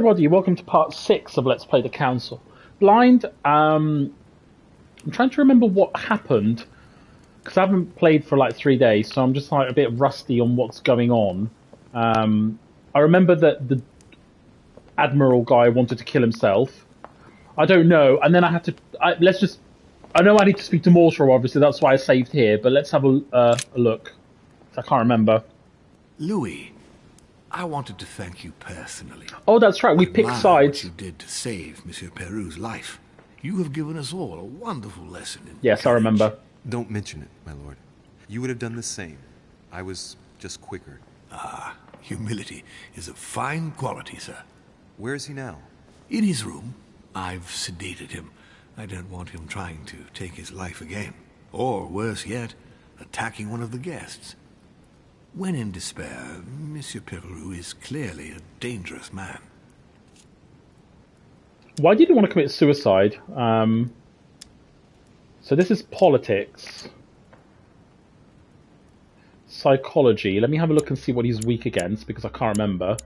everybody, welcome to part 6 of Let's Play the Council. Blind, I'm trying to remember what happened, because I haven't played for like 3 days, so I'm just like a bit rusty on what's going on. I remember that the Admiral guy wanted to kill himself. I don't know, and then I had to... I know I need to speak to Mortal, obviously, that's why I saved here, but let's have a look. I can't remember. Louis, I wanted to thank you personally. Oh, that's right, we picked sides. What you did to save Monsieur Peru's life. You have given us all a wonderful lesson in Yes, I remember. Don't mention it, my lord. You would have done the same. I was just quicker. Ah, humility is a fine quality, sir. Where is he now? In his room. I've sedated him. I don't want him trying to take his life again. Or, worse yet, attacking one of the guests. When in despair, Monsieur Peru is clearly a dangerous man. Why did he want to commit suicide? So this is politics. Psychology. Let me have a look and see what he's weak against, because I can't remember.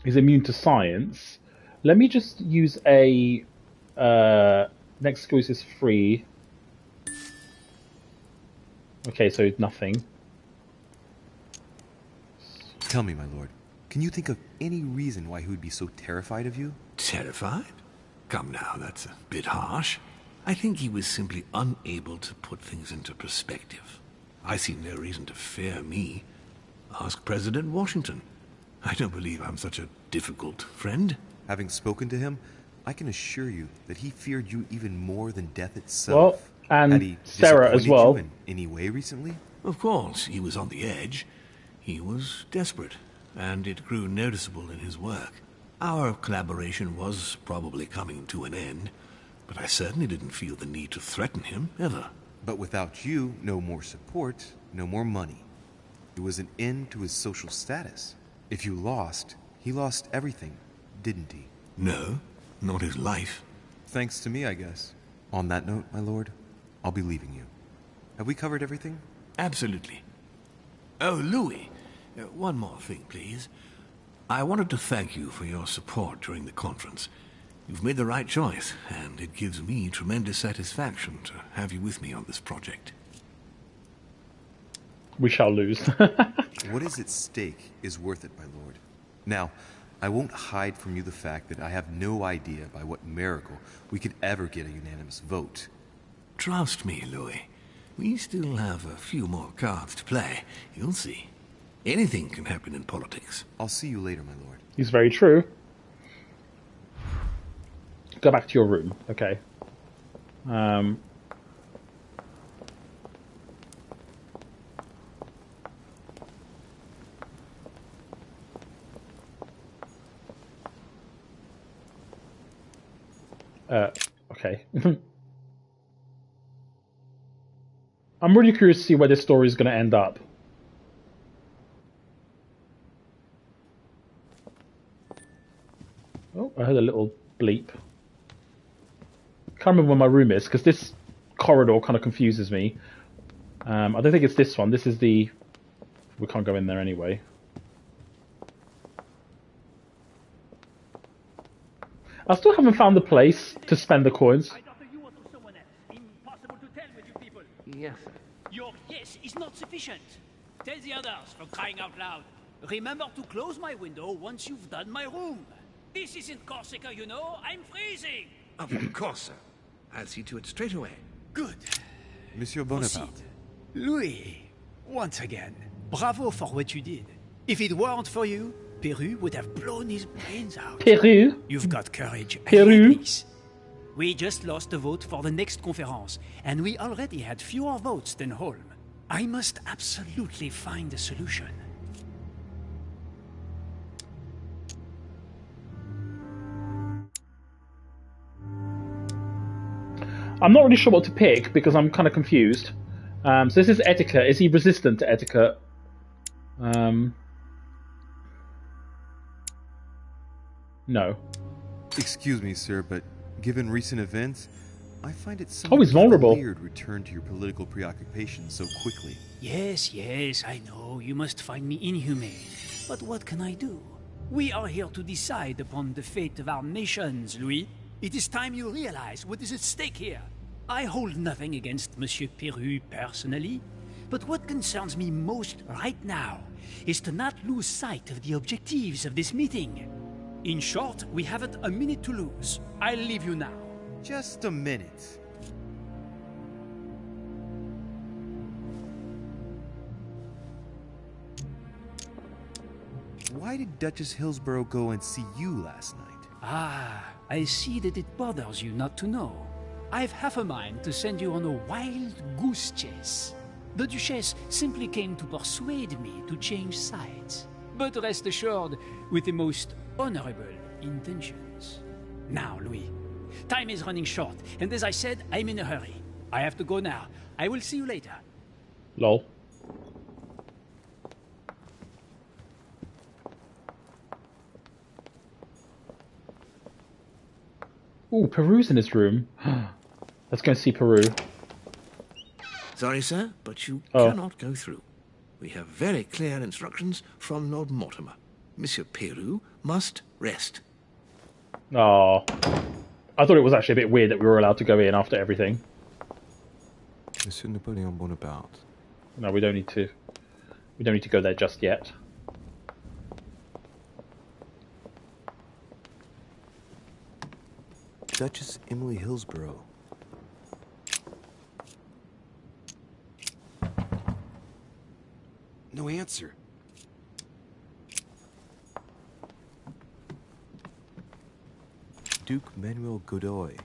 He's immune to science. Let me just use a... next skill is free. Okay, so nothing. Tell me, my lord, can you think of any reason why he would be so terrified of you? Terrified? Come now, that's a bit harsh. I think he was simply unable to put things into perspective. I see no reason to fear me. Ask President Washington. I don't believe I'm such a difficult friend. Having spoken to him, I can assure you that he feared you even more than death itself. Well, and had he Sarah as well. you in any way recently? Of course, he was on the edge. He was desperate, and it grew noticeable in his work. Our collaboration was probably coming to an end, but I certainly didn't feel the need to threaten him, ever. But without you, no more support, no more money. It was an end to his social status. If you lost, he lost everything, didn't he? No, not his life. Thanks to me, I guess. On that note, my lord, I'll be leaving you. Have we covered everything? Absolutely. Oh, Louis, one more thing, please. I wanted to thank you for your support during the conference. You've made the right choice, and it gives me tremendous satisfaction to have you with me on this project. We shall lose. What is at stake is worth it, my lord. Now, I won't hide from you the fact that I have no idea by what miracle we could ever get a unanimous vote. Trust me, Louis. We still have a few more cards to play. You'll see. Anything can happen in politics. I'll see you later, my lord. He's very true. Go back to your room. Okay. Okay. I'm really curious to see where this story is going to end up. Oh, I heard a little bleep. Can't remember where my room is, because this corridor kind of confuses me. I don't think it's this one. This is the... We can't go in there anyway. I still haven't found the place to spend the coins. Yes, sir. Your yes is not sufficient. Tell the others, for crying out loud. Remember to close my window once you've done my room. This isn't Corsica, you know. I'm freezing. Of course, sir. I'll see to it straight away. Good. Monsieur Bonaparte. Proceed. Louis, once again, bravo for what you did. If it weren't for you, Peru would have blown his brains out. Peru? You've got courage. and Peru? peace. We just lost the vote for the next conference, and we already had fewer votes than Holm. I must absolutely find a solution. I'm not really sure what to pick, because I'm kind of confused. So this is etiquette. Is he resistant to etiquette? No. Excuse me, sir, but given recent events, I find it somewhat he's vulnerable. weird return to your political preoccupation so quickly. Yes, I know. You must find me inhumane. But what can I do? We are here to decide upon the fate of our nations, Louis. It is time you realize what is at stake here. I hold nothing against Monsieur Peru personally, but what concerns me most right now is to not lose sight of the objectives of this meeting. In short, we haven't a minute to lose. I'll leave you now. Just a minute. Why did Duchess Hillsborough go and see you last night? Ah, I see that it bothers you not to know. I've half a mind to send you on a wild goose chase. The Duchess simply came to persuade me to change sides. But rest assured, with the most honorable intentions. Now, Louis, time is running short, and as I said, I'm in a hurry. I have to go now. I will see you later. Lol. Ooh, Peru's in his room. Let's go and see Peru. Sorry, sir, but you cannot go through. We have very clear instructions from Lord Mortimer. Monsieur Peru must rest. Oh, I thought it was actually a bit weird that we were allowed to go in after everything. Monsieur Napoleon Bonaparte. No, we don't need to. We don't need to go there just yet. Duchess Emily Hillsborough. No answer. Duke Manuel Godoy.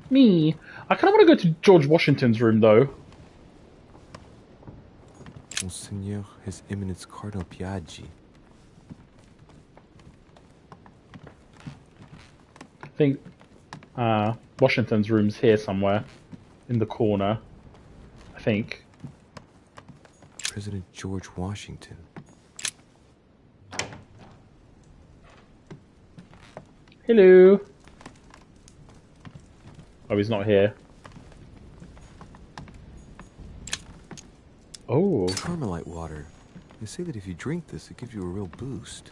Me. I kind of want to go to George Washington's room, though. Monseigneur His Eminence Cardinal Piaggi. I think Washington's room's here somewhere. In the corner. I think. President George Washington. Hello. Oh, he's not here. Oh. Carmelite water. They say that if you drink this, it gives you a real boost.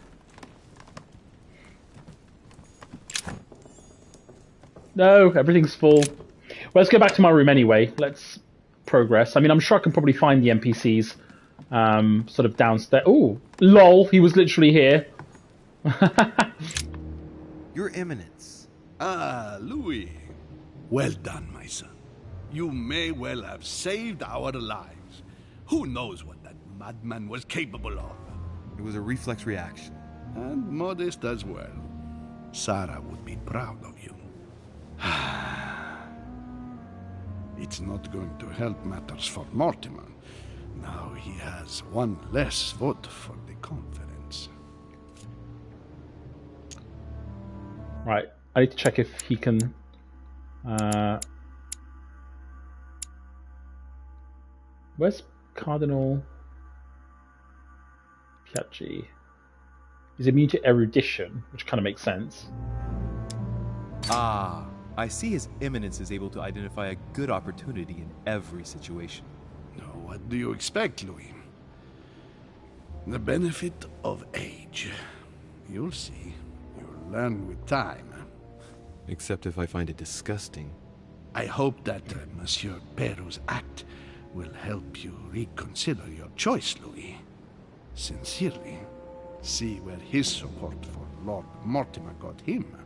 No, everything's full. Well, let's go back to my room anyway. Let's progress. I mean, I'm sure I can probably find the NPCs sort of downstairs. Oh, lol, he was literally here. Your Eminence. Ah, Louis. Well done, my son. You may well have saved our lives. Who knows what that madman was capable of? It was a reflex reaction. And modest as well. Sarah would be proud of you. It's not going to help matters for Mortimer. Now he has one less vote for the conference. Right, I need to check if he can... where's Cardinal Piaggi? He's immune to erudition, which kind of makes sense. Ah, I see His Eminence is able to identify a good opportunity in every situation. Now, what do you expect, Louis? The benefit of age. You'll see. You'll learn with time. Except if I find it disgusting. I hope that Monsieur Peru's act will help you reconsider your choice, Louis. Sincerely, see where his support for Lord Mortimer got him.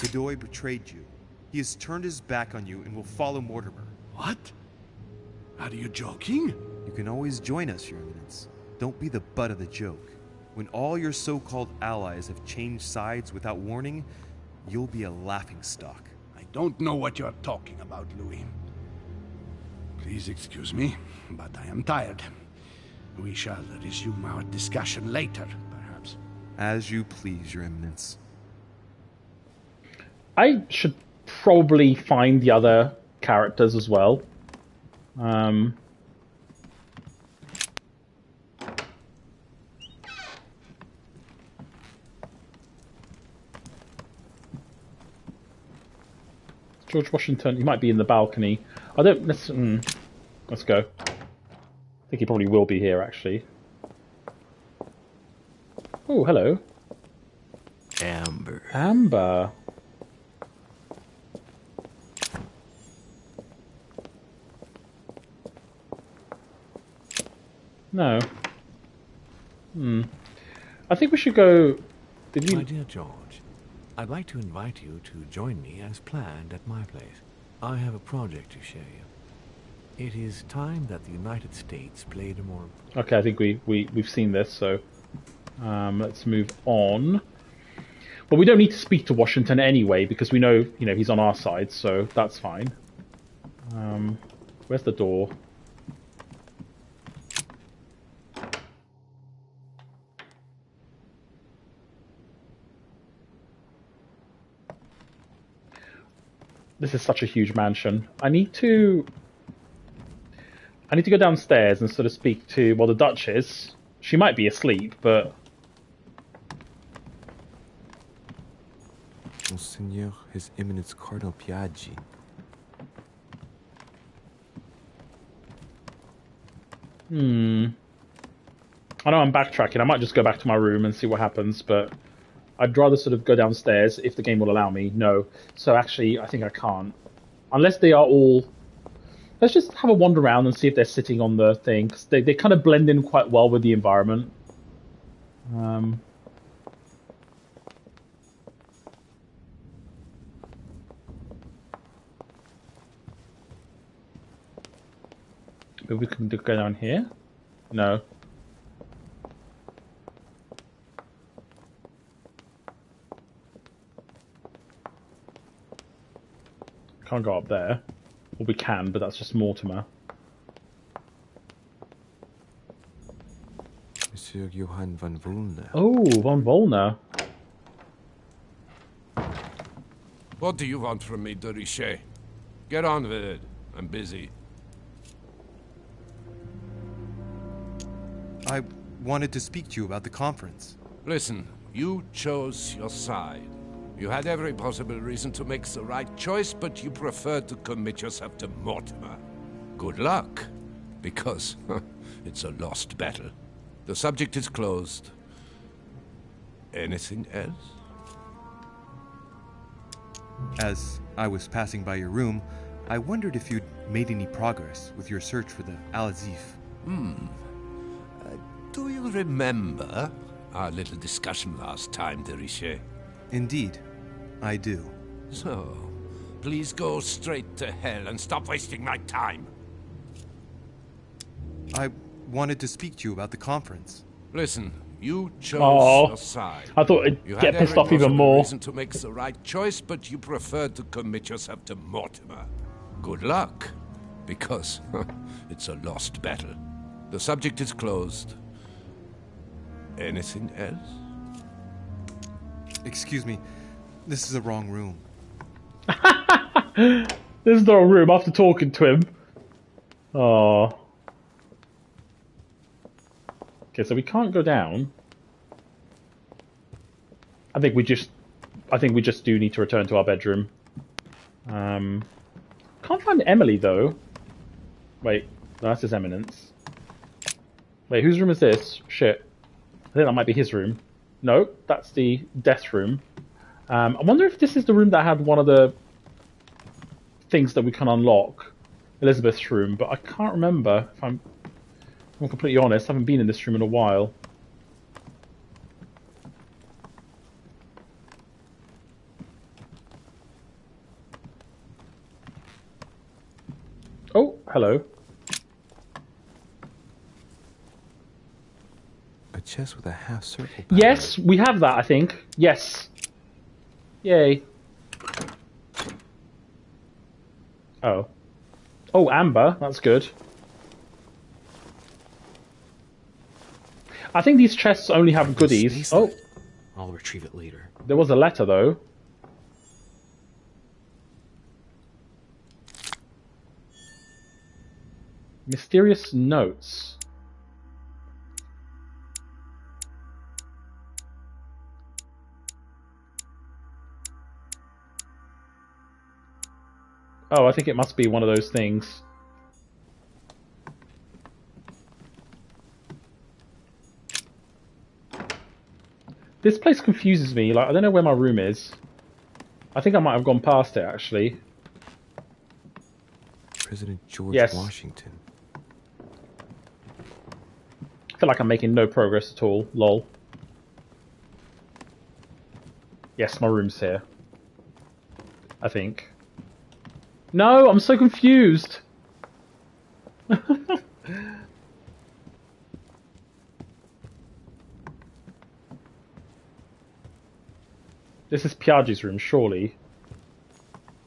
Godoy betrayed you. He has turned his back on you and will follow Mortimer. What? Are you joking? You can always join us, Your Eminence. Don't be the butt of the joke. When all your so-called allies have changed sides without warning, you'll be a laughingstock. I don't know what you're talking about, Louis. Please excuse me, but I am tired. We shall resume our discussion later, perhaps. As you please, Your Eminence. I should probably find the other characters as well. George Washington. He might be in the balcony. I don't. Let's go. I think he probably will be here, actually. Oh, hello. Amber. Amber. No. I think we should go... Did you... My dear George, I'd like to invite you to join me as planned at my place. I have a project to share you. It is time that the United States played a more... Okay, I think we've seen this, so... let's move on. Well, we don't need to speak to Washington anyway, because we know, he's on our side, so that's fine. Where's the door? This is such a huge mansion. I need to go downstairs and sort of speak to, well, the Duchess. She might be asleep, but... Monseigneur, His Eminence Cardinal Piaggi. I know I'm backtracking. I might just go back to my room and see what happens, but I'd rather sort of go downstairs if the game will allow me. No. So actually, I think I can't. Unless they are all... Let's just have a wander around and see if they're sitting on the thing, because they kind of blend in quite well with the environment. Maybe we can go down here? No. Can't go up there. Well, we can, but that's just Mortimer. Monsieur Johann van Volner. Oh, von Volner. What do you want from me, de Richet? Get on with it. I'm busy. I wanted to speak to you about the conference. Listen, you chose your side. You had every possible reason to make the right choice, but you preferred to commit yourself to Mortimer. Good luck, because it's a lost battle. The subject is closed. Anything else? As I was passing by your room, I wondered if you'd made any progress with your search for the Al-Azif. Do you remember our little discussion last time, de Richet? Indeed, I do. So, please go straight to hell and stop wasting my time. I wanted to speak to you about the conference. Listen, you chose Oh, your side. I thought it'd You get had pissed every off even possible more. reason to make the right choice, but you preferred to commit yourself to Mortimer. Good luck, because it's a lost battle. The subject is closed. Anything else? Excuse me, this is the wrong room. This is the wrong room after talking to him. Oh. Okay, so we can't go down. I think we just do need to return to our bedroom. Can't find Emily though. Wait, no, that's His Eminence. Wait, whose room is this? Shit. I think that might be his room. No, that's the death room. I wonder if this is the room that had one of the things that we can unlock. Elizabeth's room, but I can't remember. If I'm completely honest, I haven't been in this room in a while. Oh, hello. A chest with a half circle. Yes, we have that, I think. Yes. Yay. Oh. Oh, amber. That's good. I think these chests only have goodies. Oh, I'll retrieve it later. there was a letter, though. Mysterious notes. Oh, I think it must be one of those things. This place confuses me. Like, I don't know where my room is. I think I might have gone past it, actually. President George Yes. Washington. I feel like I'm making no progress at all. Lol. Yes, my room's here. I think. No, I'm so confused. This is Piaggi's room, surely.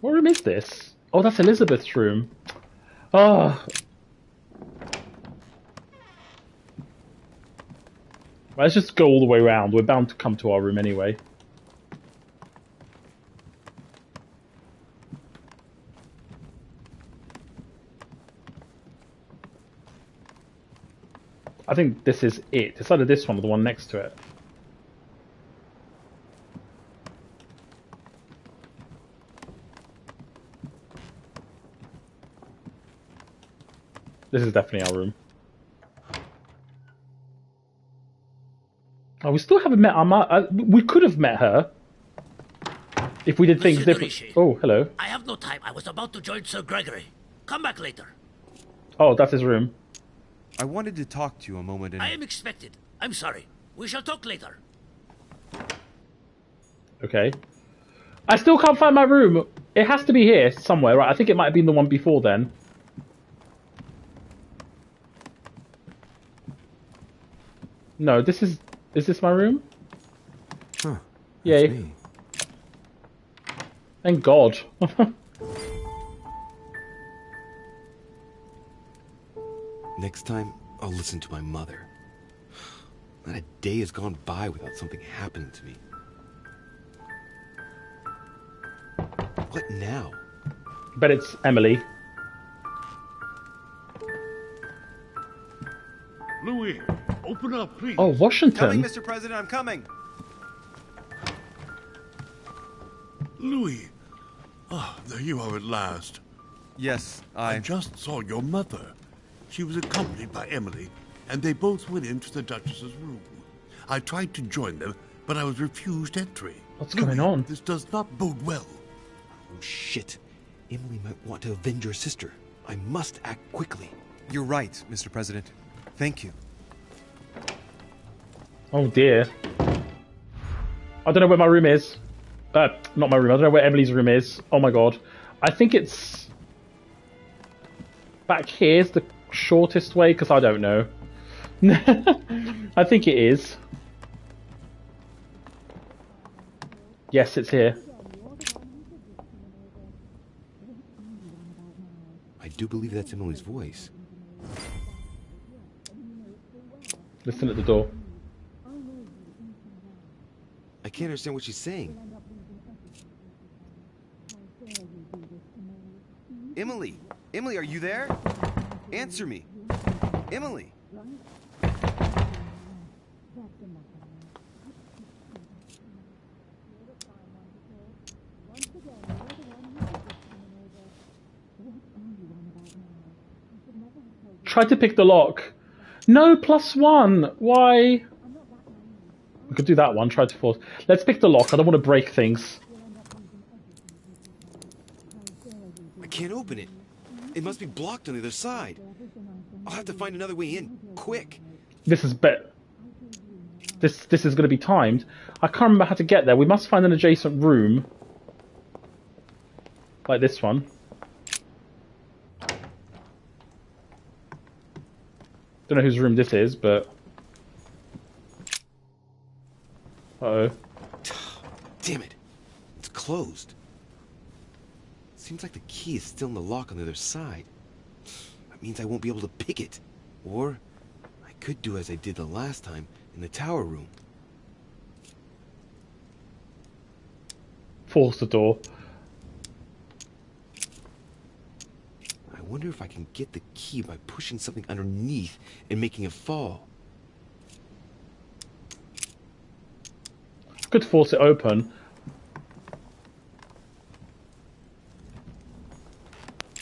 What room is this? Oh, that's Elizabeth's room. Oh. Let's just go all the way around. We're bound to come to our room anyway. I think this is it. It's either this one or the one next to it. This is definitely our room. Oh, we still haven't met our mother. We could have met her if we did things Monsieur different. Richer, Oh, hello. I have no time. I was about to join Sir Gregory. Come back later. Oh, that's his room. I wanted to talk to you a moment and... I am expected. I'm sorry. We shall talk later. Okay. I still can't find my room. It has to be here somewhere, right? I think it might have been the one before then. No, this is... Is this my room? Huh. Yay. Me. Thank God. Next time, I'll listen to my mother. Not a day has gone by without something happening to me. What now? Bet it's Emily. Louis, open up, please. Oh, Washington. Coming, Mr. President, I'm coming. Louis. Ah, there you are at last. Yes, I just saw your mother. She was accompanied by Emily, and they both went into the Duchess's room. I tried to join them, but I was refused entry. What's going on? This does not bode well. Oh, shit. Emily might want to avenge her sister. I must act quickly. You're right, Mr. President. Thank you. Oh dear. I don't know where my room is. Not my room. I don't know where Emily's room is. Oh my God. I think it's... Back here's the shortest way, because I don't know. I think it is. Yes, it's here. I do believe that's Emily's voice. Listen at the door. I can't understand what she's saying. Emily! Emily, are you there? Answer me. Emily! Try to pick the lock. No, +1. Why? We could do that one. Try to force. Let's pick the lock. I don't want to break things. I can't open it. It must be blocked on the other side. I'll have to find another way in, quick. This is This is going to be timed. I can't remember how to get there. We must find an adjacent room. Like this one. Don't know whose room this is, but... Uh-oh. Damn it. It's closed. Seems like the key is still in the lock on the other side. That means I won't be able to pick it. Or I could do as I did the last time in the tower room. Force the door. I wonder if I can get the key by pushing something underneath and making it fall. Could force it open.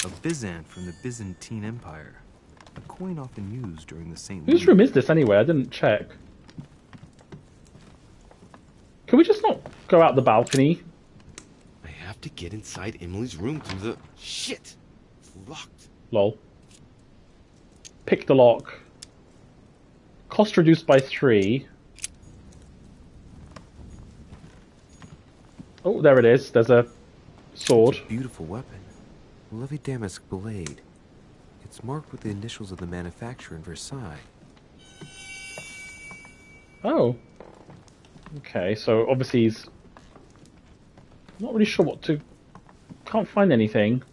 A Byzant from the Byzantine Empire. A coin often used during the St. Whose room is this anyway? I didn't check. Can we just not go out the balcony? I have to get inside Emily's room through the... Shit! It's locked. Lol. Pick the lock. Cost reduced by 3. Oh, there it is. There's a sword. It's a beautiful weapon. A lovely damask blade. It's marked with the initials of the manufacturer in Versailles. Oh. Okay, so obviously he's not really sure what to... Can't find anything.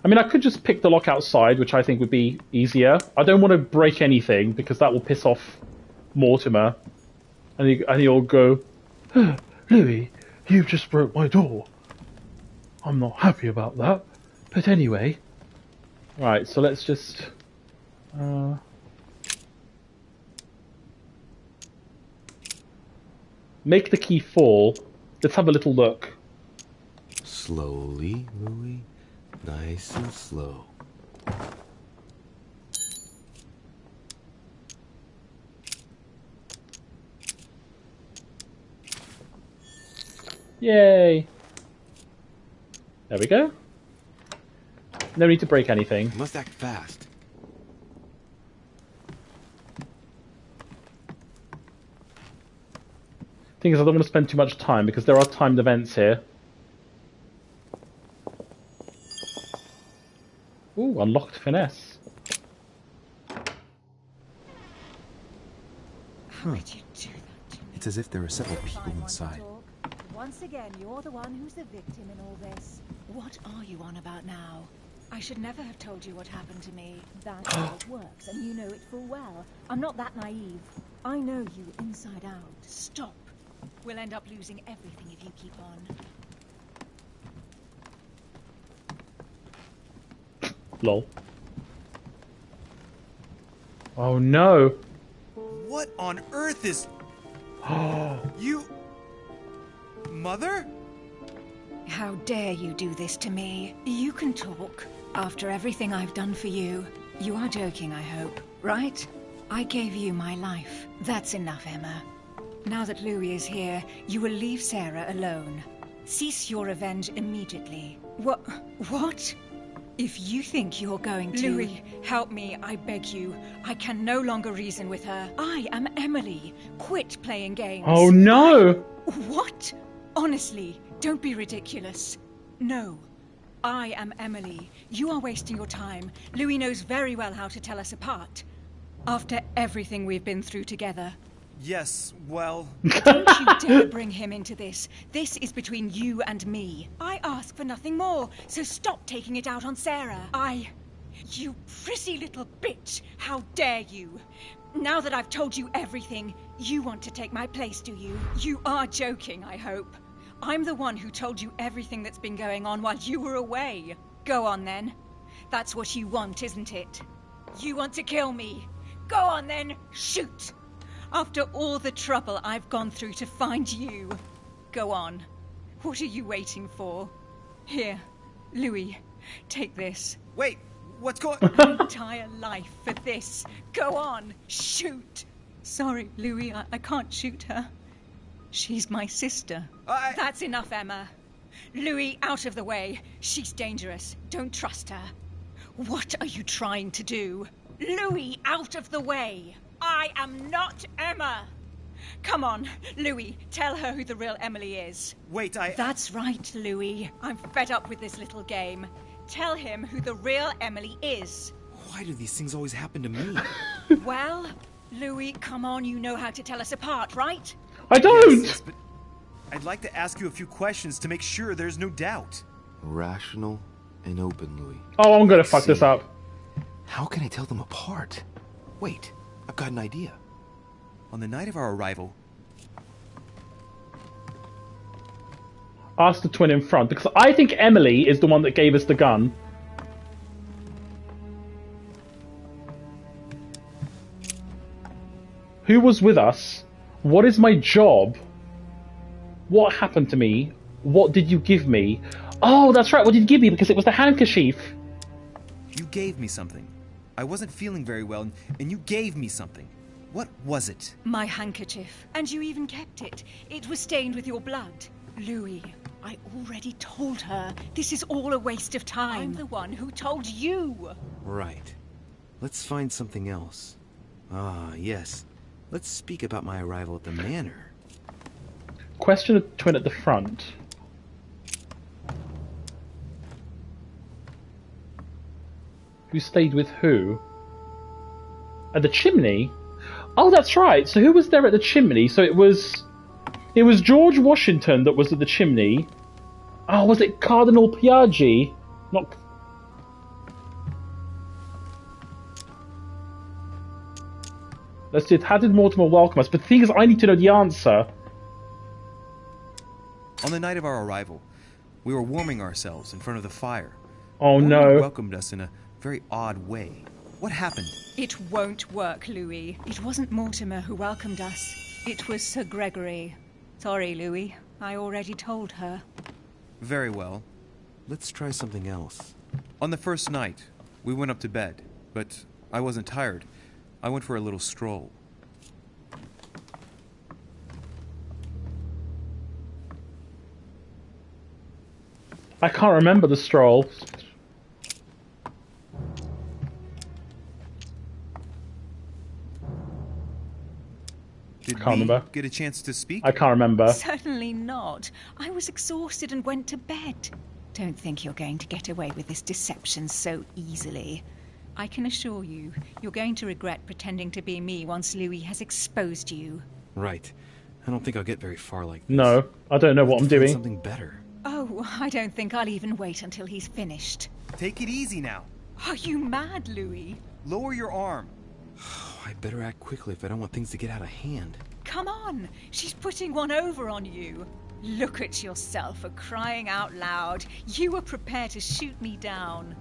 I mean, I could just pick the lock outside, which I think would be easier. I don't want to break anything, because that will piss off Mortimer. And he'll go, Louis, you just broke my door. I'm not happy about that. But anyway. Right, so let's just... make the key fall. Let's have a little look. Slowly, Louis. Nice and slow. Yay! There we go. No need to break anything. Must act fast. Thing is, I don't want to spend too much time because there are timed events here. Ooh, unlocked finesse. It's as if there are several people inside. Once again, you're the one who's the victim in all this. What are you on about now? I should never have told you what happened to me. That's how it works, and you know it full well. I'm not that naive. I know you inside out. Stop. We'll end up losing everything if you keep on. Lol. Oh no. What on earth is... You... Mother? How dare you do this to me? You can talk. After everything I've done for you. You are joking, I hope, right? I gave you my life. That's enough, Emma. Now that Louis is here, you will leave Sarah alone. Cease your revenge immediately. What? If you think you're going to... Louis, help me, I beg you. I can no longer reason with her. I am Emily. Quit playing games. Oh no! What? Honestly, don't be ridiculous. No. I am Emily. You are wasting your time. Louis knows very well how to tell us apart. After everything we've been through together. Yes, well... Don't you dare bring him into this. This is between you and me. I ask for nothing more, so stop taking it out on Sarah. You prissy little bitch! How dare you! Now that I've told you everything, you want to take my place, do you? You are joking, I hope. I'm the one who told you everything that's been going on while you were away. Go on then. That's what you want, isn't it? You want to kill me. Go on then, shoot! After all the trouble I've gone through to find you. Go on. What are you waiting for? Here, Louis, take this. Wait, what's going... An entire life for this. Go on, shoot. Sorry, Louis, I can't shoot her. She's my sister. That's enough, Emma. Louis, out of the way. She's dangerous. Don't trust her. What are you trying to do? Louis, out of the way. I am not Emma. Come on, Louis, tell her who the real Emily is. Wait, That's right, Louis. I'm fed up with this little game. Tell him who the real Emily is. Why do these things always happen to me? Well, Louis, come on, you know how to tell us apart, right? I don't! Yes, but I'd like to ask you a few questions to make sure there's no doubt. Rational and open, Louis. Oh, I'm gonna fuck this up. How can I tell them apart? Wait, I've got an idea. On the night of our arrival... Ask the twin in front, because I think Emily is the one that gave us the gun. Who was with us? What is my job? What happened to me? What did you give me? Oh, that's right. What did you give me? Because it was the handkerchief. You gave me something. I wasn't feeling very well, and you gave me something. What was it? My handkerchief. And you even kept it. It was stained with your blood. Louis, I already told her. This is all a waste of time. I'm the one who told you. Right. Let's find something else. Ah, yes. Let's speak about my arrival at the manor. Question the twin at the front. Who stayed with who? At the chimney? Oh, that's right. So who was there at the chimney? So it was George Washington that was at the chimney. Oh, was it Cardinal Piaggi? Not. Let's see. How did Mortimer welcome us? But the thing is, I need to know the answer. On the night of our arrival, we were warming ourselves in front of the fire. Oh Mortimer no! welcomed us in a very odd way. What happened? It won't work, Louis. It wasn't Mortimer who welcomed us. It was Sir Gregory. Sorry, Louis. I already told her. Very well. Let's try something else. On the first night, we went up to bed, but I wasn't tired. I went for a little stroll. I can't remember the stroll. Did Can't we remember. get a chance to speak? I can't remember. Certainly not. I was exhausted and went to bed. Don't think you're going to get away with this deception so easily. I can assure you, you're going to regret pretending to be me once Louis has exposed you. Right. I don't think I'll get very far like this. No, I don't know what I'm doing. Something better. Oh, I don't think I'll even wait until he's finished. Take it easy now. Are you mad, Louis? Lower your arm. I better act quickly if I don't want things to get out of hand. Come on, she's putting one over on you. Look at yourself for crying out loud. You were prepared to shoot me down.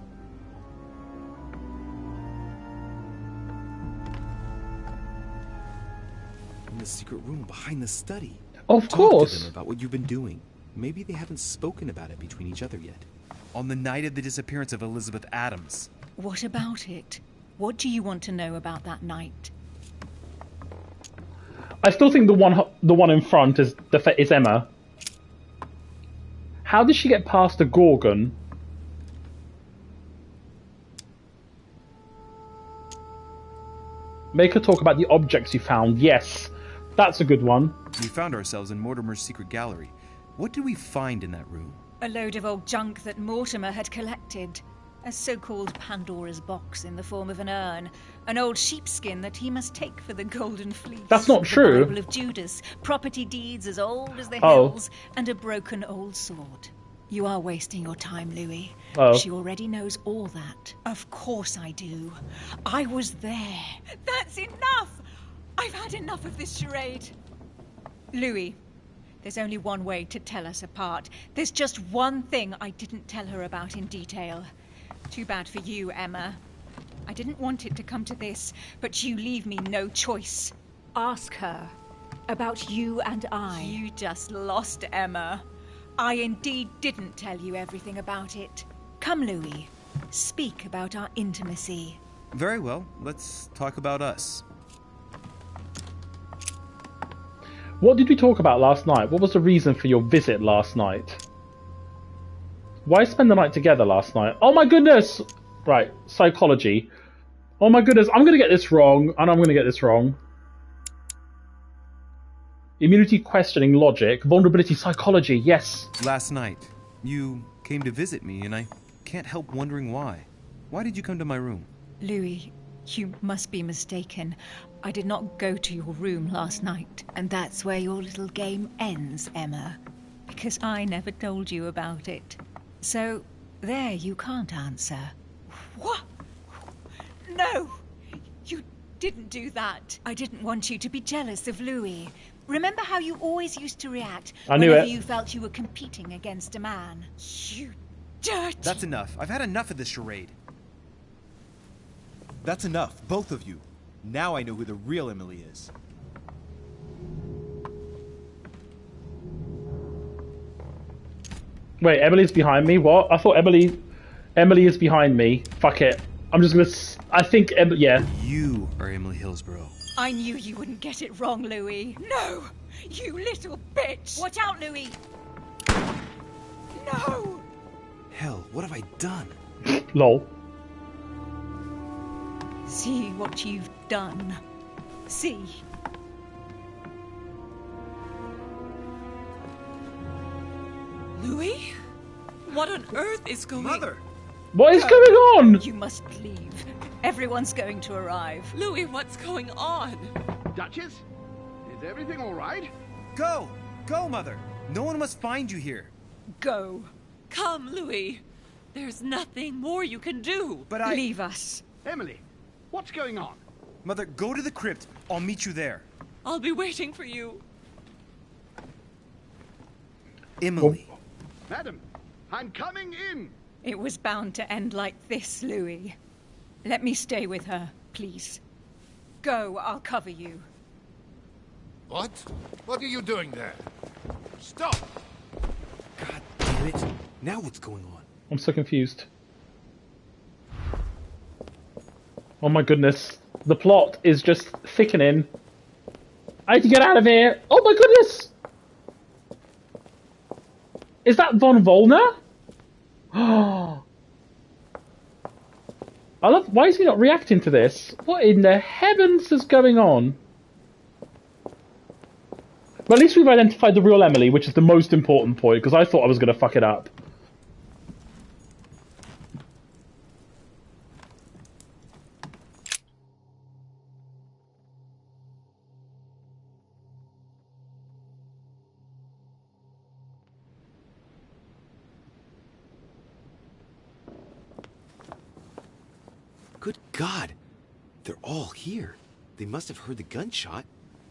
In the secret room behind the study. Of Talk course. to them about what you've been doing. Maybe they haven't spoken about it between each other yet. On the night of the disappearance of Elizabeth Adams. What about it? What do you want to know about that night? I still think the one in front is Emma. How did she get past the Gorgon? Make her talk about the objects you found. Yes, that's a good one. We found ourselves in Mortimer's secret gallery. What did we find in that room? A load of old junk that Mortimer had collected. A so-called Pandora's box in the form of an urn. An old sheepskin that he must take for the Golden Fleece. That's not true. The Bible of Judas. Property deeds as old as the hills. And a broken old sword. You are wasting your time, Louis. Oh. She already knows all that. Of course I do. I was there. That's enough! I've had enough of this charade. Louis, there's only one way to tell us apart. There's just one thing I didn't tell her about in detail. Too bad for you, Emma. I didn't want it to come to this, but you leave me no choice. Ask her about you and I. You just lost, Emma. I indeed didn't tell you everything about it. Come, Louis. Speak about our intimacy. Very well. Let's talk about us. What did we talk about last night? What was the reason for your visit last night? Why spend the night together last night? Oh my goodness! Right, psychology. Oh my goodness, I'm gonna get this wrong, and I'm gonna get this wrong. Immunity, questioning, logic, vulnerability, psychology, yes. Last night, you came to visit me, and I can't help wondering why. Why did you come to my room? Louis, you must be mistaken. I did not go to your room last night, and that's where your little game ends, Emma. Because I never told you about it. So, there you can't answer. What? No! You didn't do that. I didn't want you to be jealous of Louis. Remember how you always used to react whenever you felt you were competing against a man? You dirty... That's enough. I've had enough of this charade. That's enough, both of you. Now I know who the real Emily is. Wait, Emily's behind me? What? I thought Emily is behind me. Fuck it. I'm just gonna... I think... yeah. You are Emily Hillsborough. I knew you wouldn't get it wrong, Louis. No! You little bitch! Watch out, Louis! No! Hell, what have I done? Lol. See what you've done. See. Louis? What on earth is going on? Mother! What is going on? You must leave. Everyone's going to arrive. Louis, what's going on? Duchess? Is everything all right? Go! Go, Mother! No one must find you here. Go. Come, Louis. There's nothing more you can do. But I... Leave us. Emily, what's going on? Mother, go to the crypt. I'll meet you there. I'll be waiting for you. Emily. Madam, I'm coming in. It was bound to end like this, Louis. Let me stay with her, please. Go, I'll cover you. What? What are you doing there? Stop! God damn it. Now what's going on? I'm so confused. Oh my goodness. The plot is just thickening. I need to get out of here. Oh my goodness! Is that Von Volner? Oh. I love... Why is he not reacting to this? What in the heavens is going on? But at least we've identified the real Emily, which is the most important point, because I thought I was going to fuck it up. Good God. They're all here. They must have heard the gunshot.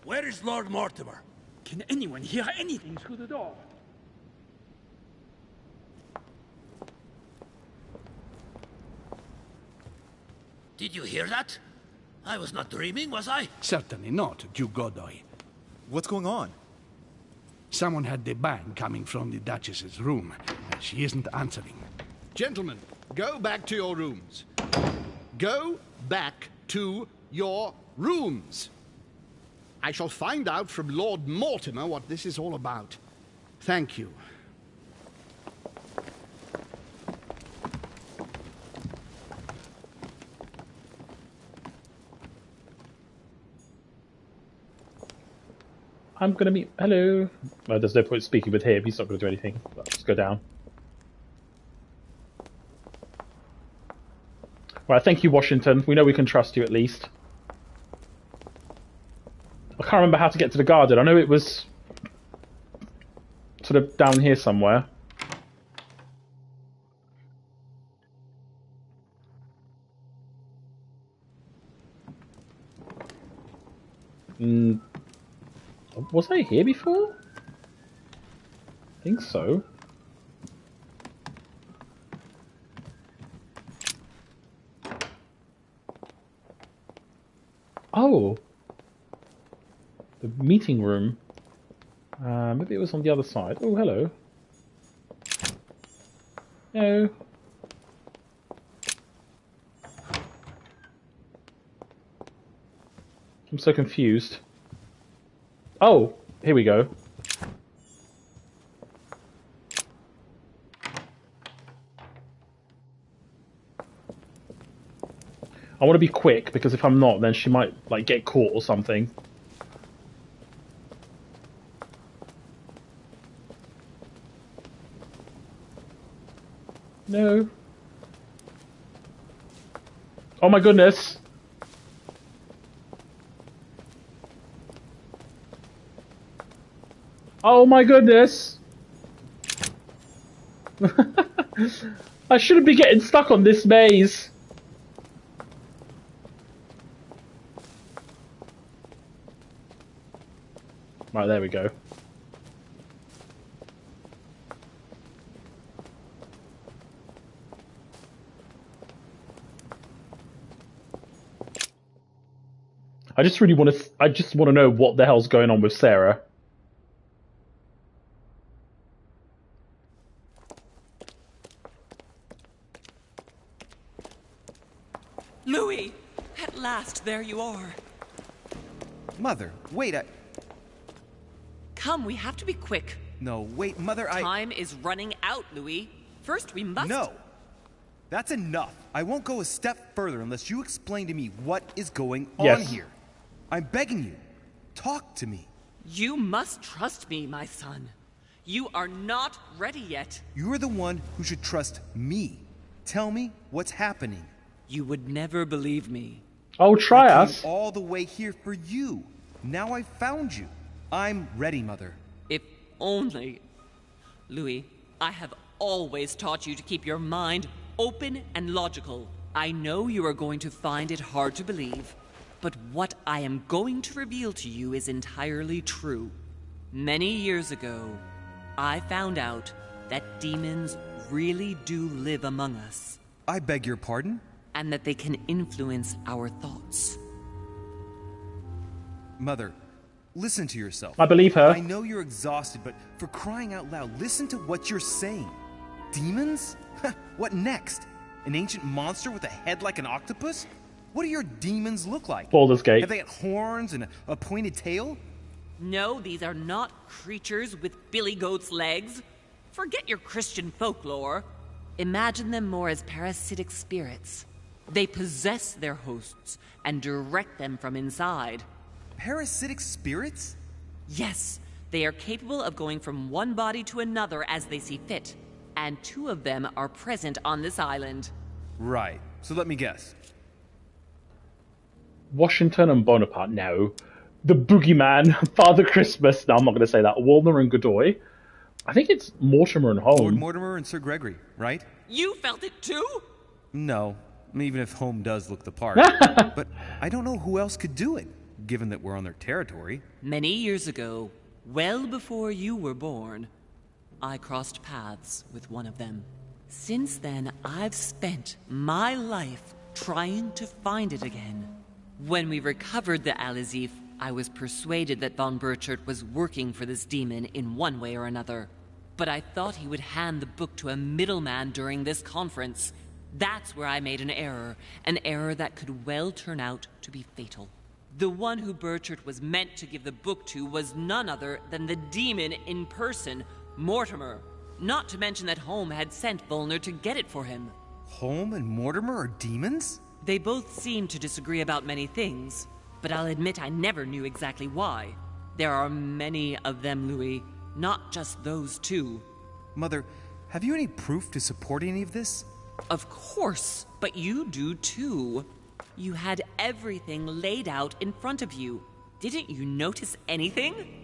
Where is Lord Mortimer? Can anyone hear anything through the door? Did you hear that? I was not dreaming, was I? Certainly not, Duke Godoy. What's going on? Someone had the bang coming from the Duchess's room, and she isn't answering. Gentlemen, go back to your rooms. Go back to your rooms. I shall find out from Lord Mortimer what this is all about. Thank you. I'm gonna meet... Hello. Well, there's no point speaking with him. He's not gonna do anything. Let's go down. Right, thank you, Washington. We know we can trust you at least. I can't remember how to get to the garden. I know it was sort of down here somewhere. Was I here before? I think so. Oh! The meeting room. Maybe it was on the other side. Oh, hello. Hello. I'm so confused. Oh, here we go. I want to be quick, because if I'm not, then she might, like, get caught or something. No. Oh my goodness. Oh my goodness. I shouldn't be getting stuck on this maze. Right, there we go. I just really want to... I just want to know what the hell's going on with Sarah. Louis! At last, there you are. Mother, wait, Come, we have to be quick. No, wait, Mother, Time is running out, Louis. First, we must... No! That's enough. I won't go a step further unless you explain to me what is going on here. I'm begging you. Talk to me. You must trust me, my son. You are not ready yet. You're the one who should trust me. Tell me what's happening. You would never believe me. Oh, try I us. came all the way here for you. Now I've found you. I'm ready, Mother. If only... Louis, I have always taught you to keep your mind open and logical. I know you are going to find it hard to believe, but what I am going to reveal to you is entirely true. Many years ago, I found out that demons really do live among us. I beg your pardon? And that they can influence our thoughts. Mother, listen to yourself. I believe her. I know you're exhausted, but for crying out loud, listen to what you're saying. Demons? What next? An ancient monster with a head like an octopus? What do your demons look like? Baldur's Gate. Have they got horns and a pointed tail? No, these are not creatures with billy goat's legs. Forget your Christian folklore. Imagine them more as parasitic spirits. They possess their hosts and direct them from inside. Parasitic spirits? Yes, they are capable of going from one body to another as they see fit. And 2 of them are present on this island. Right. So let me guess. Washington and Bonaparte, no. The Boogeyman, Father Christmas, no, I'm not going to say that. Walner and Godoy. I think it's Mortimer and Home. Lord Mortimer and Sir Gregory, right? You felt it too? No, even if Home does look the part. But I don't know who else could do it, given that we're on their territory. Many years ago, well before you were born, I crossed paths with one of them. Since then, I've spent my life trying to find it again. When we recovered the Alizif, I was persuaded that von Burchard was working for this demon in one way or another. But I thought he would hand the book to a middleman during this conference. That's where I made an error that could well turn out to be fatal. The one who Burchard was meant to give the book to was none other than the demon in person, Mortimer. Not to mention that Home had sent Volner to get it for him. Home and Mortimer are demons? They both seem to disagree about many things, but I'll admit I never knew exactly why. There are many of them, Louis, not just those 2. Mother, have you any proof to support any of this? Of course, but you do too. You had everything laid out in front of you. Didn't you notice anything?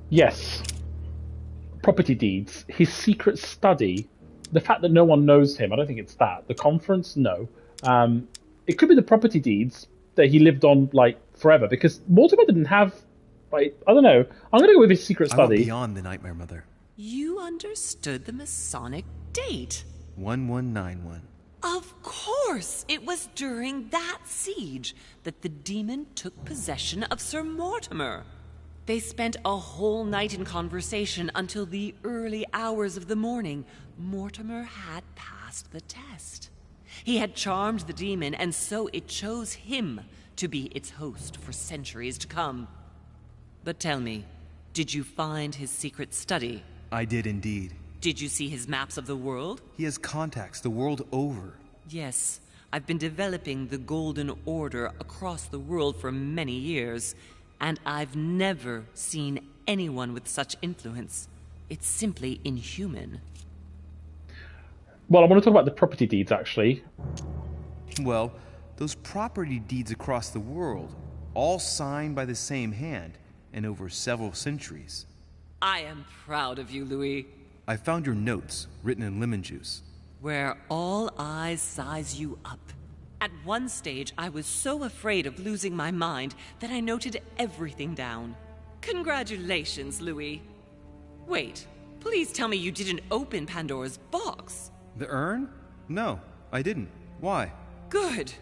Yes. Property deeds. His secret study. The fact that no one knows him, I don't think it's that. The conference, no. It could be the property deeds that he lived on, like, forever, because Mortimer didn't have, like, I don't know. I'm going to go with his secret study. I went beyond the Nightmare Mother. You understood the Masonic date. 1191. Of course! It was during that siege that the demon took possession of Sir Mortimer. They spent a whole night in conversation until the early hours of the morning. Mortimer had passed the test. He had charmed the demon, and so it chose him to be its host for centuries to come. But tell me, did you find his secret study? I did indeed. Did you see his maps of the world? He has contacts the world over. Yes, I've been developing the Golden Order across the world for many years, and I've never seen anyone with such influence. It's simply inhuman. Well, I want to talk about the property deeds, actually. Well, those property deeds across the world, all signed by the same hand, and over several centuries. I am proud of you, Louis. I found your notes, written in lemon juice. Where all eyes size you up. At one stage, I was so afraid of losing my mind that I noted everything down. Congratulations, Louis. Wait, please tell me you didn't open Pandora's box. The urn? No, I didn't. Why? Good.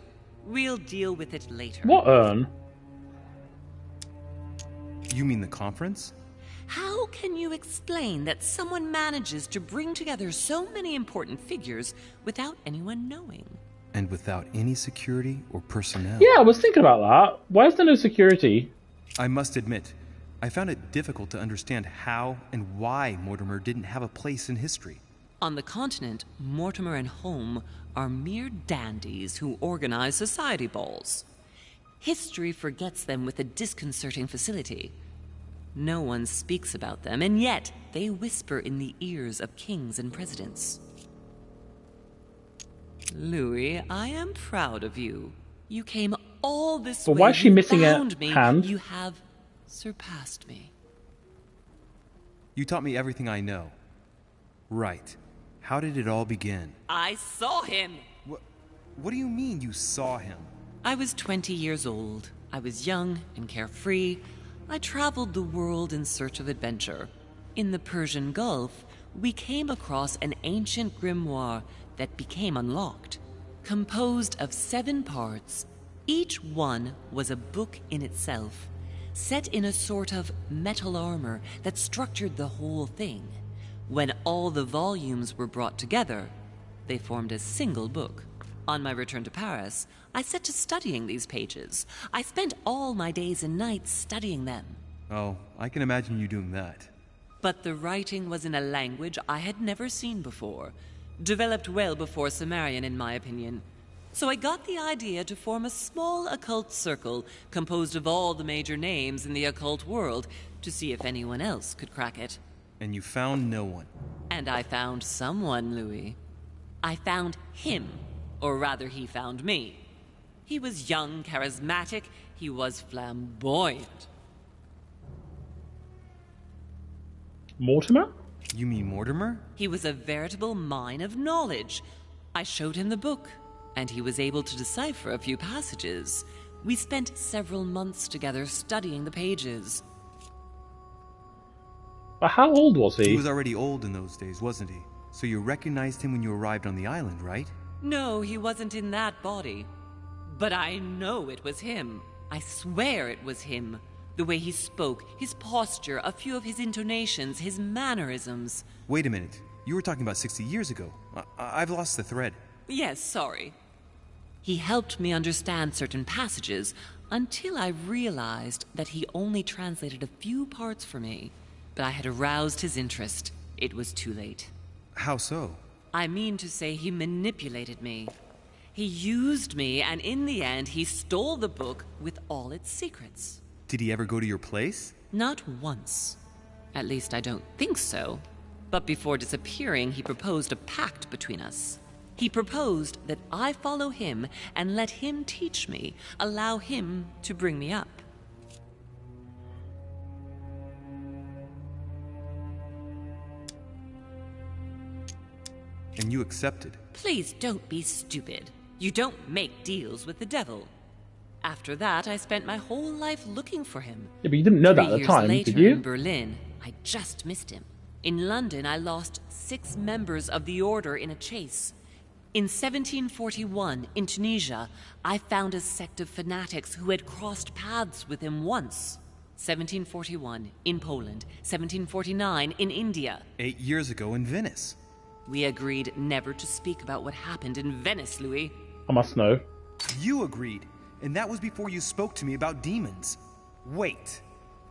We'll deal with it later. What urn? You mean the conference? How can you explain that someone manages to bring together so many important figures without anyone knowing? And without any security or personnel. Yeah, I was thinking about that. Why is there no security? I must admit, I found it difficult to understand how and why Mortimer didn't have a place in history. On the continent, Mortimer and Holm are mere dandies who organize society balls. History forgets them with a disconcerting facility. No one speaks about them, and yet they whisper in the ears of kings and presidents. Louis, I am proud of you. You came all this way. But why is she missing a found me. hand? You have surpassed me. You taught me everything I know. Right. How did it all begin? I saw him. What do you mean you saw him? I was 20 years old. I was young and carefree. I traveled the world in search of adventure. In the Persian Gulf, we came across an ancient grimoire that became unlocked. Composed of 7 parts, each one was a book in itself, set in a sort of metal armor that structured the whole thing. When all the volumes were brought together, they formed a single book. On my return to Paris, I set to studying these pages. I spent all my days and nights studying them. Oh, I can imagine you doing that. But the writing was in a language I had never seen before, developed well before Sumerian, in my opinion. So I got the idea to form a small occult circle composed of all the major names in the occult world to see if anyone else could crack it. And you found no one. And I found someone, Louis. I found him. Or rather, he found me. He was young, charismatic. He was flamboyant. Mortimer? You mean Mortimer? He was a veritable mine of knowledge. I showed him the book, and he was able to decipher a few passages. We spent several months together studying the pages. But how old was he? He was already old in those days, wasn't he? So you recognized him when you arrived on the island, right? No, he wasn't in that body. But I know it was him. I swear it was him. The way he spoke, his posture, a few of his intonations, his mannerisms. Wait a minute. You were talking about 60 years ago. I've lost the thread. Yes, sorry. He helped me understand certain passages until I realized that he only translated a few parts for me. But I had aroused his interest. It was too late. How so? I mean to say he manipulated me. He used me, and in the end, he stole the book with all its secrets. Did he ever go to your place? Not once. At least I don't think so. But before disappearing, he proposed a pact between us. He proposed that I follow him and let him teach me, allow him to bring me up. And you accepted? Please don't be stupid. You don't make deals with the devil. After that, I spent my whole life looking for him. Yeah, but you didn't know that at the 3 time, years did later, you? in Berlin, I just missed him. In London, I lost 6 members of the order in a chase. In 1741, in Tunisia, I found a sect of fanatics who had crossed paths with him once. 1741, in Poland. 1749, in India. 8 years ago in Venice. We agreed never to speak about what happened in Venice, Louis. I must know. You agreed, and that was before you spoke to me about demons. Wait,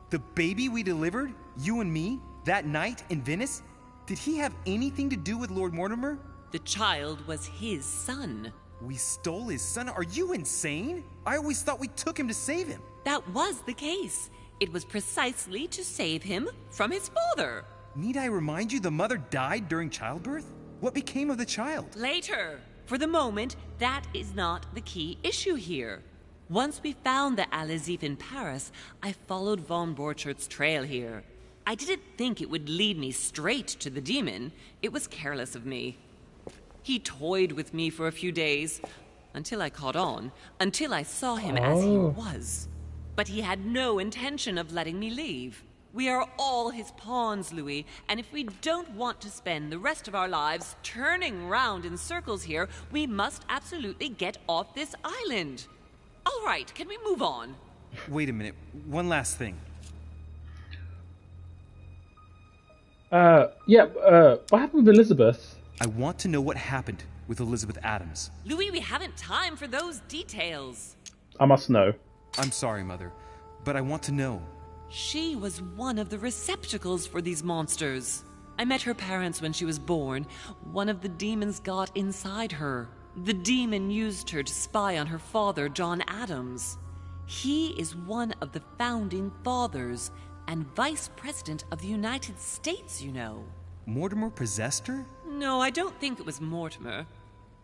the baby we delivered, you and me, that night in Venice, did he have anything to do with Lord Mortimer? The child was his son. We stole his son? Are you insane? I always thought we took him to save him. That was the case. It was precisely to save him from his father. Need I remind you the mother died during childbirth? What became of the child? Later. For the moment, that is not the key issue here. Once we found the Al-Azif in Paris, I followed von Borchert's trail here. I didn't think it would lead me straight to the demon. It was careless of me. He toyed with me for a few days, until I caught on, until I saw him as he was. But he had no intention of letting me leave. We are all his pawns, Louis, and if we don't want to spend the rest of our lives turning round in circles here, we must absolutely get off this island. All right, can we move on? Wait a minute, one last thing. What happened with Elizabeth? I want to know what happened with Elizabeth Adams. Louis, we haven't time for those details. I must know. I'm sorry, Mother, but I want to know. She was one of the receptacles for these monsters. I met her parents when she was born. One of the demons got inside her. The demon used her to spy on her father, John Adams. He is one of the founding fathers and vice president of the United States, you know. Mortimer possessed her? No, I don't think it was Mortimer.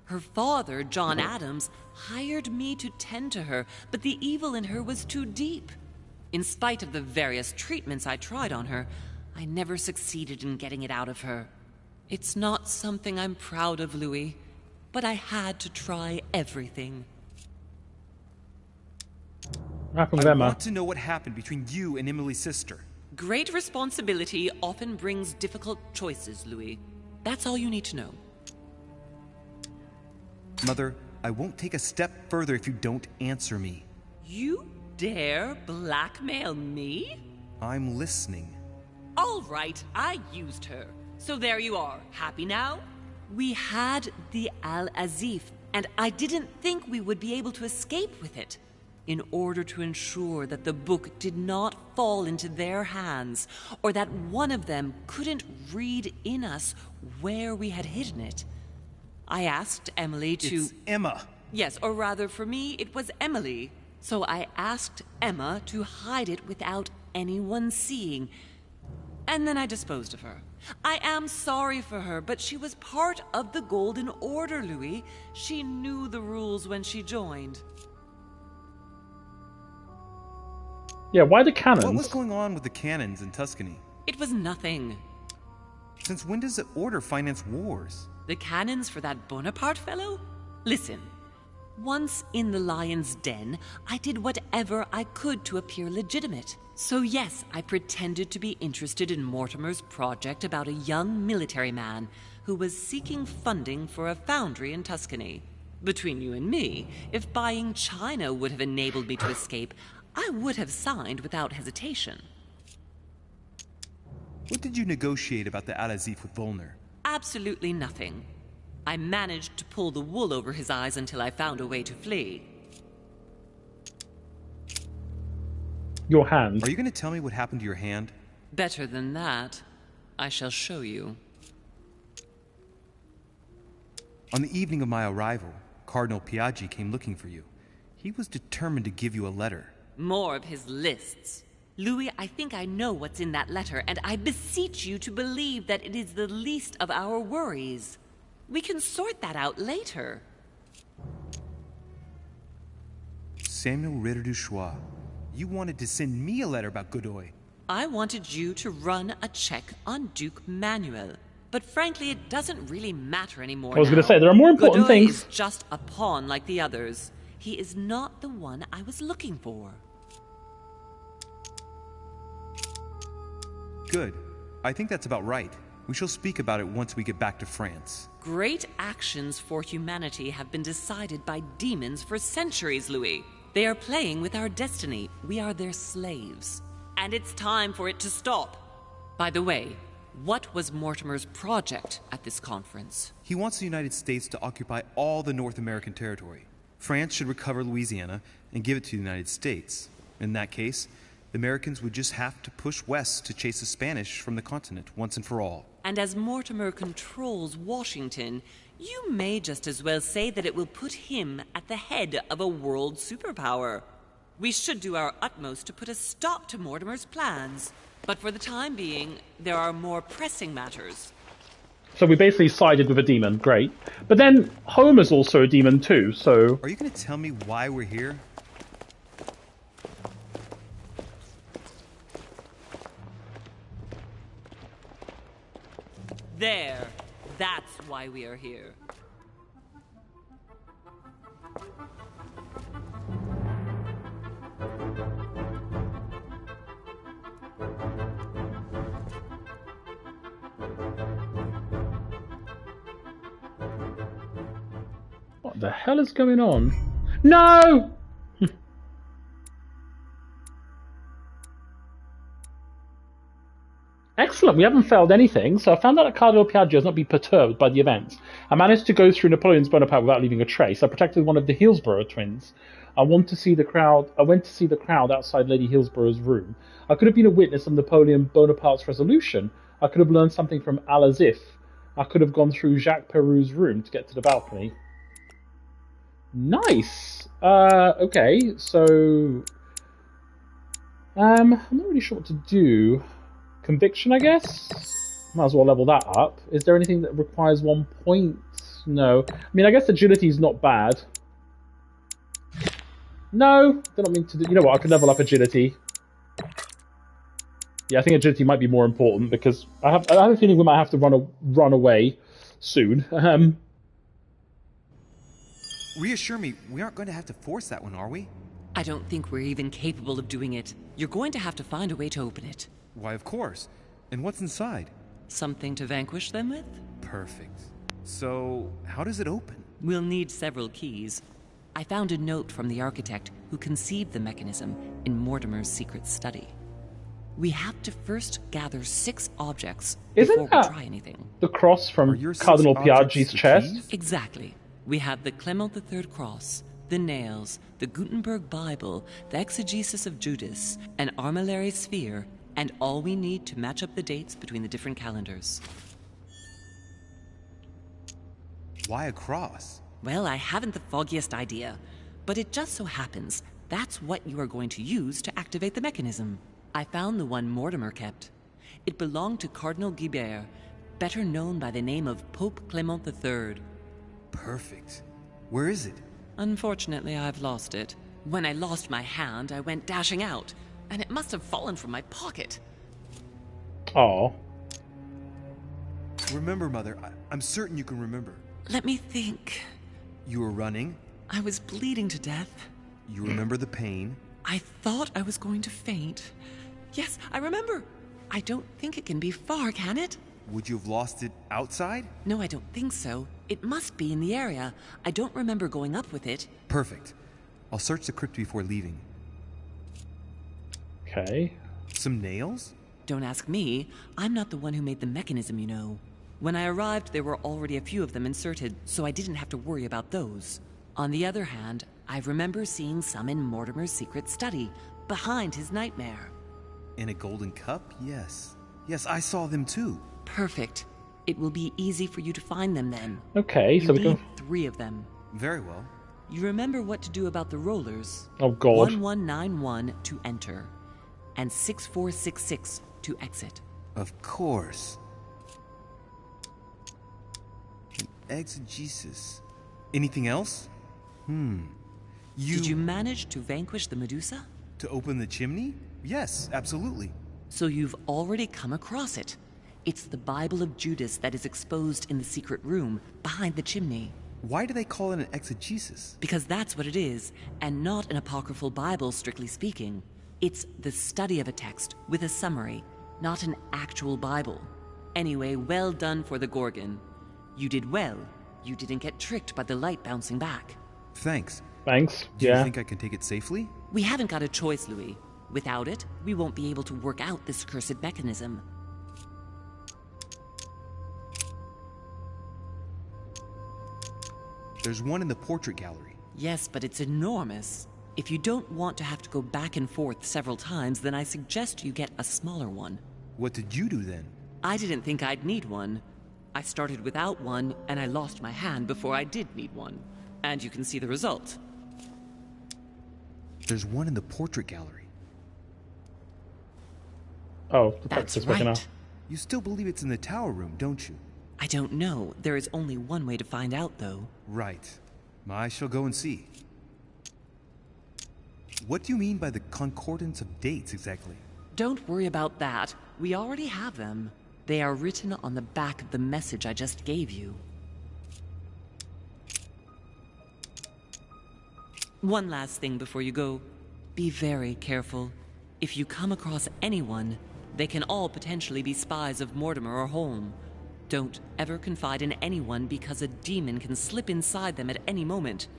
Her father, John Adams, hired me to tend to her, but the evil in her was too deep. In spite of the various treatments I tried on her, I never succeeded in getting it out of her. It's not something I'm proud of, Louis, but I had to try everything. What happened with I Emma? want to know what happened between you and Emily's sister. Great responsibility often brings difficult choices, Louis. That's all you need to know. Mother, I won't take a step further if you don't answer me. You dare blackmail me? I'm listening. All right, I used her. So there you are. Happy now? We had the Al-Azif, and I didn't think we would be able to escape with it. In order to ensure that the book did not fall into their hands, or that one of them couldn't read in us where we had hidden it, I asked Emily to... It's Emma. Yes, or rather for me, it was Emily. So I asked Emma to hide it without anyone seeing. And then I disposed of her. I am sorry for her, but she was part of the Golden Order, Louis. She knew the rules when she joined. Yeah, why the cannons? What was going on with the cannons in Tuscany? It was nothing. Since when does the Order finance wars? The cannons for that Bonaparte fellow? Listen, once in the lion's den, I did whatever I could to appear legitimate. So yes, I pretended to be interested in Mortimer's project about a young military man who was seeking funding for a foundry in Tuscany. Between you and me, if buying China would have enabled me to escape, I would have signed without hesitation. What did you negotiate about the Al-Azif with Volner? Absolutely nothing. I managed to pull the wool over his eyes until I found a way to flee. Your hand. Are you going to tell me what happened to your hand? Better than that. I shall show you. On the evening of my arrival, Cardinal Piaggi came looking for you. He was determined to give you a letter. More of his lists. Louis, I think I know what's in that letter, and I beseech you to believe that it is the least of our worries. We can sort that out later. Samuel Ritter du Choix, you wanted to send me a letter about Godoy. I wanted you to run a check on Duke Manuel. But frankly, it doesn't really matter anymore. I was going to say, there are more important Godoy things. is just a pawn like the others. He is not the one I was looking for. Good. I think that's about right. We shall speak about it once we get back to France. Great actions for humanity have been decided by demons for centuries, Louis. They are playing with our destiny. We are their slaves. And it's time for it to stop. By the way, what was Mortimer's project at this conference? He wants the United States to occupy all the North American territory. France should recover Louisiana and give it to the United States. In that case, the Americans would just have to push west to chase the Spanish from the continent once and for all. And as Mortimer controls Washington, you may just as well say that it will put him at the head of a world superpower. We should do our utmost to put a stop to Mortimer's plans. But for the time being, there are more pressing matters. So we basically sided with a demon, great. But then Homer's also a demon too, so... Are you going to tell me why we're here? There. That's why we are here. What the hell is going on? No! Excellent, we haven't failed anything. So I found out that Cardinal Piaggio has not been perturbed by the events. I managed to go through Napoleon's Bonaparte without leaving a trace. I protected one of the Hillsborough twins. I went to see the crowd outside Lady Hillsborough's room. I could have been a witness of Napoleon Bonaparte's resolution. I could have learned something from Al-Azif. I could have gone through Jacques Perou's room to get to the balcony. Nice! Okay, so... I'm not really sure what to do. Conviction, I guess? Might as well level that up. Is there anything that requires 1 point? No. I mean, I guess agility is not bad. No, they don't mean to do... You know what, I could level up agility. Yeah, I think agility might be more important because I have a feeling we might have to run away soon. Reassure me, we aren't going to have to force that one, are we? I don't think we're even capable of doing it. You're going to have to find a way to open it. Why, of course. And what's inside? Something to vanquish them with? Perfect. So, how does it open? We'll need several keys. I found a note from the architect who conceived the mechanism in Mortimer's secret study. We have to first gather 6 objects before we try anything. The cross from Cardinal Piaggi's chest? Exactly. We have the Clement III cross, the nails, the Gutenberg Bible, the exegesis of Judas, an armillary sphere, and all we need to match up the dates between the different calendars. Why a cross? Well, I haven't the foggiest idea, but it just so happens that's what you are going to use to activate the mechanism. I found the one Mortimer kept. It belonged to Cardinal Guibert, better known by the name of Pope Clement III. Perfect. Where is it? Unfortunately, I've lost it. When I lost my hand, I went dashing out, and it must have fallen from my pocket. Oh. Remember, Mother. I'm certain you can remember. Let me think. You were running. I was bleeding to death. You remember the pain. I thought I was going to faint. Yes, I remember. I don't think it can be far, can it? Would you have lost it outside? No, I don't think so. It must be in the area. I don't remember going up with it. Perfect. I'll search the crypt before leaving. Okay. Some nails? Don't ask me. I'm not the one who made the mechanism, you know. When I arrived, there were already a few of them inserted, so I didn't have to worry about those. On the other hand, I remember seeing some in Mortimer's secret study, behind his nightmare. In a golden cup? Yes. Yes, I saw them too. Perfect. It will be easy for you to find them then. Okay, so we need can... 3 of them. Very well. You remember what to do about the rollers. Oh, God. 1191 to enter, and 6466 to exit. Of course. An exegesis. Anything else? Did you manage to vanquish the Medusa? To open the chimney? Yes, absolutely. So you've already come across it. It's the Bible of Judas that is exposed in the secret room behind the chimney. Why do they call it an exegesis? Because that's what it is, and not an apocryphal Bible, strictly speaking. It's the study of a text with a summary, not an actual Bible. Anyway, well done for the Gorgon. You did well. You didn't get tricked by the light bouncing back. Thanks. Thanks. Do you think I can take it safely? We haven't got a choice, Louis. Without it, we won't be able to work out this cursed mechanism. There's one in the portrait gallery. Yes, but it's enormous. If you don't want to have to go back and forth several times, then I suggest you get a smaller one. What did you do then? I didn't think I'd need one. I started without one, and I lost my hand before I did need one. And you can see the result. There's one in the portrait gallery. Oh, the That's text is working right. out. You still believe it's in the tower room, don't you? I don't know. There is only one way to find out, though. Right. I shall go and see. What do you mean by the concordance of dates, exactly? Don't worry about that. We already have them. They are written on the back of the message I just gave you. One last thing before you go. Be very careful. If you come across anyone, they can all potentially be spies of Mortimer or Holm. Don't ever confide in anyone because a demon can slip inside them at any moment.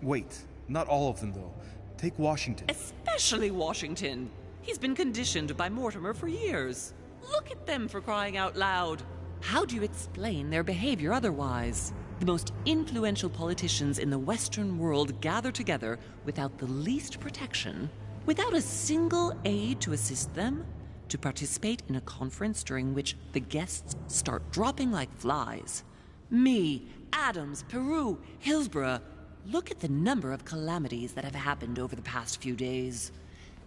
Wait, not all of them though. Take Washington. Especially Washington. He's been conditioned by Mortimer for years. Look at them, for crying out loud. How do you explain their behavior otherwise? The most influential politicians in the Western world gather together without the least protection, without a single aid to assist them, to participate in a conference during which the guests start dropping like flies. Me, Adams, Peru, Hillsborough. Look at the number of calamities that have happened over the past few days.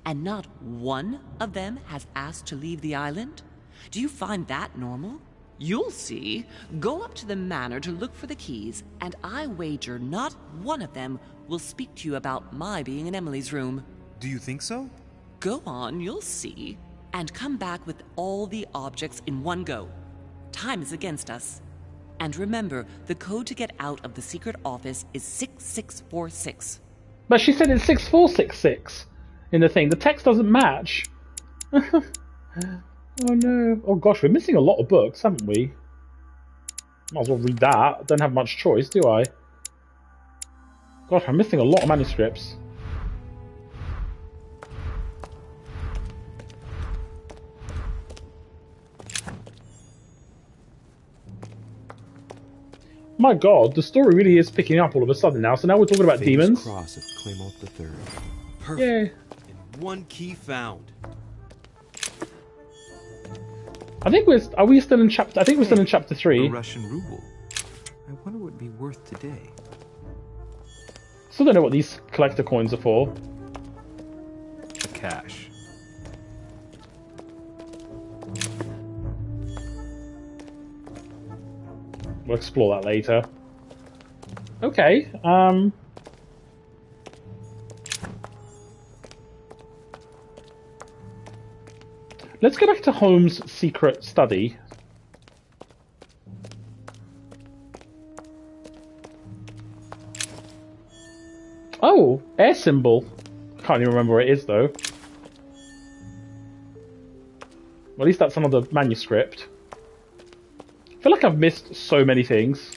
And not one of them has asked to leave the island? Do you find that normal? You'll see. Go up to the manor to look for the keys, and I wager not one of them will speak to you about my being in Emily's room. Do you think so? Go on, you'll see. And come back with all the objects in one go. Time is against us. And remember, the code to get out of the secret office is 6646. But she said it's 6466 in the thing. The text doesn't match. Oh no. Oh gosh, we're missing a lot of books, haven't we? Might as well read that. I don't have much choice, do I? Gosh, I'm missing a lot of manuscripts. My god, the story really is picking up all of a sudden now. So now we're talking about demons. Cross of Claymont III. Perfect. Yeah. And one key found. I think are we still in chapter? I think we're still in chapter 3. A Russian ruble. I wonder what it'd be worth today. Still don't know what these collector coins are for. Cash. We'll explore that later. Okay. Let's go back to Holmes' secret study. Oh, air symbol. Can't even remember where it is though. Well, at least that's another manuscript. I feel like I've missed so many things.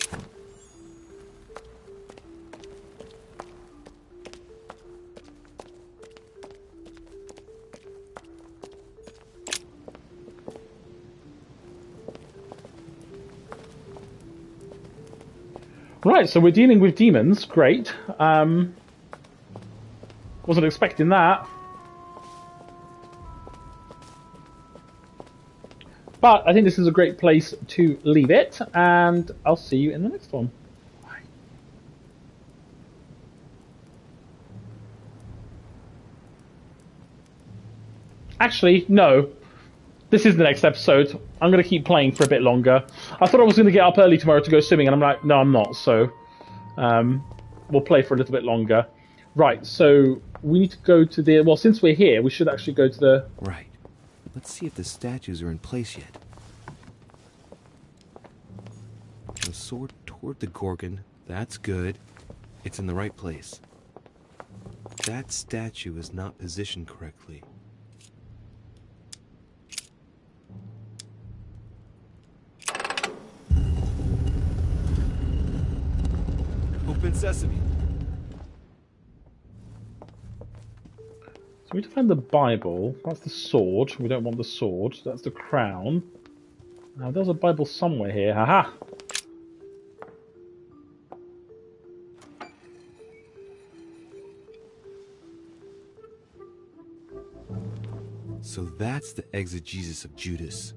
Right, so we're dealing with demons. Great. Wasn't expecting that. But I think this is a great place to leave it, and I'll see you in the next one. Bye. Actually, no. This is the next episode. I'm going to keep playing for a bit longer. I thought I was going to get up early tomorrow to go swimming, and I'm like, no, I'm not. So we'll play for a little bit longer. Right, so we need to go to the... Well, since we're here, we should actually go to the... Right. Let's see if the statues are in place yet. The sword toward the Gorgon. That's good. It's in the right place. That statue is not positioned correctly. Open sesame. So we need to find the Bible. That's the sword. We don't want the sword. That's the crown. Now there's a Bible somewhere here. Haha! So that's the exegesis of Judas.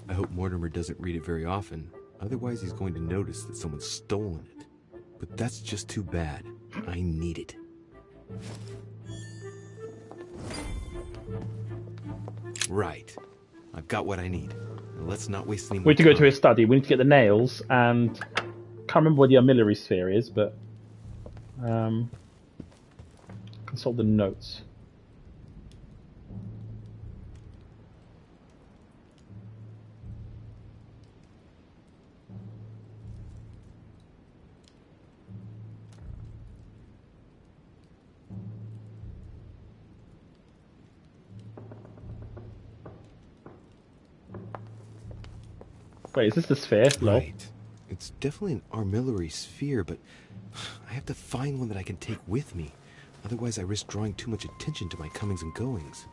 I hope Mortimer doesn't read it very often. Otherwise he's going to notice that someone's stolen it. But that's just too bad. I need it. Right. I've got what I need. Now let's not waste any more We need to go time. to his study. We need to get the nails, and can't remember where the armillary sphere is, but consult the notes. Wait, is this the sphere? Lol. Right. It's definitely an armillary sphere, but I have to find one that I can take with me. Otherwise I risk drawing too much attention to my comings and goings.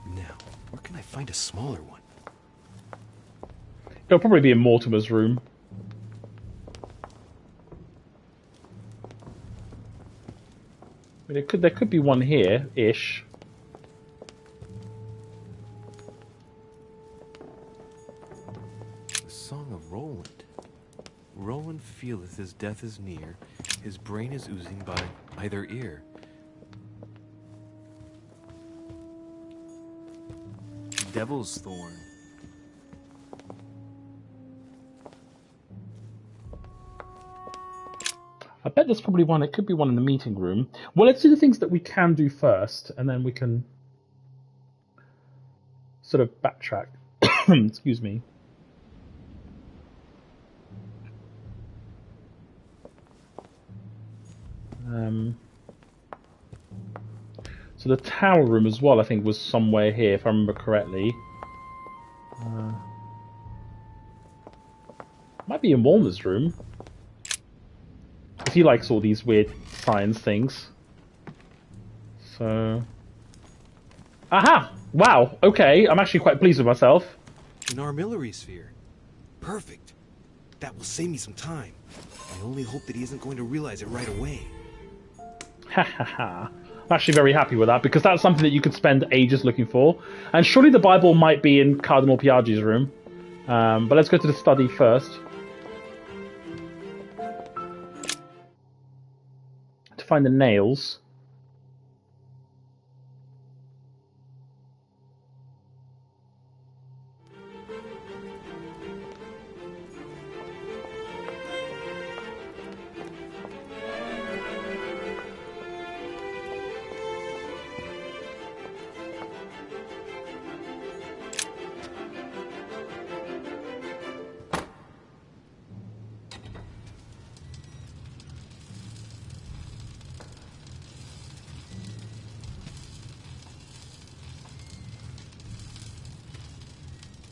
Now, where can I find a smaller one? It'll probably be in Mortimer's room. I mean, there could be one here, ish. The Song of Roland. Roland feeleth his death is near. His brain is oozing by either ear. Devil's Thorn. I bet there's probably one. It could be one in the meeting room. Well, let's do the things that we can do first, and then we can sort of backtrack. Excuse me. So the tower room as well, I think, was somewhere here, if I remember correctly. Might be in Walner's room. Because he likes all these weird science things. So... Aha! Wow, okay, I'm actually quite pleased with myself. An armillary sphere. Perfect. That will save me some time. I only hope that he isn't going to realize it right away. Ha ha ha. I'm actually very happy with that, because that's something that you could spend ages looking for. And surely the Bible might be in Cardinal Piaggi's room. But let's go to the study first. To find the nails.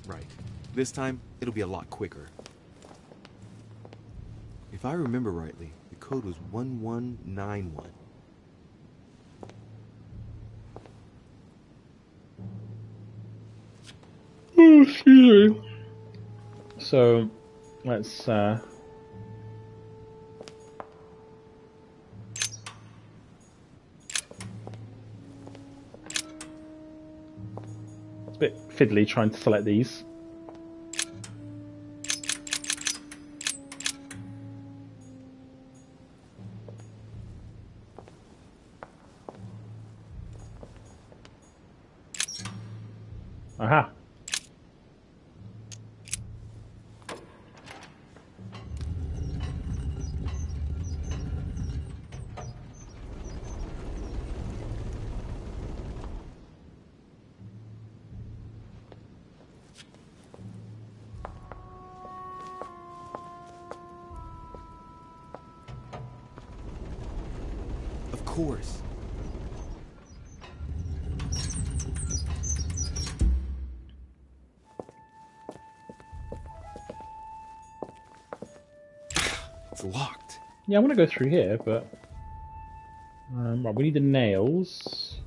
Right. This time, it'll be a lot quicker. If I remember rightly, the code was 1191. Oh, excuse me. So, let's, It's a bit fiddly trying to select these. Aha. Of course. It's locked. Yeah, I want to go through here, but... right, we need the nails.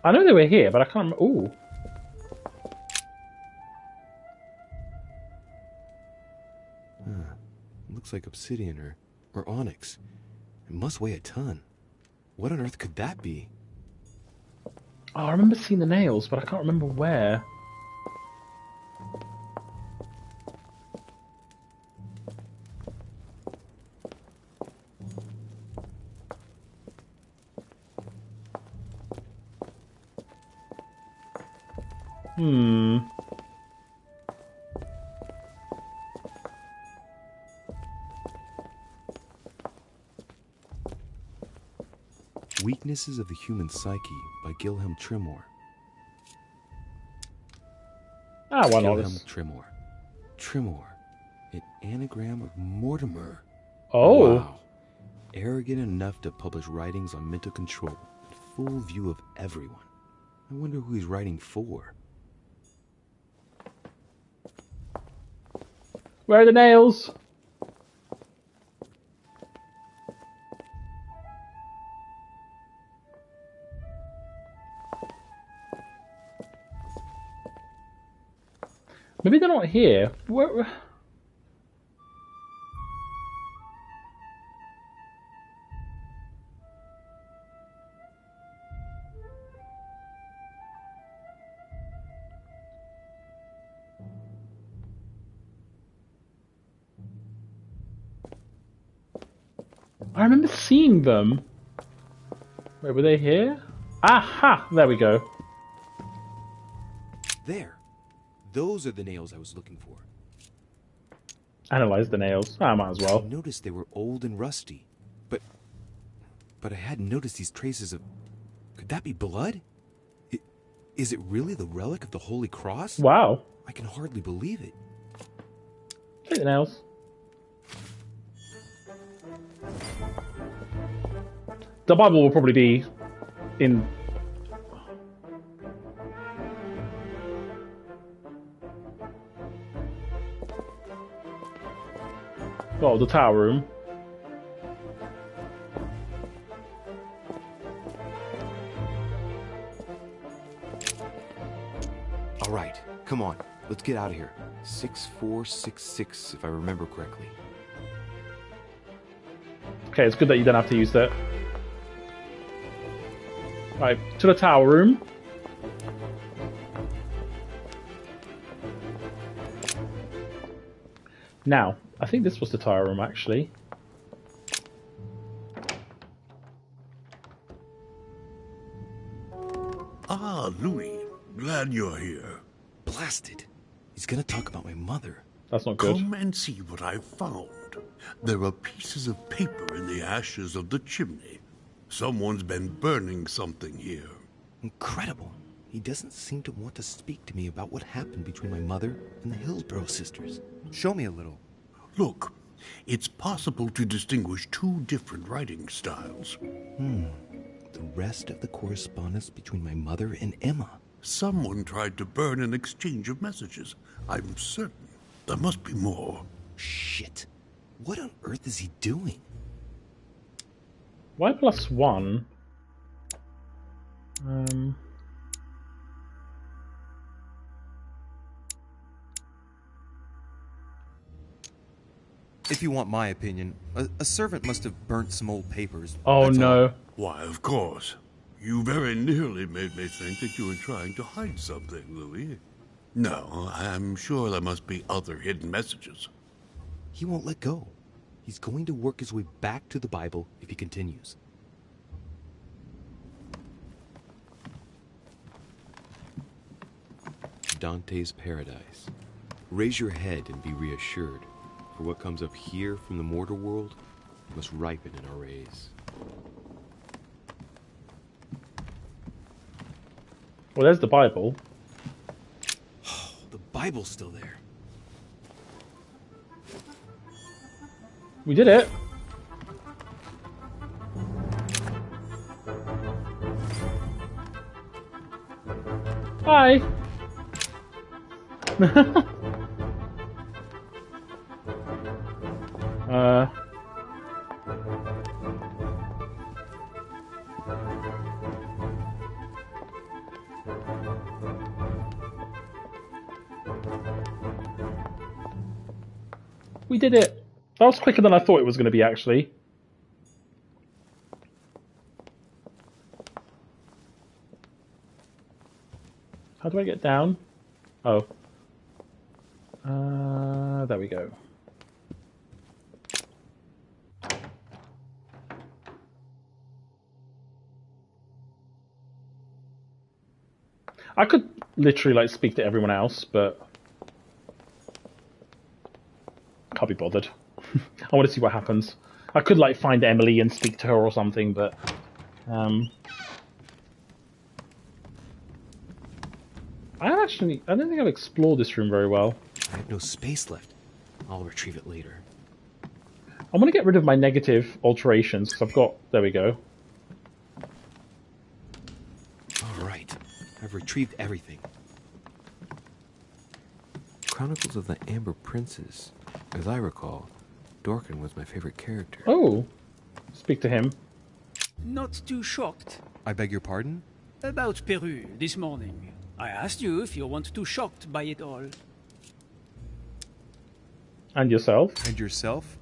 I know they were here, but I can't remember... Ooh. Looks like obsidian or onyx. It must weigh a ton. What on earth could that be? Oh, I remember seeing the nails, but I can't remember where. Weaknesses of the Human Psyche by Gilhelm Trimor. Ah, why not? Gilhelm Trimor. Trimor. An anagram of Mortimer. Oh. Wow. Arrogant enough to publish writings on mental control in full view of everyone. I wonder who he's writing for. Where are the nails? Maybe they're not here. Where... I remember seeing them. Wait, were they here? Aha! There we go. There. Those are the nails I was looking for. Analyze the nails. I might as well. I noticed they were old and rusty. But I hadn't noticed these traces of... Could that be blood? Is it really the relic of the Holy Cross? Wow. I can hardly believe it. Take the nails. The Bible will probably be in... Oh, the tower room. All right, come on. Let's get out of here. 6466, if I remember correctly. Okay, it's good that you don't have to use that. Right, to the tower room. Now, I think this was the tower room, actually. Ah, Louis. Glad you're here. Blasted. He's gonna talk about my mother. That's not good. Come and see what I've found. There are pieces of paper in the ashes of the chimney. Someone's been burning something here. Incredible. He doesn't seem to want to speak to me about what happened between my mother and the Hillsborough sisters. Show me a little. Look, it's possible to distinguish two different writing styles. The rest of the correspondence between my mother and Emma. Someone tried to burn an exchange of messages. I'm certain there must be more. Shit. What on earth is he doing? Why +1? If you want my opinion, a servant must have burnt some old papers. Oh no. Why, of course. You very nearly made me think that you were trying to hide something, Louis. No, I'm sure there must be other hidden messages. He won't let go. He's going to work his way back to the Bible if he continues. Dante's Paradise. Raise your head and be reassured, for what comes up here from the mortal world must ripen in our rays. Well, there's the Bible. Oh, the Bible's still there. We did it. Hi. We did it. That was quicker than I thought it was going to be, actually. How do I get down? Oh. There we go. I could literally, like, speak to everyone else, but can't be bothered. I want to see what happens. I could, like, find Emily and speak to her or something, but I don't think I've explored this room very well. I have no space left. I'll retrieve it later. I want to get rid of my negative alterations, because I've got... There we go. Alright. I've retrieved everything. Chronicles of the Amber Princes. As I recall, Dorkin was my favorite character. Oh! Speak to him. Not too shocked. I beg your pardon? About Peru this morning. I asked you if you weren't too shocked by it all. And yourself? And yourself?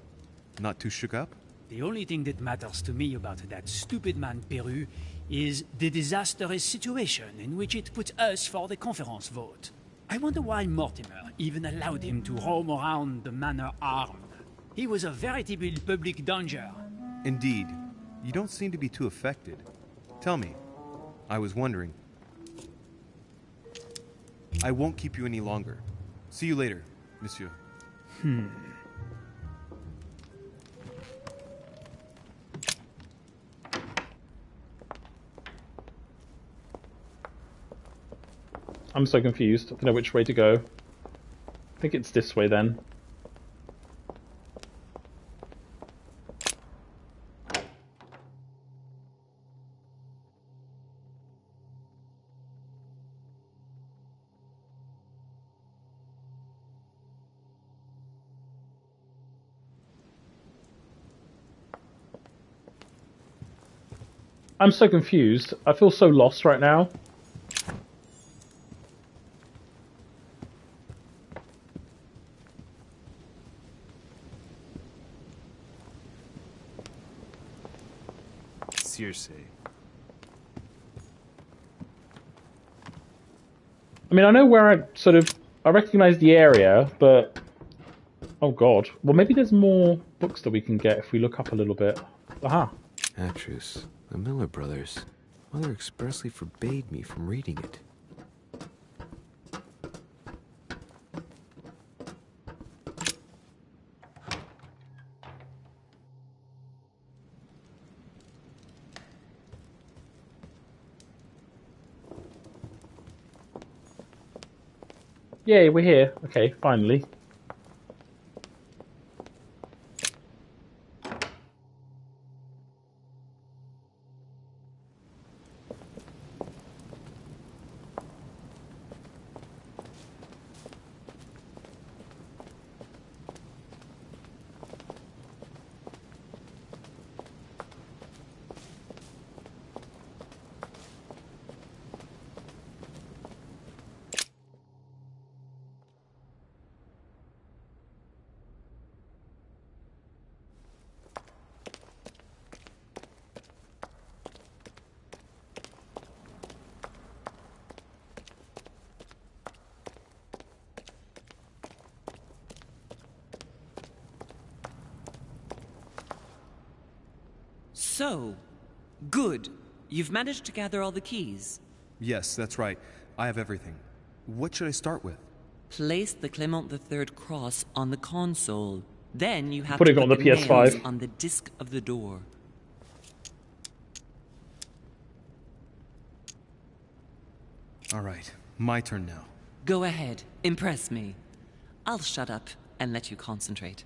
Not too shook up? The only thing that matters to me about that stupid man Peru is the disastrous situation in which it put us for the conference vote. I wonder why Mortimer even allowed him to roam around the manor armed. He was a veritable public danger. Indeed. You don't seem to be too affected. Tell me. I was wondering. I won't keep you any longer. See you later, monsieur. I'm so confused. I don't know which way to go. I think it's this way then. I'm so confused. I feel so lost right now. Circe. I mean, I know where I recognize the area, but... Oh god. Well, maybe there's more books that we can get if we look up a little bit. Aha. Atrus, the Miller brothers. Mother expressly forbade me from reading it. Yay, we're here. Okay, finally. So, good. You've managed to gather all the keys. Yes, that's right. I have everything. What should I start with? Place the Clement III cross on the console. Then you have Put to it put on the nails PS5. on the disc of the door. All right, my turn now. Go ahead, impress me. I'll shut up and let you concentrate.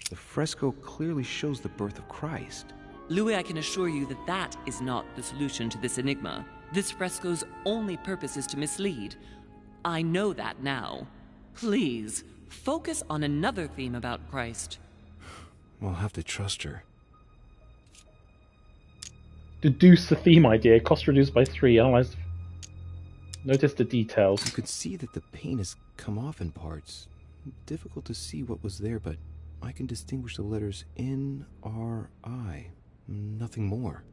The fresco clearly shows the birth of Christ. Louis, I can assure you that that is not the solution to this enigma. This fresco's only purpose is to mislead. I know that now. Please, focus on another theme about Christ. We'll have to trust her. Deduce the theme idea. Cost reduced by 3. Analyze. Notice the details. You could see that the paint has come off in parts. Difficult to see what was there, but I can distinguish the letters N-R-I. Nothing more.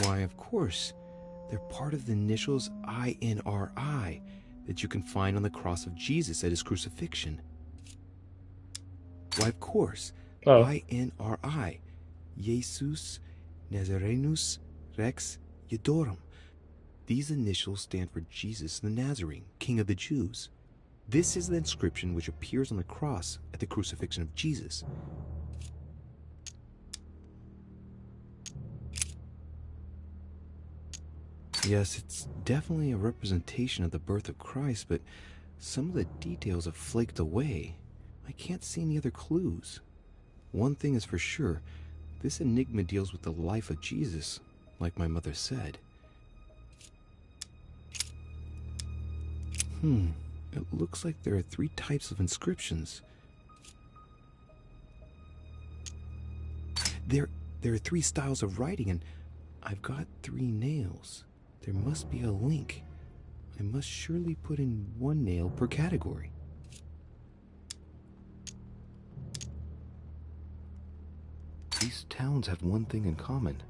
Why, of course. They're part of the initials I-N-R-I that you can find on the cross of Jesus at his crucifixion. Why, of course. Oh. I-N-R-I. Jesus Nazarenus Rex Eudorum. These initials stand for Jesus the Nazarene, King of the Jews. This is the inscription which appears on the cross at the crucifixion of Jesus. Yes, it's definitely a representation of the birth of Christ, but some of the details have flaked away. I can't see any other clues. One thing is for sure, this enigma deals with the life of Jesus. like my mother said. It looks like there are 3 types of inscriptions. There are 3 styles of writing, and I've got 3 nails. There must be a link. I must surely put in 1 nail per category. These towns have one thing in common.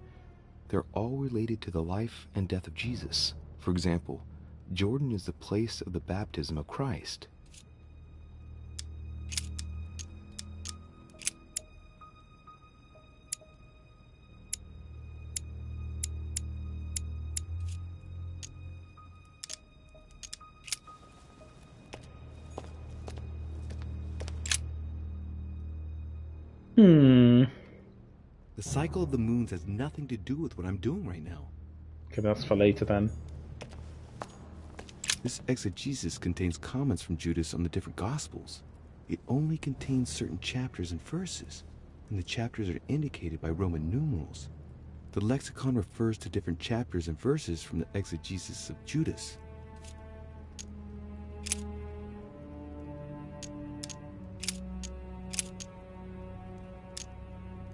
They're all related to the life and death of Jesus. For example, Jordan is the place of the baptism of Christ. The cycle of the moons has nothing to do with what I'm doing right now. Okay, that's for later then. This exegesis contains comments from Judas on the different Gospels. It only contains certain chapters and verses, and the chapters are indicated by Roman numerals. The lexicon refers to different chapters and verses from the exegesis of Judas.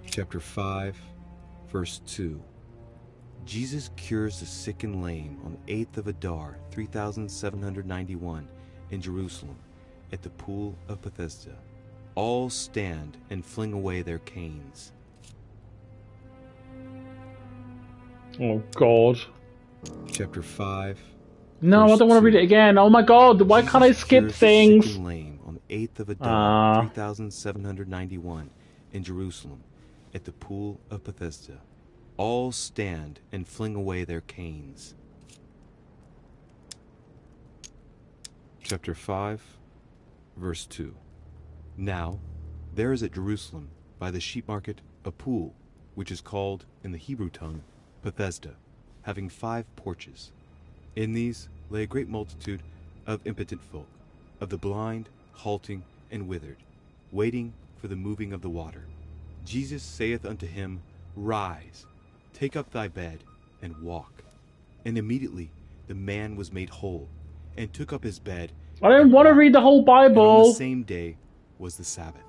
Chapter 5, verse 2. Jesus cures the sick and lame on the 8th of Adar, 3791, in Jerusalem, at the pool of Bethesda. All stand and fling away their canes. Oh, God. Chapter 5. No, I don't want to read it again. Oh, my God. Why can't I skip things? The sick and lame on the 8th of Adar, 3791, in Jerusalem, at the pool of Bethesda. All stand and fling away their canes. Chapter 5, verse 2. Now, there is at Jerusalem, by the sheep market, a pool, which is called, in the Hebrew tongue, Bethesda, having 5 porches. In these lay a great multitude of impotent folk, of the blind, halting, and withered, waiting for the moving of the water. Jesus saith unto him, Rise, take up thy bed, and walk. And immediately the man was made whole, and took up his bed. I don't want to read the whole Bible. And on the same day was the Sabbath.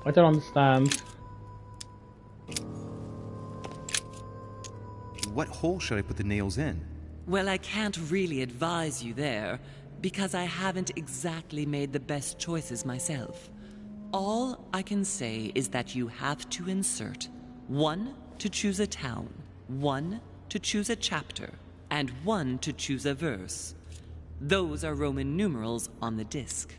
I don't understand. What hole should I put the nails in? Well, I can't really advise you there, because I haven't exactly made the best choices myself. All I can say is that you have to insert 1 to choose a town, 1 to choose a chapter, and 1 to choose a verse. Those are Roman numerals on the disc.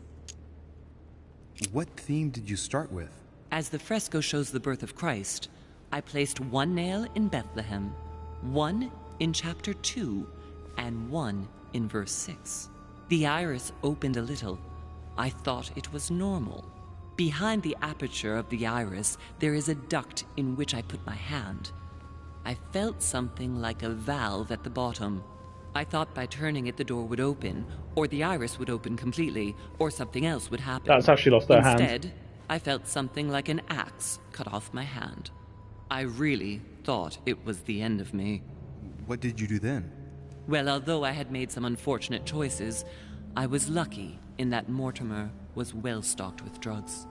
What theme did you start with? As the fresco shows the birth of Christ, I placed 1 nail in Bethlehem, 1 in chapter 2, and 1 in verse 6. The iris opened a little. I thought it was normal. Behind the aperture of the iris, there is a duct in which I put my hand. I felt something like a valve at the bottom. I thought by turning it the door would open, or the iris would open completely, or something else would happen. That's how she lost her hand. Instead, I felt something like an axe cut off my hand. I really thought it was the end of me. What did you do then? Well, although I had made some unfortunate choices, I was lucky in that Mortimer was well stocked with drugs.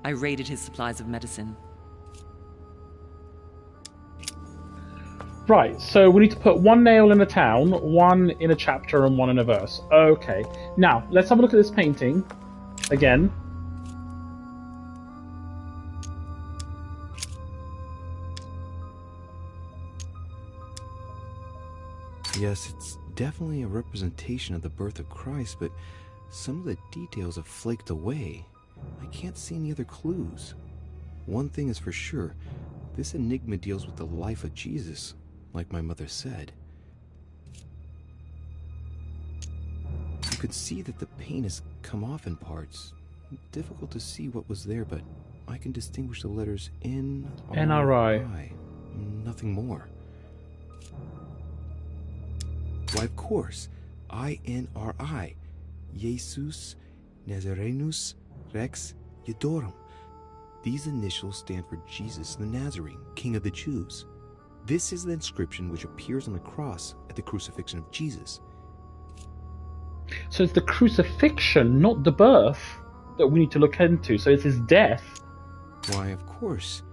I raided his supplies of medicine. Right, so we need to put 1 nail in a town, 1 in a chapter, and 1 in a verse. Okay. Now, let's have a look at this painting again. Yes, it's definitely a representation of the birth of Christ, but some of the details have flaked away. I can't see any other clues. One thing is for sure, this enigma deals with the life of Jesus, like my mother said. You could see that the paint has come off in parts. Difficult to see what was there, but I can distinguish the letters N, NRI. I. Nothing more. Why, of course. INRI. Jesus Nazarenus Rex Eudorum. These initials stand for Jesus the Nazarene, King of the Jews. This is the inscription which appears on the cross at the crucifixion of Jesus. So it's the crucifixion, not the birth, that we need to look into. So it's his death. Why, of course.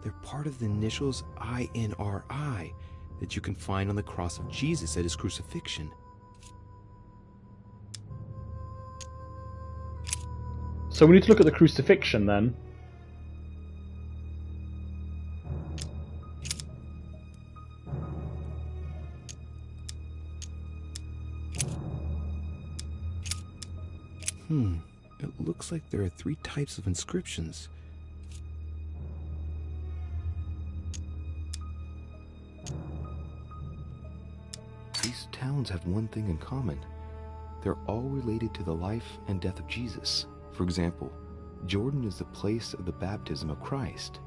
They're part of the initials INRI that you can find on the cross of Jesus at his crucifixion. So we need to look at the crucifixion then. It looks like there are 3 types of inscriptions. These towns have one thing in common. They're all related to the life and death of Jesus. For example, Jordan is the place of the baptism of Christ.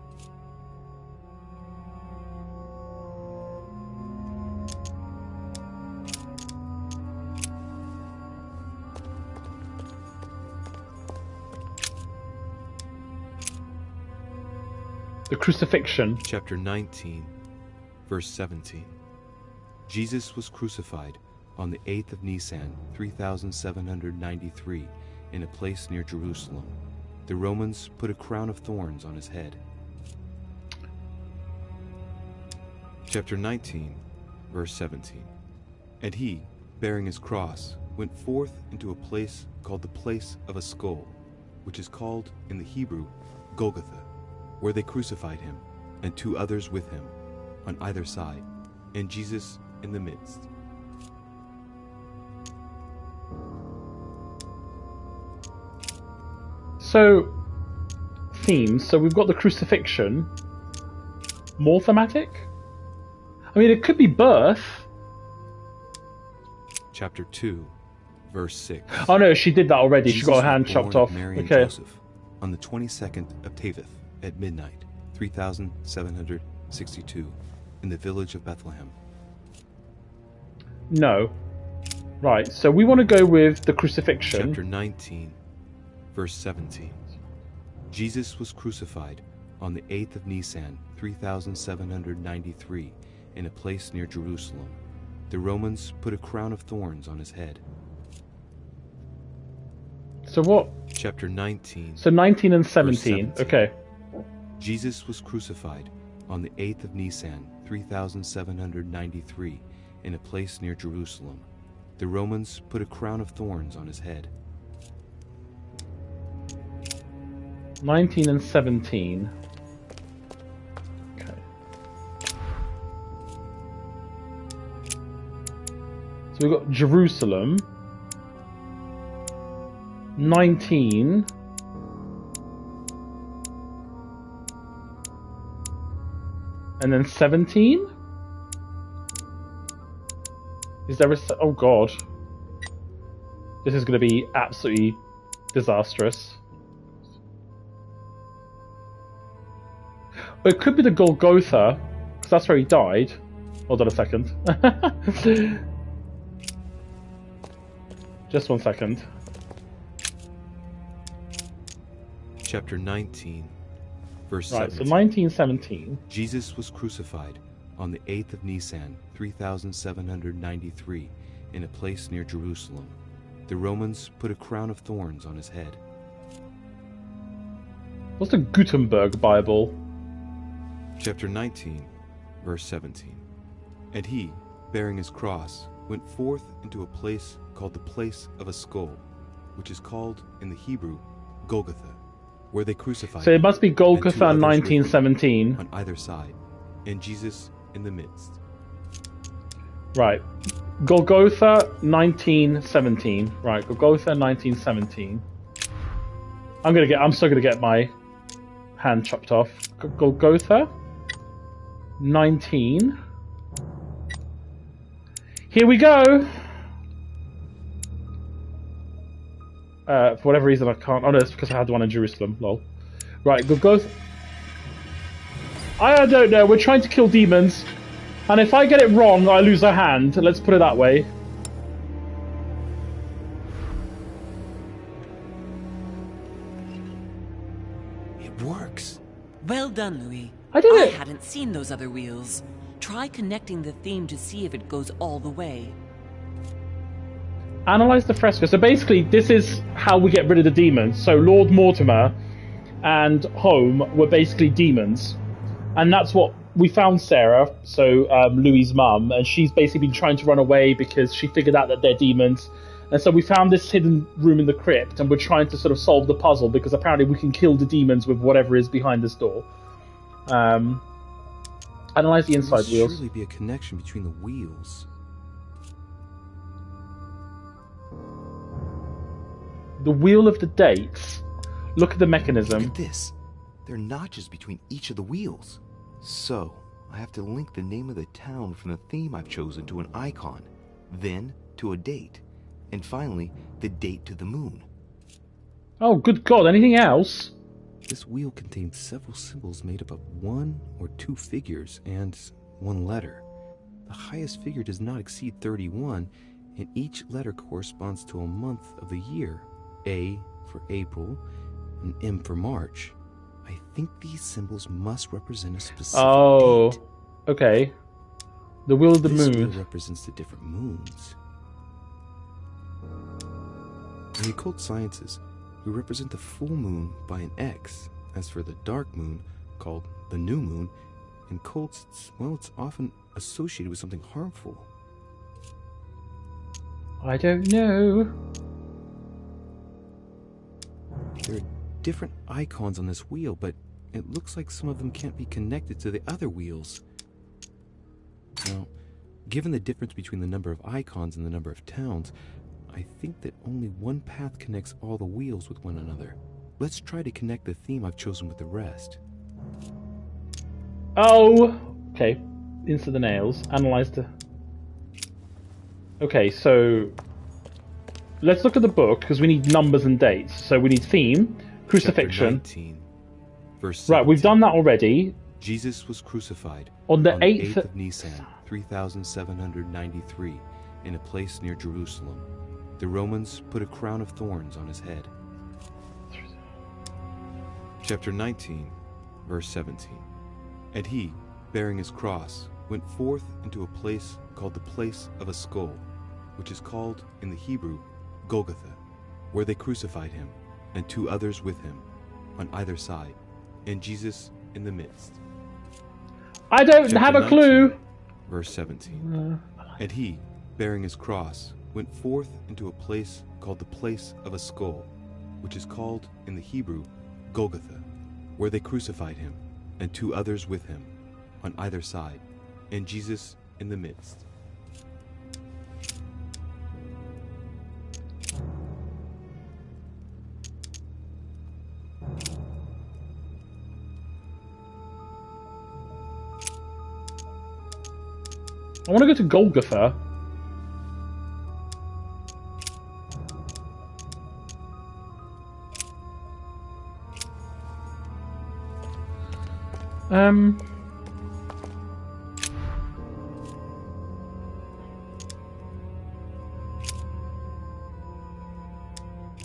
The crucifixion. Chapter 19, verse 17. Jesus was crucified on the 8th of Nisan, 3793, in a place near Jerusalem. The Romans put a crown of thorns on his head. Chapter 19, verse 17. And he, bearing his cross, went forth into a place called the place of a skull, which is called in the Hebrew Golgotha, where they crucified him, and 2 others with him, on either side, and Jesus in the midst. So, themes. So we've got the crucifixion. More thematic? I mean, it could be birth. Chapter 2, verse 6. Oh no, she did that already. Jesus she got her hand was chopped born off. of Mary and Okay. Joseph on the 22nd of Taveth at midnight, 3762, in the village of Bethlehem. No. Right, so we want to go with the crucifixion. Chapter 19, verse 17. Jesus was crucified on the 8th of Nisan, 3793, in a place near Jerusalem. The Romans put a crown of thorns on his head. So what? Chapter 19. So 19 and 17. Okay. Jesus was crucified on the 8th of Nisan, 3793, in a place near Jerusalem. The Romans put a crown of thorns on his head. 19 and 17. Okay. So we've got Jerusalem. 19. And then 17? Is there a... Oh god. This is going to be absolutely disastrous. It could be the Golgotha, because that's where he died. Hold on a second. Just 1 second. Chapter 19, verse Right, 17. so 1917. Jesus was crucified on the 8th of Nisan, 3793, in a place near Jerusalem. The Romans put a crown of thorns on his head. What's the Gutenberg Bible? Chapter 19, verse 17. And he, bearing his cross, went forth into a place called the place of a skull, which is called in the Hebrew Golgotha, where they crucified So it him, must be and Golgotha 2 others with him 1917. on either side, and Jesus in the midst. Right. Golgotha 1917. Right, Golgotha 1917. I'm still gonna get my hand chopped off. Golgotha 19. Here we go. For whatever reason, I can't. Oh no, it's because I had one in Jerusalem. Lol. Right, go. I don't know. We're trying to kill demons, and if I get it wrong, I lose a hand. Let's put it that way. It works. Well done, Louis. I did it. I hadn't seen those other wheels. Try connecting the theme to see if it goes all the way. Analyze the fresco. So basically, this is how we get rid of the demons. So Lord Mortimer and Home were basically demons, and that's what we found. Sarah, so Louis's mum, and she's basically been trying to run away because she figured out that they're demons. And so we found this hidden room in the crypt, and we're trying to sort of solve the puzzle because apparently we can kill the demons with whatever is behind this door. Analyze the inside wheels. There must surely be a connection between the wheels. The wheel of the dates. Look at the mechanism. Look at this. There are notches between each of the wheels. So, I have to link the name of the town from the theme I've chosen to an icon, then to a date, and finally, the date to the moon. Oh, good God, anything else? This wheel contains several symbols made up of 1 or 2 figures and 1 letter. The highest figure does not exceed 31, and each letter corresponds to a month of the year. A for April, and M for March. I think these symbols must represent a specific date. Okay. The wheel of the This moon. wheel represents the different moons. In the occult sciences, we represent the full moon by an X. As for the dark moon, called the new moon, in cults, it's often associated with something harmful. I don't know. There are different icons on this wheel, but it looks like some of them can't be connected to the other wheels. Now, given the difference between the number of icons and the number of towns, I think that only one path connects all the wheels with one another. Let's try to connect the theme I've chosen with the rest. Oh! Okay. Into the nails. Analyze the... Okay, so... Let's look at the book, because we need numbers and dates. So we need theme, crucifixion. Chapter 19, verse 17. Right, we've done that already. Jesus was crucified on the 8th of Nisan, 3793, in a place near Jerusalem. The Romans put a crown of thorns on his head. Chapter 19, verse 17. And he, bearing his cross, went forth into a place called the place of a skull, which is called in the Hebrew Golgotha, where they crucified him, and 2 others with him, on either side, and Jesus in the midst. I don't Chapter have a 19, clue. Verse 17. And he, bearing his cross, went forth into a place called the place of a skull, which is called in the Hebrew Golgotha, where they crucified him, and 2 others with him, on either side, and Jesus in the midst. I want to go to Golgotha.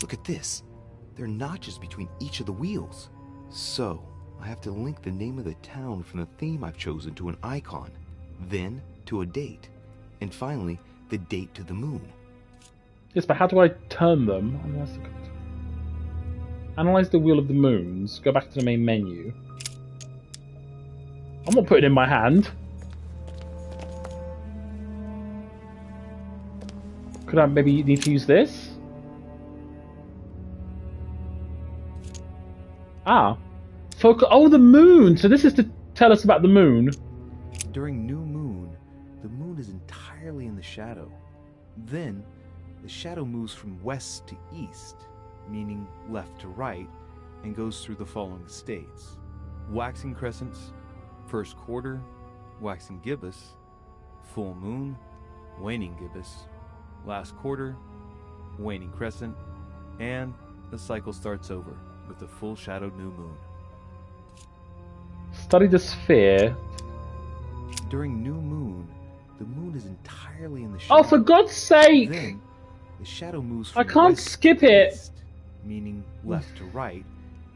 Look at this. There are notches between each of the wheels. So, I have to link the name of the town from the theme I've chosen to an icon, then to a date, and finally, the date to the moon. Yes, but how do I turn them? Analyze the wheel of the moons. Go back to the main menu. I'm not putting it in my hand. Could I maybe need to use this? Ah. Oh, the moon! So this is to tell us about the moon. During new moon, the moon is entirely in the shadow. Then, the shadow moves from west to east, meaning left to right, and goes through the following states: waxing crescents, first quarter, waxing gibbous, full moon, waning gibbous, last quarter, waning crescent, And the cycle starts over with the full shadowed new moon. Study the sphere. During new moon, the moon is entirely in the shadow. Oh, for God's sake! Then, the shadow moves I from can't west skip to it! east, meaning left to right,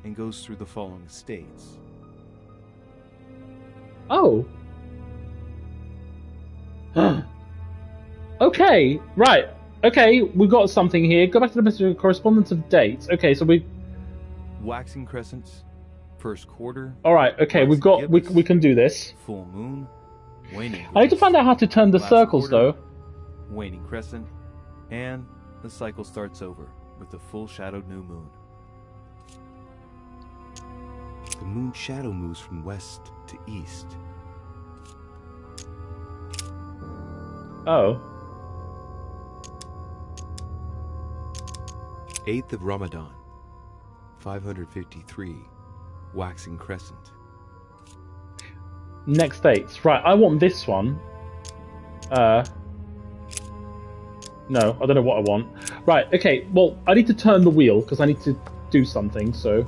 and goes through the following states. Oh. Okay, right. Okay, we've got something here. Go back to the message of correspondence of dates. Okay, so we... Waxing crescents, first quarter. Alright, okay, we've got... We can do this. Full moon, waning. I need to find out how to turn the Last circles, quarter, though. Waning crescent, and the cycle starts over with the full shadowed new moon. The moon shadow moves from west to east. Oh. 8th of Ramadan, 553, waxing crescent. Next dates. Right, I want this one. No, I don't know what I want. Right, okay, well, I need to turn the wheel, because I need to do something, so...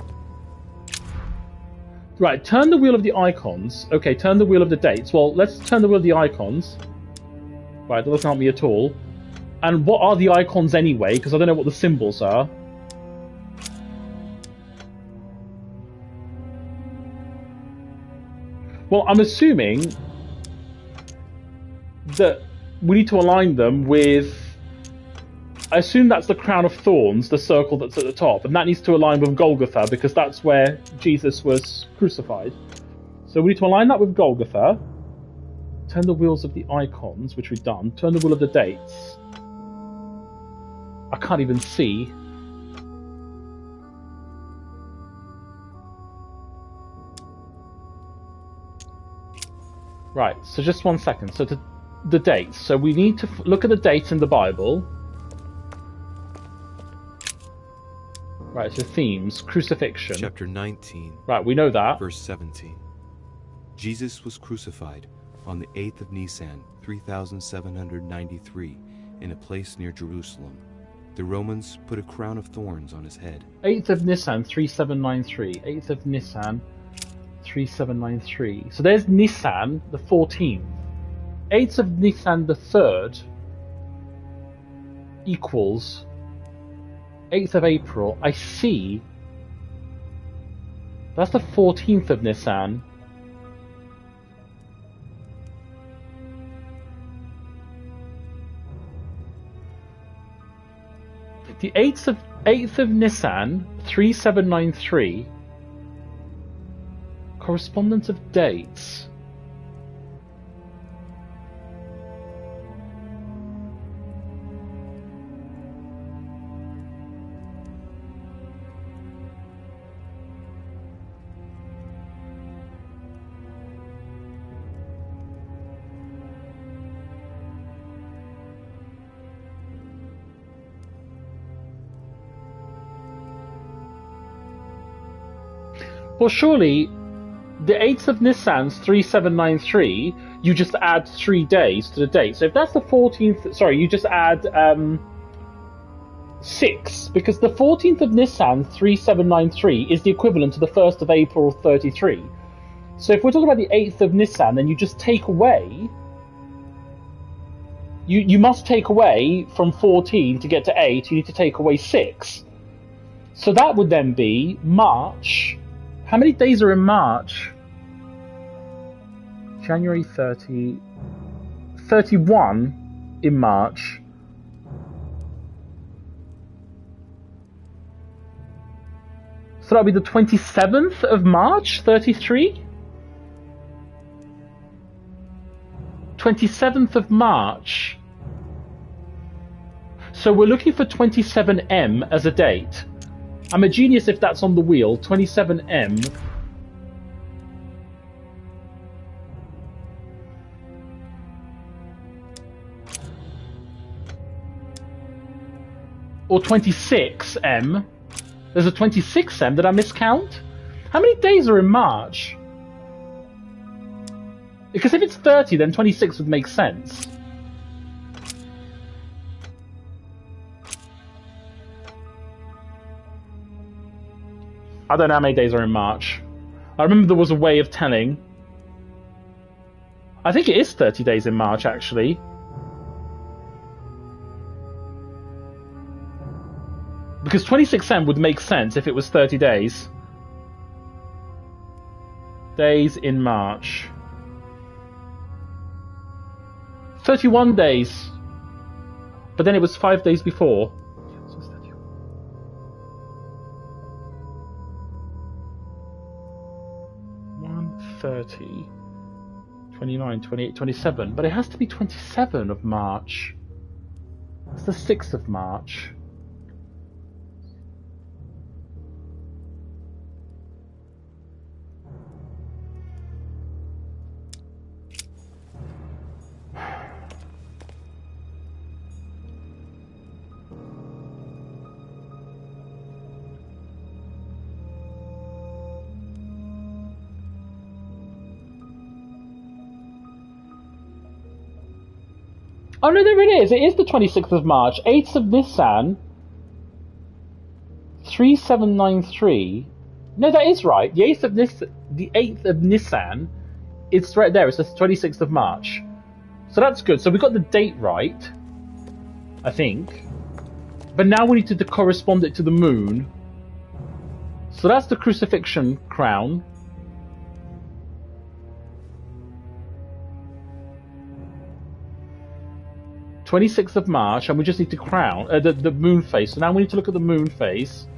Right, turn the wheel of the icons. Okay, turn the wheel of the dates. Well, let's turn the wheel of the icons. Right, that doesn't help me at all. And what are the icons anyway? Because I don't know what the symbols are. Well, I'm assuming that we need to align them with... I assume that's the crown of thorns, the circle that's at the top, and that needs to align with Golgotha, because that's where Jesus was crucified. So we need to align that with Golgotha. Turn the wheels of the icons, which we've done. Turn the wheel of the dates. I can't even see. Right, so just 1 second. So the dates. So we need to look at the dates in the Bible. Right, so themes, crucifixion. Chapter 19. Right, we know that. Verse 17. Jesus was crucified on the 8th of Nisan, 3793, in a place near Jerusalem. The Romans put a crown of thorns on his head. 8th of Nisan, 3793. 8th of Nisan, 3793. So there's Nisan, the 14th. 8th of Nisan, the 3rd, equals 8th of April. I see. That's the 14th of Nisan. The 8th of Nisan, 3793. Correspondence of dates. Well, surely the 8th of Nisan's 3793, you just add 3 days to the date. So if that's the 14th, sorry, you just add 6, because the 14th of Nisan 3793 is the equivalent to the 1st of April 33. So if we're talking about the 8th of Nisan, then you just take away... You must take away from 14 to get to 8, you need to take away 6. So that would then be March... How many days are in March? January 30... 31 in March. So that'll be the 27th of March, 33? 27th of March. So we're looking for 27M as a date. I'm a genius if that's on the wheel. 27M. Or 26M. There's a 26M. Did I miscount? How many days are in March? Because if it's 30, then 26 would make sense. I don't know how many days are in March. I remember there was a way of telling. I think it is 30 days in March, actually. Because 26M would make sense if it was 30 days. Days in March. 31 days. But then it was 5 days before. 30, 29, 28, 27. But it has to be 27 of March. It's the 6th of March. Oh no, there it is. It is the 26th of March. 8th of Nisan. 3793. No, that is right. The 8th of Nisan. It's right there. It's the 26th of March. So that's good. So we got the date right, I think. But now we need to correspond it to the moon. So that's the crucifixion crown. '26th of March, and we just need to crown the moon phase. So now we need to look at the moon phase.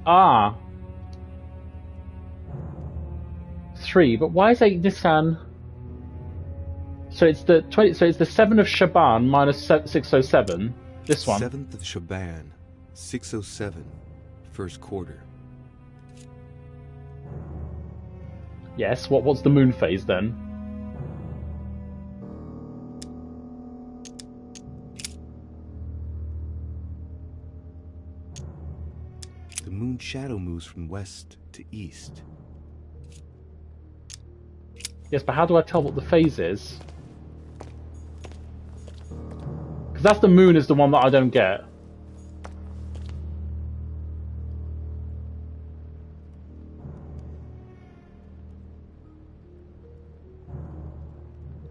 Ah, 3. But why is 8 Nisan? So it's the 20. So it's the 7 of Shaban minus 607. This one. 7th of Shaban, 607, first quarter. Yes, what's the moon phase then? The moon shadow moves from west to east. Yes, but how do I tell what the phase is? Because that's the moon is the one that I don't get.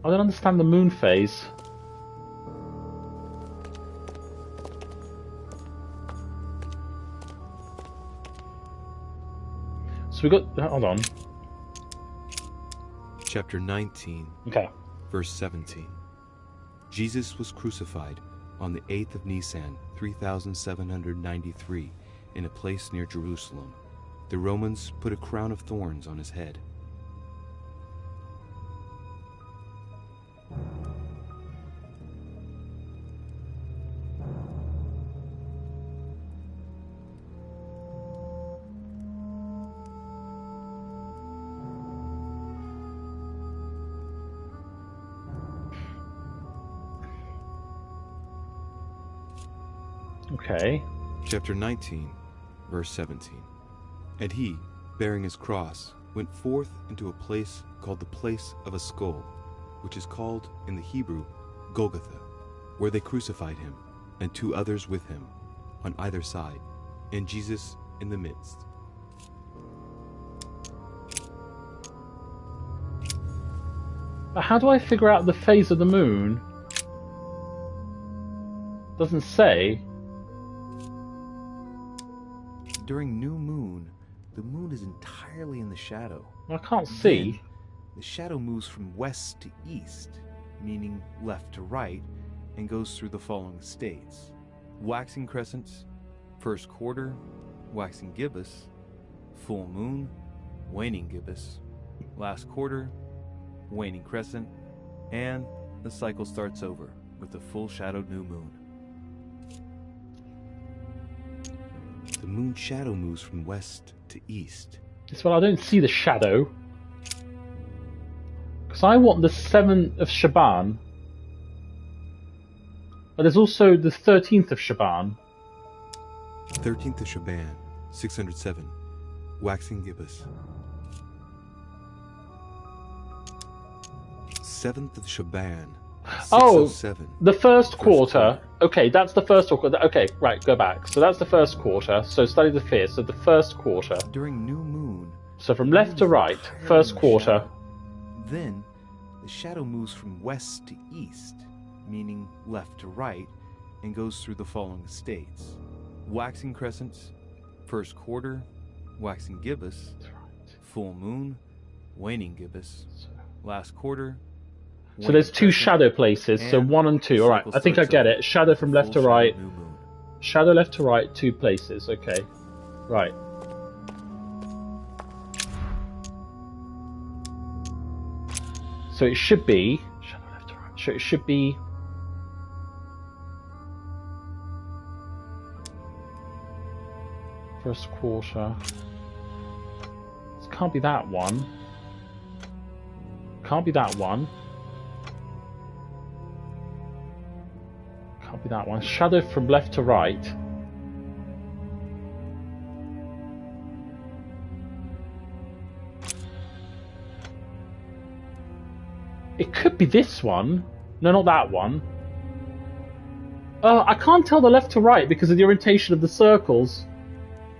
I don't understand the moon phase. So we got... Hold on. Chapter 19. Okay. Verse 17. Jesus was crucified on the 8th of Nisan, 3793, in a place near Jerusalem. The Romans put a crown of thorns on his head. Okay. Chapter 19, verse 17. And he, bearing his cross, went forth into a place called the place of a skull, which is called in the Hebrew Golgotha, where they crucified him, and 2 others with him, on either side, and Jesus in the midst. But how do I figure out the phase of the moon? Doesn't say. During new moon, the moon is entirely in the shadow. I can't see. Then, the shadow moves from west to east, meaning left to right, and goes through the following states: waxing crescents, first quarter, waxing gibbous, full moon, waning gibbous, last quarter, waning crescent, and the cycle starts over with the full shadowed new moon. The moon shadow moves from west to east. Yes, well, I don't see the shadow. Because I want the 7th of Shaban. But there's also the 13th of Shaban. 13th of Shaban, 607, waxing gibbous. 7th of Shaban, Oh, 607. the first quarter. Okay, that's the first quarter. Okay, right, go back. So that's the first quarter. So study the fear. So the first quarter. During new moon. So from left to right, first quarter. Shadow. Then, the shadow moves from west to east, meaning left to right, and goes through the following states. Waxing crescents, first quarter, waxing gibbous, full moon, waning gibbous, last quarter. So there's two shadow places, so 1 and 2. Alright, I think I get it. Shadow from left to right. Shadow left to right, 2 places. Okay. Right. So it should be... Shadow left to right. So it should be... First quarter. This can't be that one. Can't be that one. Can't be that one. Shadow from left to right. It could be this one. No, not that one. I can't tell the left to right because of the orientation of the circles.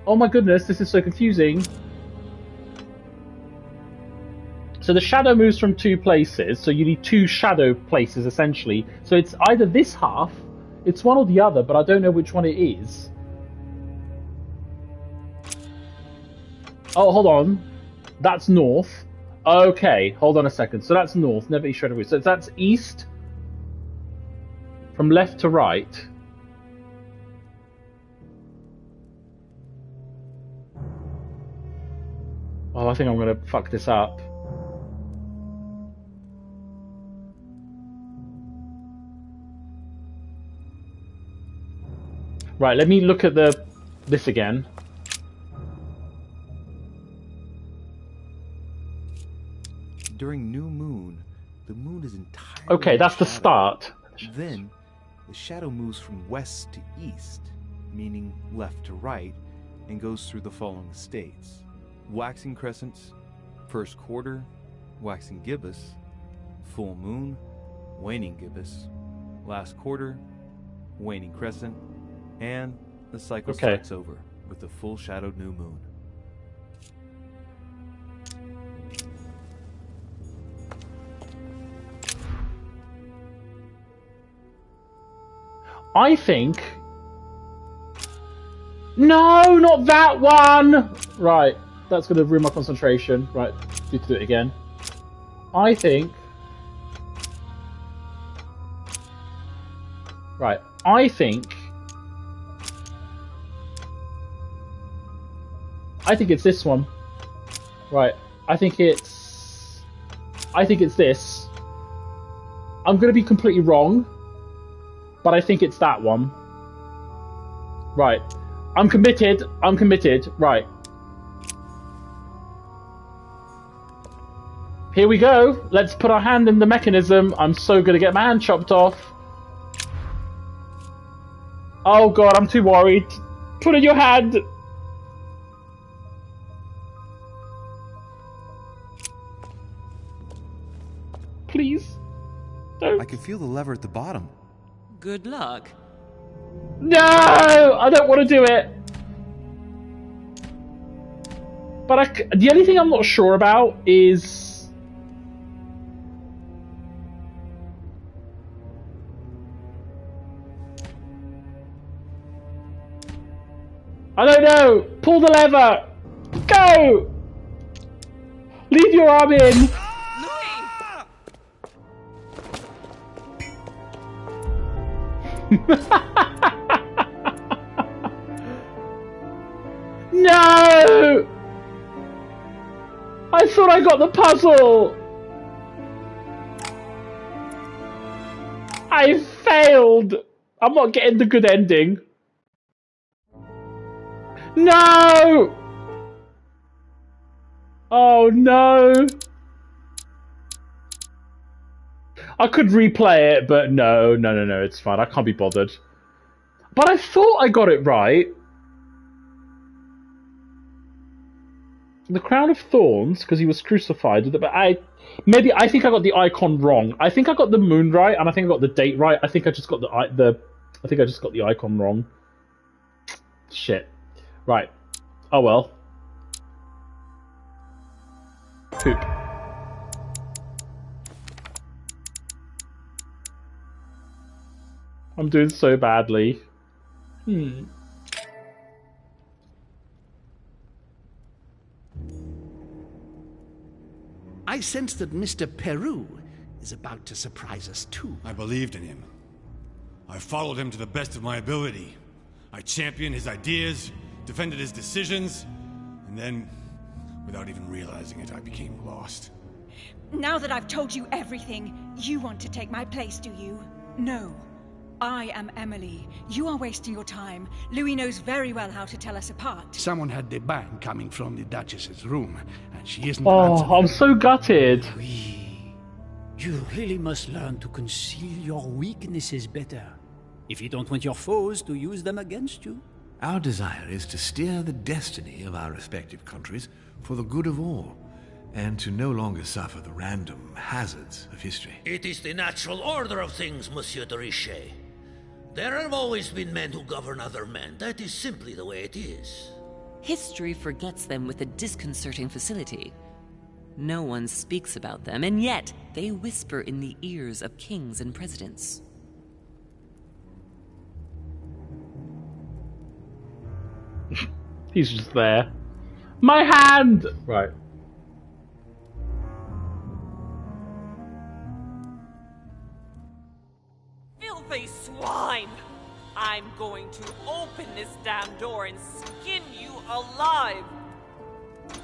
Oh my goodness, this is so confusing. So the shadow moves from 2 places, so you need 2 shadow places essentially. So it's either this half, it's one or the other, but I don't know which one it is. Oh, hold on. That's north. Okay, hold on a second. So that's north, never east, shadow. So that's east from left to right. Oh, I think I'm gonna fuck this up. Right, let me look at this again. During new moon, the moon is entirely okay, that's the start. Then, the shadow moves from west to east, meaning left to right, and goes through the following states. Waxing crescents, first quarter, waxing gibbous, full moon, waning gibbous, last quarter, waning crescent, and the cycle starts over with the full shadowed new moon. I think... No, not that one! Right, that's going to ruin my concentration. Right, need to do it again. I think... Right, I think it's this one. Right, I think it's this. I'm going to be completely wrong, but I think it's that one. Right. I'm committed. Right. Here we go. Let's put our hand in the mechanism. I'm so gonna get my hand chopped off. Oh god, I'm too worried. Put in your hand. Please. Don't. I can feel the lever at the bottom. Good luck. No! I don't want to do it. But the only thing I'm not sure about is... I don't know. Pull the lever. Go! Leave your arm in. No! I thought I got the puzzle! I failed! I'm not getting the good ending. No! Oh no! I could replay it, but no, it's fine. I can't be bothered. But I thought I got it right. The crown of thorns because he was crucified. But I think I got the icon wrong. I think I got the moon right, and I think I got the date right. I think I just got the icon wrong. Shit. Right. Oh well. Poop. I'm doing so badly. I sense that Mr. Peru is about to surprise us too. I believed in him. I followed him to the best of my ability. I championed his ideas, defended his decisions, and then, without even realizing it, I became lost. Now that I've told you everything, you want to take my place, do you? No. I am Emily. You are wasting your time. Louis knows very well how to tell us apart. Someone had the bang coming from the Duchess's room, and she isn't Oh, answering. I'm so gutted. You really must learn to conceal your weaknesses better, if you don't want your foes to use them against you. Our desire is to steer the destiny of our respective countries for the good of all, and to no longer suffer the random hazards of history. It is the natural order of things, Monsieur de Richet. There have always been men who govern other men. That is simply the way it is. History forgets them with a disconcerting facility. No one speaks about them, and yet they whisper in the ears of kings and presidents. He's just there. My hand! Right. Filthy swine! I'm going to open this damn door and skin you alive!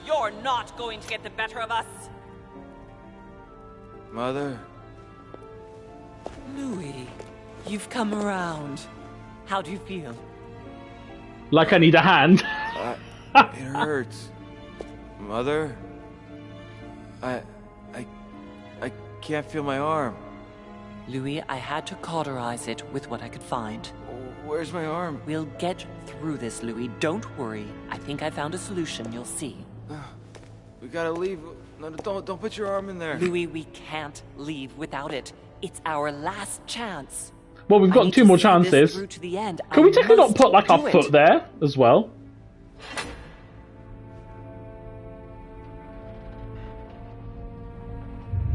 You're not going to get the better of us! Mother? Louis, you've come around. How do you feel? Like I need a hand. It hurts. Mother? I can't feel my arm. Louis, I had to cauterize it with what I could find. Where's my arm? We'll get through this, Louis. Don't worry. I think I found a solution. You'll see. We gotta leave. No, don't put your arm in there. Louis, we can't leave without it. It's our last chance. Well, we've got two more chances. Through to the end. Can we take a not put like our foot there as well?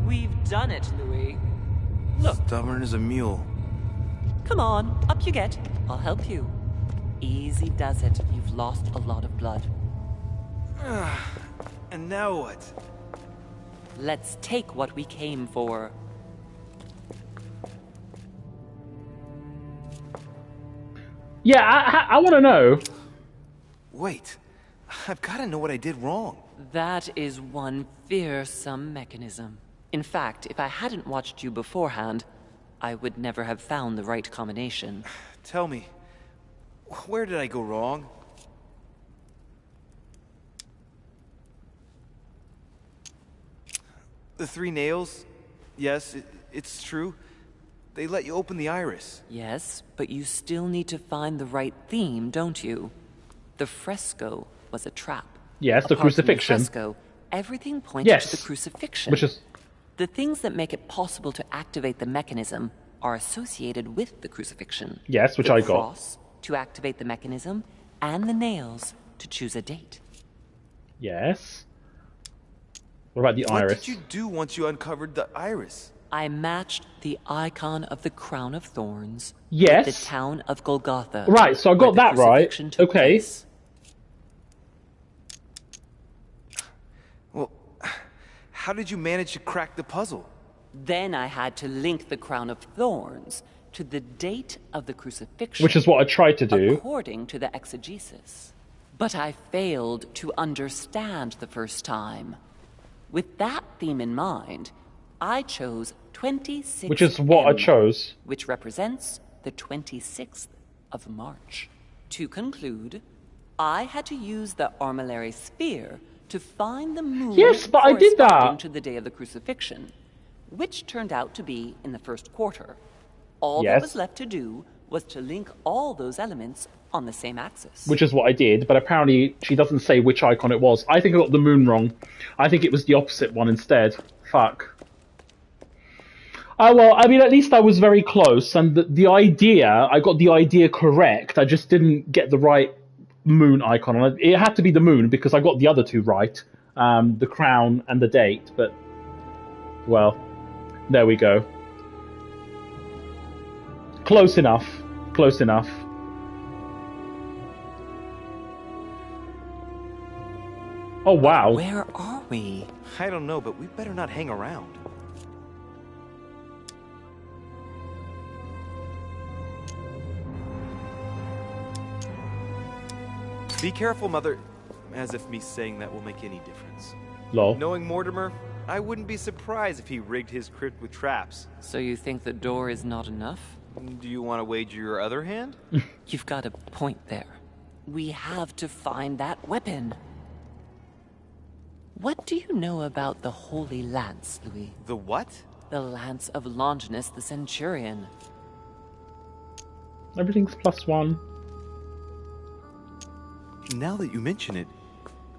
We've done it, Louis. Look. Stubborn as a mule. Come on, up you get. I'll help you. Easy does it. You've lost a lot of blood. And now what? Let's take what we came for. Yeah, I want to know. Wait, I've got to know what I did wrong. That is one fearsome mechanism. In fact, if I hadn't watched you beforehand, I would never have found the right combination. Tell me, where did I go wrong? The 3 nails? Yes, it's true. They let you open the iris. Yes, but you still need to find the right theme, don't you? The fresco was a trap. Yes, the crucifixion. From the fresco, everything pointed to the crucifixion. Which is... The things that make it possible to activate the mechanism are associated with the crucifixion. Yes, which the I got. Cross to activate the mechanism, and the nails to choose a date. Yes. What about the iris? What did you do once you uncovered the iris? I matched the icon of the crown of thorns Yes. with the town of Golgotha. Right, so I got that right. Okay. Well, how did you manage to crack the puzzle? Then I had to link the crown of thorns to the date of the crucifixion. Which is what I tried to do. According to the exegesis. But I failed to understand the first time. With that theme in mind, I chose 26. Which is what I chose. Which represents the 26th of March. To conclude, I had to use the armillary sphere to find the moon. Yes, but I did that. To the day of the crucifixion, which turned out to be in the first quarter. All Yes. that was left to do was to link all those elements on the same axis. Which is what I did, but apparently she doesn't say which icon it was. I think I got the moon wrong. I think it was the opposite one instead. Fuck. Oh, well, I mean, at least I was very close, and the idea, I got the idea correct. I just didn't get the right moon icon. It had to be the moon, because I got the other two right. The crown and the date, but, well, there we go. Close enough. Close enough. Oh, wow. Where are we? I don't know, but we better not hang around. Be careful, Mother. As if me saying that will make any difference. Lol. Knowing Mortimer, I wouldn't be surprised if he rigged his crypt with traps. So you think the door is not enough? Do you want to wager your other hand? You've got a point there. We have to find that weapon. What do you know about the Holy Lance, Louis? The what? The Lance of Longinus the Centurion. Everything's +1. Now that you mention it,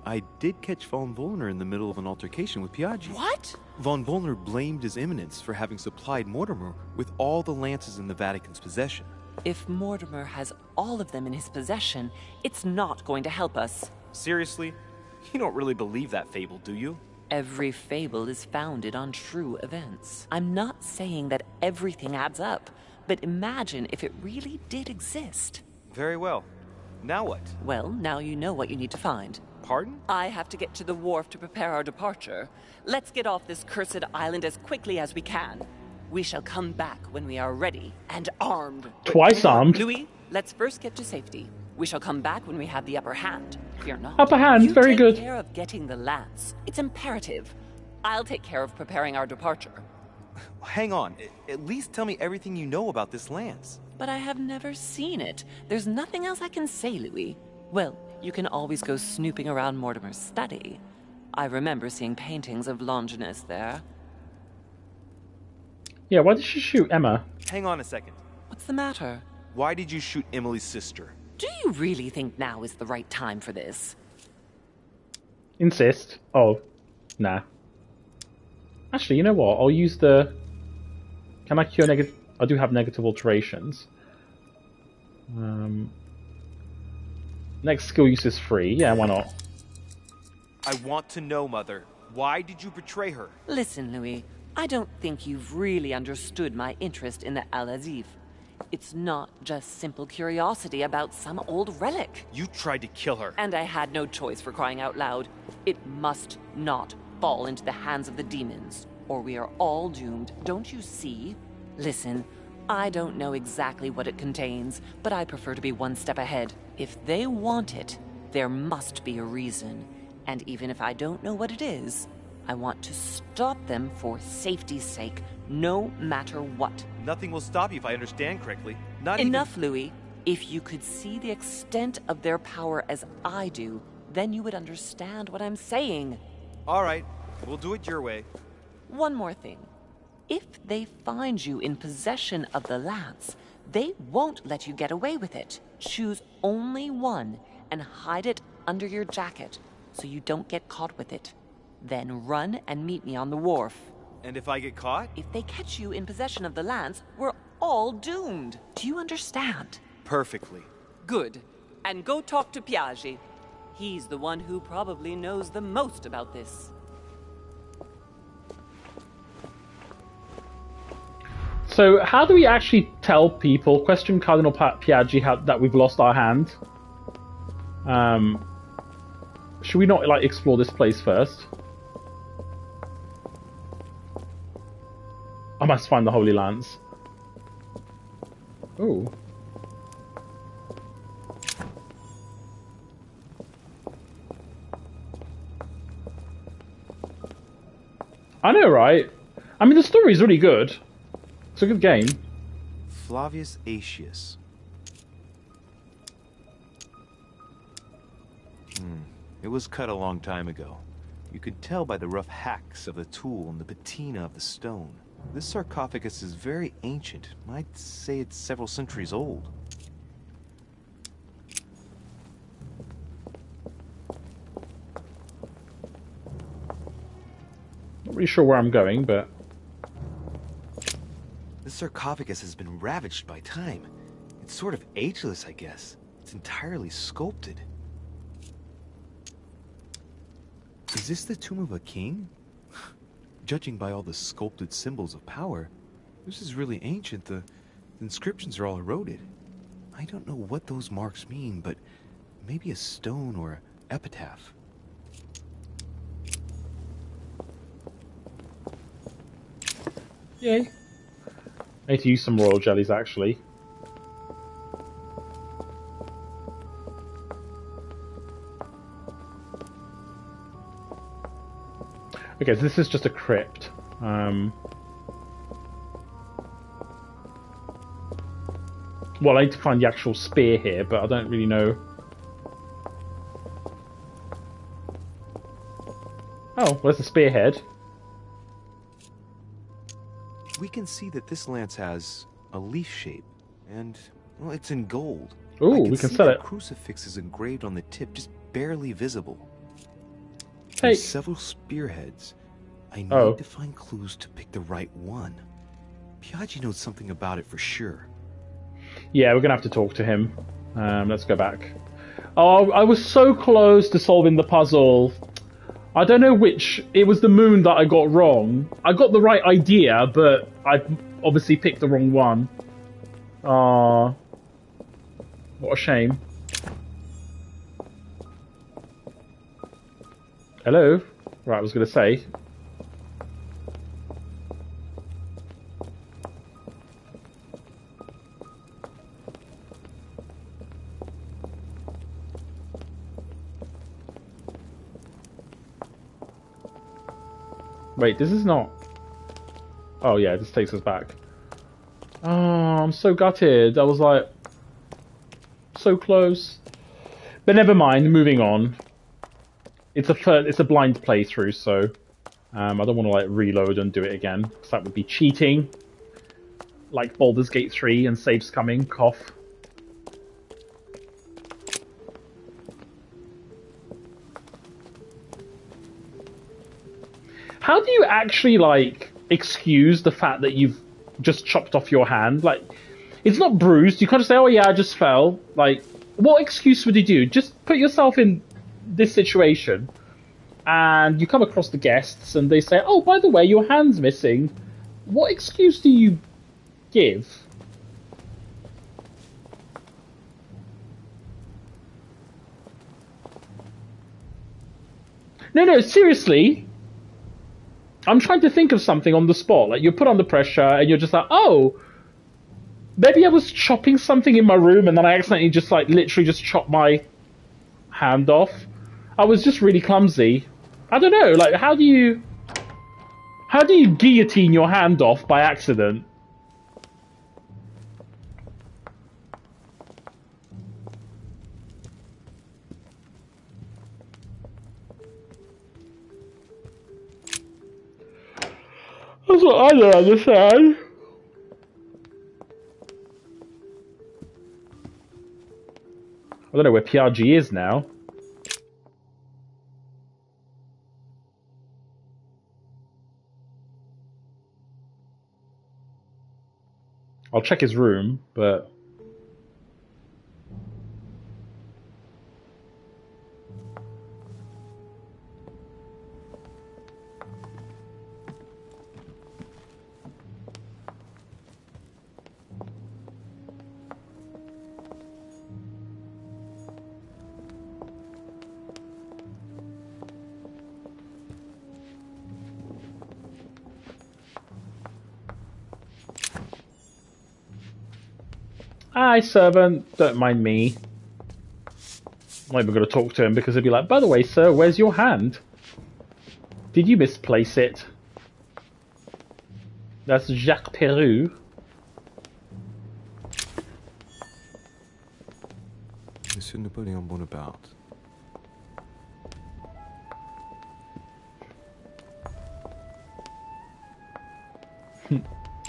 I did catch Von Wollner in the middle of an altercation with Piaggi. What? Von Wollner blamed His Eminence for having supplied Mortimer with all the lances in the Vatican's possession. If Mortimer has all of them in his possession, it's not going to help us. Seriously? You don't really believe that fable, do you? Every fable is founded on true events. I'm not saying that everything adds up, but imagine if it really did exist. Very well. Now what? Well, now you know what you need to find. Pardon? I have to get to the wharf to prepare our departure. Let's get off this cursed island as quickly as we can. We shall come back when we are ready and armed. Twice armed? Louis, let's first get to safety. We shall come back when we have the upper hand. Fear not. Upper hand, very good. You take care of getting the lance. It's imperative. I'll take care of preparing our departure. Hang on. At least tell me everything you know about this lance. But I have never seen it. There's nothing else I can say, Louis. Well, you can always go snooping around Mortimer's study. I remember seeing paintings of Longinus there. Yeah, why did she shoot Emma? Hang on a second. What's the matter? Why did you shoot Emily's sister? Do you really think now is the right time for this? Insist. Oh, nah. Actually, you know what? I'll use the... Can I cure negative... I do have negative alterations. Next skill use is free. Yeah, why not? I want to know, Mother. Why did you betray her? Listen, Louis. I don't think you've really understood my interest in the Al-Azif. It's not just simple curiosity about some old relic. You tried to kill her. And I had no choice, for crying out loud. It must not fall into the hands of the demons, or we are all doomed. Don't you see? Listen, I don't know exactly what it contains, but I prefer to be one step ahead. If they want it, there must be a reason. And even if I don't know what it is, I want to stop them for safety's sake, no matter what. Nothing will stop you if I understand correctly. Enough, Louis. If you could see the extent of their power as I do, then you would understand what I'm saying. All right, we'll do it your way. One more thing. If they find you in possession of the lance, they won't let you get away with it. Choose only one and hide it under your jacket so you don't get caught with it. Then run and meet me on the wharf. And if I get caught? If they catch you in possession of the lance, we're all doomed. Do you understand? Perfectly. Good. And go talk to Piaggi. He's the one who probably knows the most about this. So, how do we actually tell people, question Cardinal Piaggi, that we've lost our hand? Should we not, like, explore this place first? I must find the Holy Lance. Ooh. I know, right? I mean, the story's really good. It's a good game. Flavius Aetius. It was cut a long time ago. You could tell by the rough hacks of the tool and the patina of the stone. This sarcophagus is very ancient. I'd say it's several centuries old. Not really sure where I'm going, but... This sarcophagus has been ravaged by time. It's sort of ageless, I guess. It's entirely sculpted. Is this the tomb of a king? Judging by all the sculpted symbols of power, this is really ancient. The inscriptions are all eroded. I don't know what those marks mean, but maybe a stone or epitaph. Yay. I need to use some royal jellies, actually. Okay, so this is just a crypt. Well, I need to find the actual spear here, but I don't really know. Oh, where's the spearhead? We can see that this lance has a leaf shape, and, well, it's in gold. Ooh, we can sell it. The crucifix is engraved on the tip, just barely visible. Hey. There's several spearheads. I need to find clues to pick the right one. Piaggi knows something about it for sure. Yeah, we're gonna have to talk to him. Let's go back. Oh, I was so close to solving the puzzle. I don't know which. It was the moon that I got wrong. I got the right idea, but I obviously picked the wrong one. Ah, what a shame. Hello? Right, I was gonna say. Wait, this is not... Oh yeah, this takes us back. Oh, I'm so gutted. I was like... so close. But never mind, moving on. It's a blind playthrough, so... I don't want to like reload and do it again, because that would be cheating. Like Baldur's Gate 3 and saves coming, cough. How do you actually, like, excuse the fact that you've just chopped off your hand? Like, it's not bruised. You can't just say, oh yeah, I just fell. Like, what excuse would you do? Just put yourself in this situation, and you come across the guests, and they say, oh, by the way, your hand's missing. What excuse do you give? No, seriously. I'm trying to think of something on the spot. Like, you're put under pressure, and you're just like, oh, maybe I was chopping something in my room, and then I accidentally just, like, literally just chopped my hand off. I was just really clumsy. I don't know, like, how do you guillotine your hand off by accident? That's what I don't understand. I don't know where Piaggi is now. I'll check his room, but... Hi, servant. Don't mind me. I'm not even going to talk to him because he'll be like, by the way, sir, where's your hand? Did you misplace it? That's Jacques Peru. Monsieur Napoleon Bonaparte.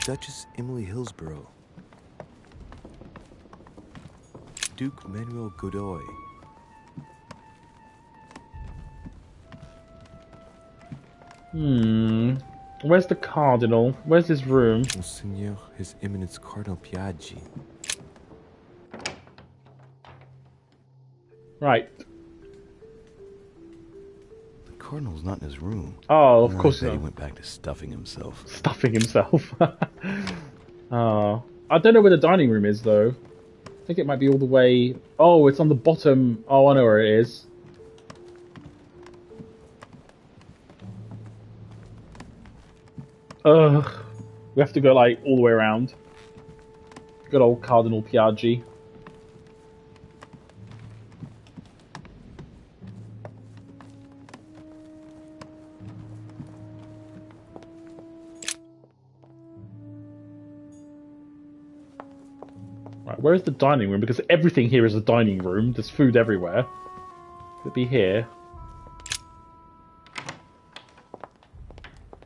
Duchess Emily Hillsborough. Duke Manuel Godoy. Where's the Cardinal? Where's his room? Monseigneur, His Eminence Cardinal Piaggi. Right. The Cardinal's not in his room. Oh, of course I bet not. he went back to stuffing himself. Stuffing himself. Oh. I don't know where the dining room is, though. I think it might be all the way... Oh, it's on the bottom. Oh, I know where it is. Ugh. We have to go, like, all the way around. Good old Cardinal Piaggi. Right, where is the dining room? Because everything here is a dining room. There's food everywhere. Could it be here?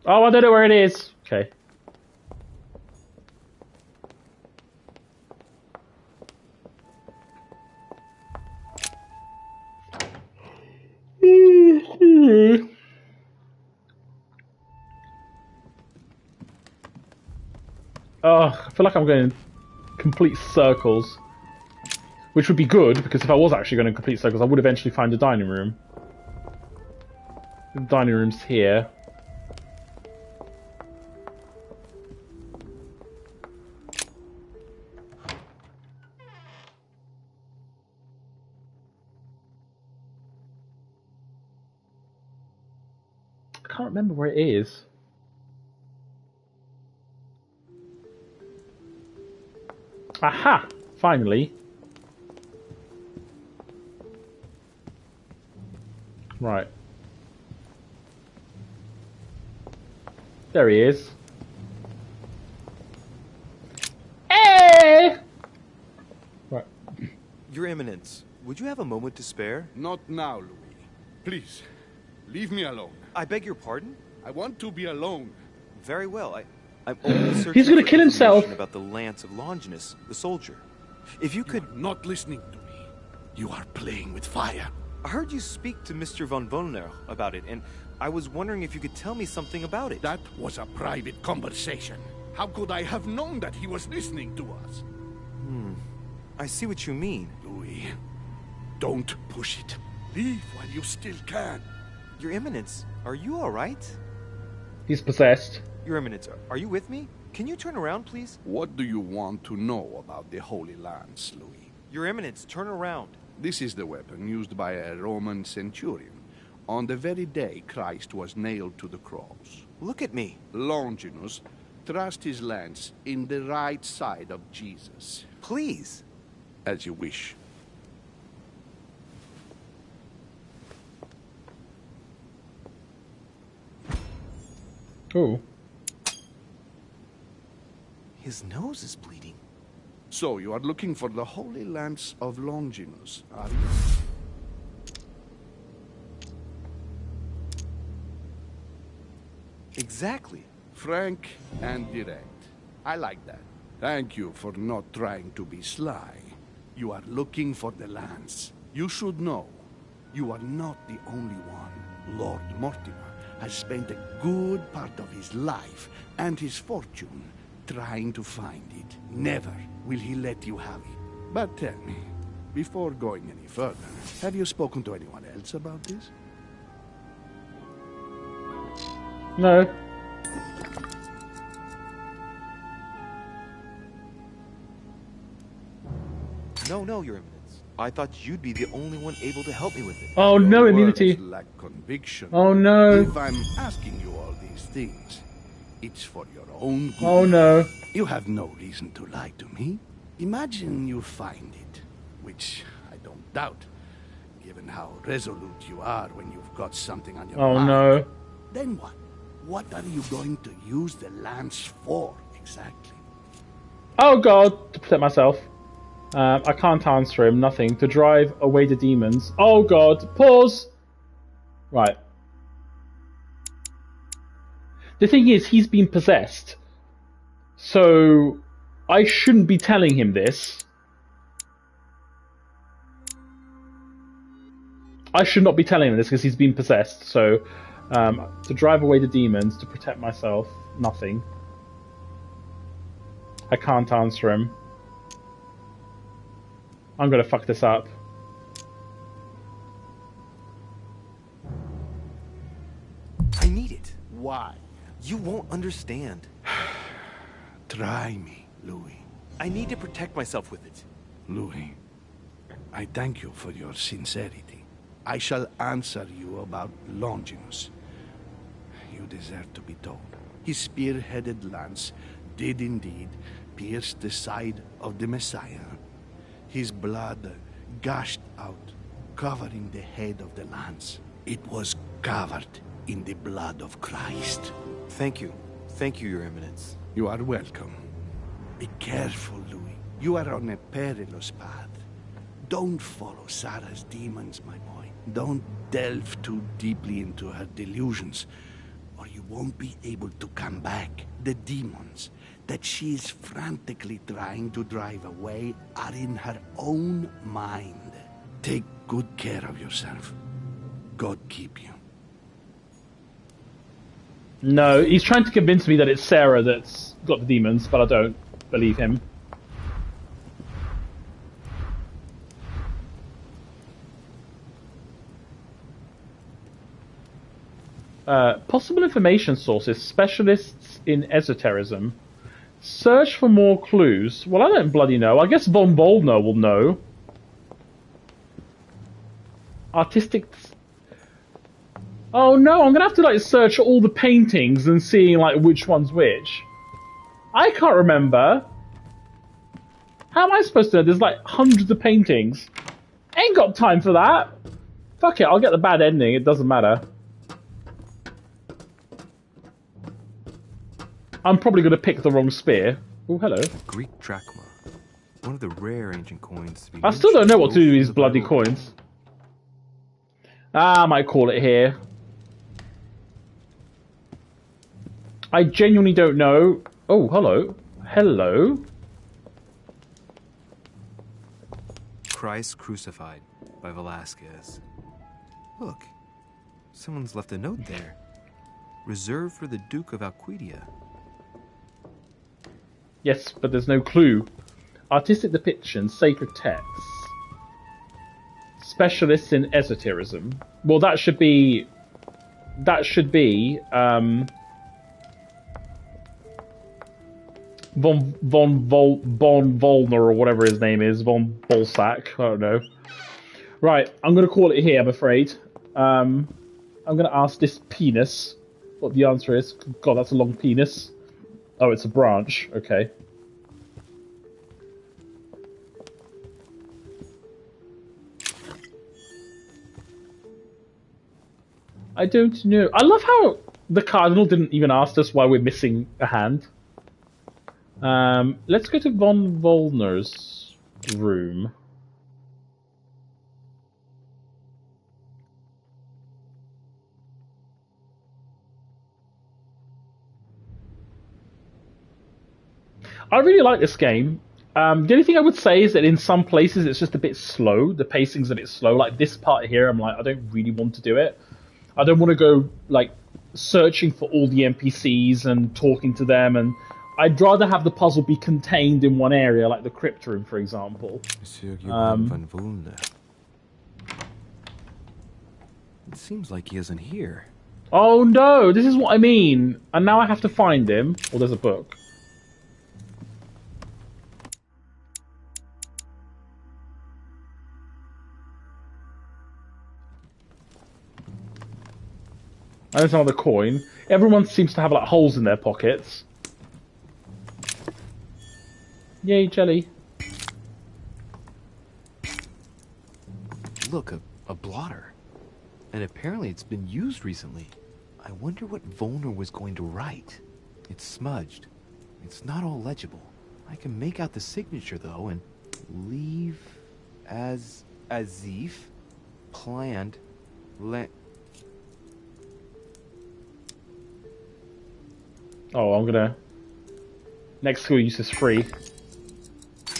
Oh, I don't know where it is. Okay. I feel like I'm going in complete circles. Which would be good, because if I was actually going in complete circles, I would eventually find a dining room. The dining room's here. I can't remember where it is. Aha! Finally. Right. There he is. Hey! Right. Your Eminence, would you have a moment to spare? Not now, Louis. Please, leave me alone. I beg your pardon? I want to be alone. Very well. I'm only searching He's gonna for kill himself. information about the lance of Longinus, the soldier. If you could... You are not listening to me. You are playing with fire. I heard you speak to Mr. von Wollner about it, and I was wondering if you could tell me something about it. That was a private conversation. How could I have known that he was listening to us? I see what you mean. Louis, don't push it. Leave while you still can. Your Eminence, are you all right? He's possessed. Your Eminence, are you with me? Can you turn around, please? What do you want to know about the Holy Lance, Louis? Your Eminence, turn around. This is the weapon used by a Roman centurion on the very day Christ was nailed to the cross. Look at me. Longinus thrust his lance in the right side of Jesus. Please. As you wish. Oh. His nose is bleeding. So you are looking for the Holy Lance of Longinus, are you? Exactly. Frank and direct. I like that. Thank you for not trying to be sly. You are looking for the lance. You should know, you are not the only one. Lord Mortimer has spent a good part of his life and his fortune trying to find it. Never will he let you have it. But tell me, before going any further, have you spoken to anyone else about this? No. No, Your Eminence. I thought you'd be the only one able to help me with it. Oh no, immunity. Lack conviction. Oh no. If I'm asking you all these things, it's for your own good. Oh no. You have no reason to lie to me. Imagine you find it, which I don't doubt, given how resolute you are when you've got something on your mind. Oh no. Then what? What are you going to use the lance for, exactly? Oh god, to protect myself. I can't answer him, nothing. To drive away the demons. Oh god, pause! Right. The thing is, he's been possessed. So I shouldn't be telling him this. I should not be telling him this because he's been possessed. So to drive away the demons, to protect myself, nothing. I can't answer him. I'm gonna fuck this up. I need it. Why? You won't understand. Try me, Louis. I need to protect myself with it. Louis, I thank you for your sincerity. I shall answer you about Longinus. You deserve to be told. His spear-headed lance did indeed pierce the side of the Messiah. His blood gushed out, covering the head of the lance. It was covered in the blood of Christ. Thank you. Thank you, Your Eminence. You are welcome. Be careful, Louis. You are on a perilous path. Don't follow Sarah's demons, my boy. Don't delve too deeply into her delusions, or you won't be able to come back. The demons that she is frantically trying to drive away are in her own mind. Take good care of yourself. God keep you. No, he's trying to convince me that it's Sarah that's got the demons, but I don't believe him. Possible information sources, specialists in esotericism. Search for more clues. Well, I don't bloody know. I guess Von Bollner will know. Artistic... Oh no, I'm gonna have to like search all the paintings and see like which one's which. I can't remember. How am I supposed to know? There's like hundreds of paintings. Ain't got time for that. Fuck it, I'll get the bad ending, it doesn't matter. I'm probably gonna pick the wrong spear. Oh, hello. Greek drachma. One of the rare ancient coins to be... I still don't know what to do with these bloody coins. I might call it here. I genuinely don't know. Oh, hello. Hello. Christ Crucified by Velasquez. Look, someone's left a note there. Reserved for the Duke of Alquidia. Yes, but there's no clue. Artistic depictions, sacred texts. Specialists in esotericism. Well, that should be... Von Vollner or whatever his name is, Von Bolsack, I don't know. Right, I'm going to call it here, I'm afraid. I'm going to ask this penis what the answer is. God, that's a long penis. Oh, it's a branch, okay. I don't know. I love how the Cardinal didn't even ask us why we're missing a hand. Let's go to Von Vollner's room. I really like this game. The only thing I would say is that in some places it's just a bit slow. The pacing's a bit slow. Like this part here, I'm like, I don't really want to do it. I don't want to go like searching for all the NPCs and talking to them, and I'd rather have the puzzle be contained in one area, like the crypt room, for example. Monsieur Van Vollner. It seems like he isn't here. Oh no, this is what I mean. And now I have to find him. Well, there's a book. And there's another coin. Everyone seems to have like holes in their pockets. Yay, jelly. Look, a blotter. And apparently it's been used recently. I wonder what Vollner was going to write. It's smudged. It's not all legible. I can make out the signature though, and leave as if planned. Oh, I'm gonna... Next skill use is free.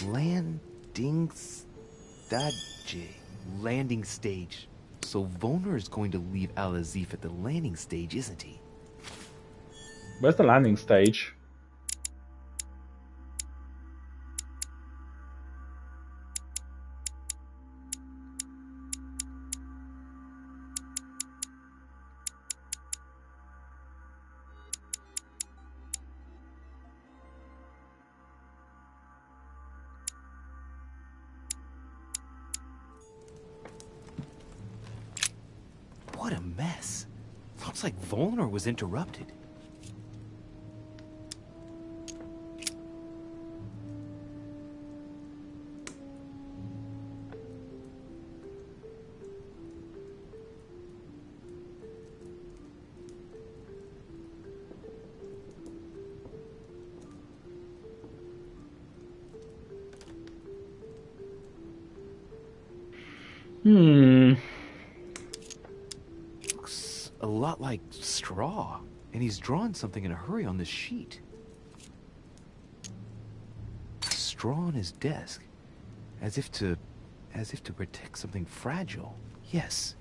Landing stage. Landing stage. So Volner is going to leave Al-Azif at the landing stage, isn't he? Where's the landing stage? What a mess. Looks like Volner was interrupted. Looks a lot like straw, and he's drawn something in a hurry on this sheet. Straw on his desk, as if to protect something fragile. Yes,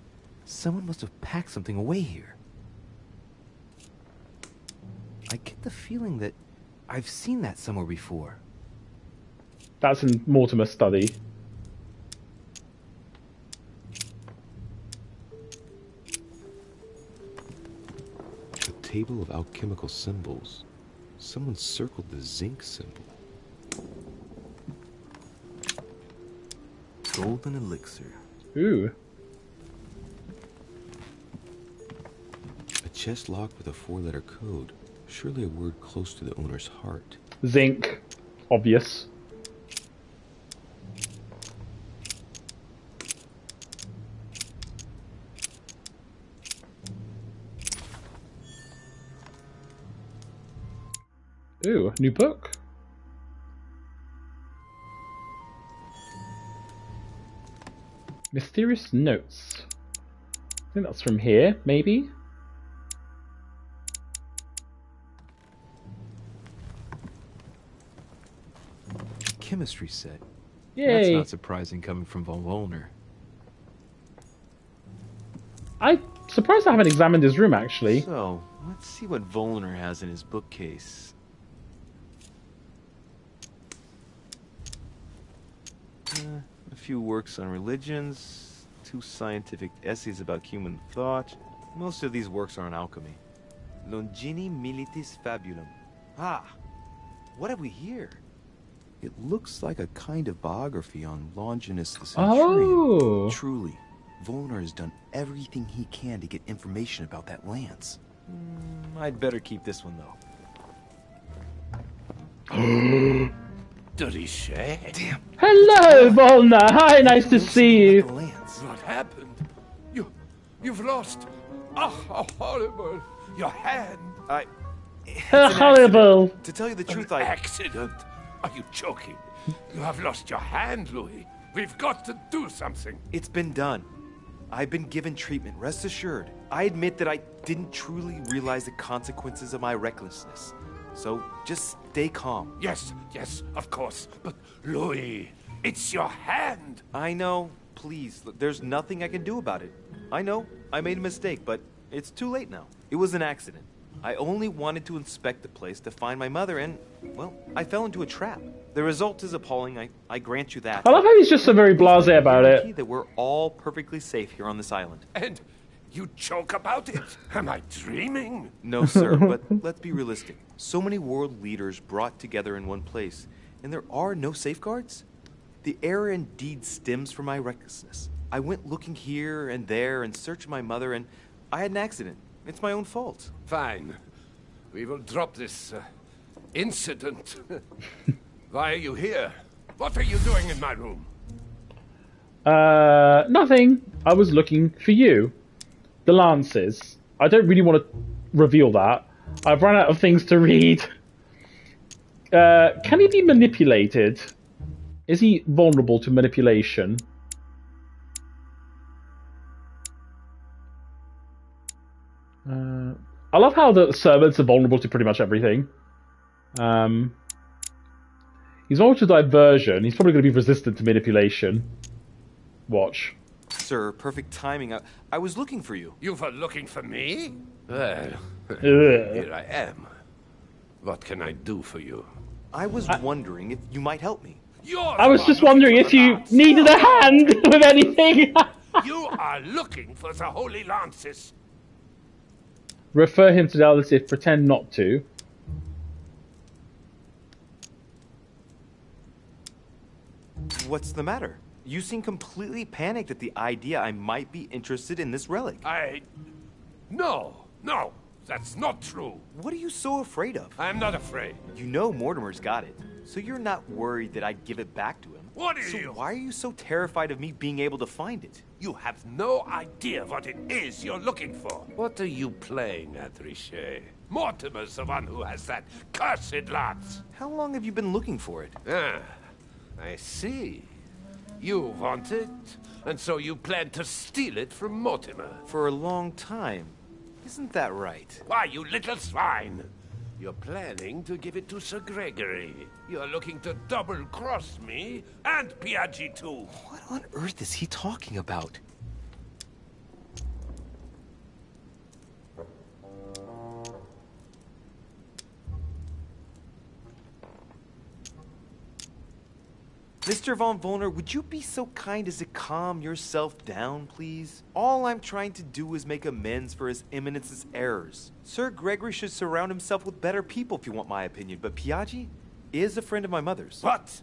someone must have packed something away here. I get the feeling that I've seen that somewhere before. That's in Mortimer's study. Table of alchemical symbols. Someone circled the zinc symbol. Golden elixir. Ooh. A chest locked with a 4-letter code. Surely a word close to the owner's heart. Zinc. Obvious. Ooh, new book. Mysterious notes. I think that's from here, maybe? Chemistry set. Yay! That's not surprising coming from von Volner. I'm surprised I haven't examined his room, actually. So, let's see what Volner has in his bookcase. A few works on religions, 2 scientific essays about human thought. Most of these works are on alchemy. Longini Militis Fabulum. Ah, what have we here? It looks like a kind of biography on Longinus the Centurion. Oh. Truly, Volner has done everything he can to get information about that lance. I'd better keep this one, though. Richet? Damn. Hello, Volner. Hi, nice to see you. What happened? You've lost. Oh, how horrible! Your hand. Horrible. To tell you the truth, An accident? Are you joking? You have lost your hand, Louis. We've got to do something. It's been done. I've been given treatment, rest assured. I admit that I didn't truly realize the consequences of my recklessness. So, just stay calm. Yes, of course. But, Louis, it's your hand. I know. Please, look, there's nothing I can do about it. I know, I made a mistake, but it's too late now. It was an accident. I only wanted to inspect the place to find my mother and, well, I fell into a trap. The result is appalling, I grant you that. I love how he's just so very blasé about it. That we're all perfectly safe here on this island. And you joke about it? Am I dreaming? No, sir, but let's be realistic. So many world leaders brought together in one place, and there are no safeguards? The error indeed stems from my recklessness. I went looking here and there in search of my mother, and I had an accident. It's my own fault. Fine. We will drop this incident. Why are you here? What are you doing in my room? Nothing. I was looking for you. The lances. I don't really want to reveal that. I've run out of things to read. Can he be manipulated? Is he vulnerable to manipulation? I love how the servants are vulnerable to pretty much everything. He's ultra diversion. He's probably going to be resistant to manipulation. Watch. Sir, perfect timing. I was looking for you. You were looking for me? Well, here I am. What can I do for you? I was wondering if you might help me. I was just wondering if you needed a hand with anything. You are looking for the Holy Lances. Refer him to the other if pretend not to. What's the matter? You seem completely panicked at the idea I might be interested in this relic. No, that's not true. What are you so afraid of? I am not afraid. You know Mortimer's got it, so you're not worried that I'd give it back to him. What are so you? Why are you so terrified of me being able to find it? You have no idea what it is you're looking for. What are you playing at, Richet? Mortimer's the one who has that cursed lance. How long have you been looking for it? Ah, I see. You want it, and so you plan to steal it from Mortimer. For a long time. Isn't that right? Why, you little swine! You're planning to give it to Sir Gregory. You're looking to double-cross me and Piaggi too. What on earth is he talking about? Mr. Von Wollner, would you be so kind as to calm yourself down, please? All I'm trying to do is make amends for His Eminence's errors. Sir Gregory should surround himself with better people, if you want my opinion, but Piaggi is a friend of my mother's. What?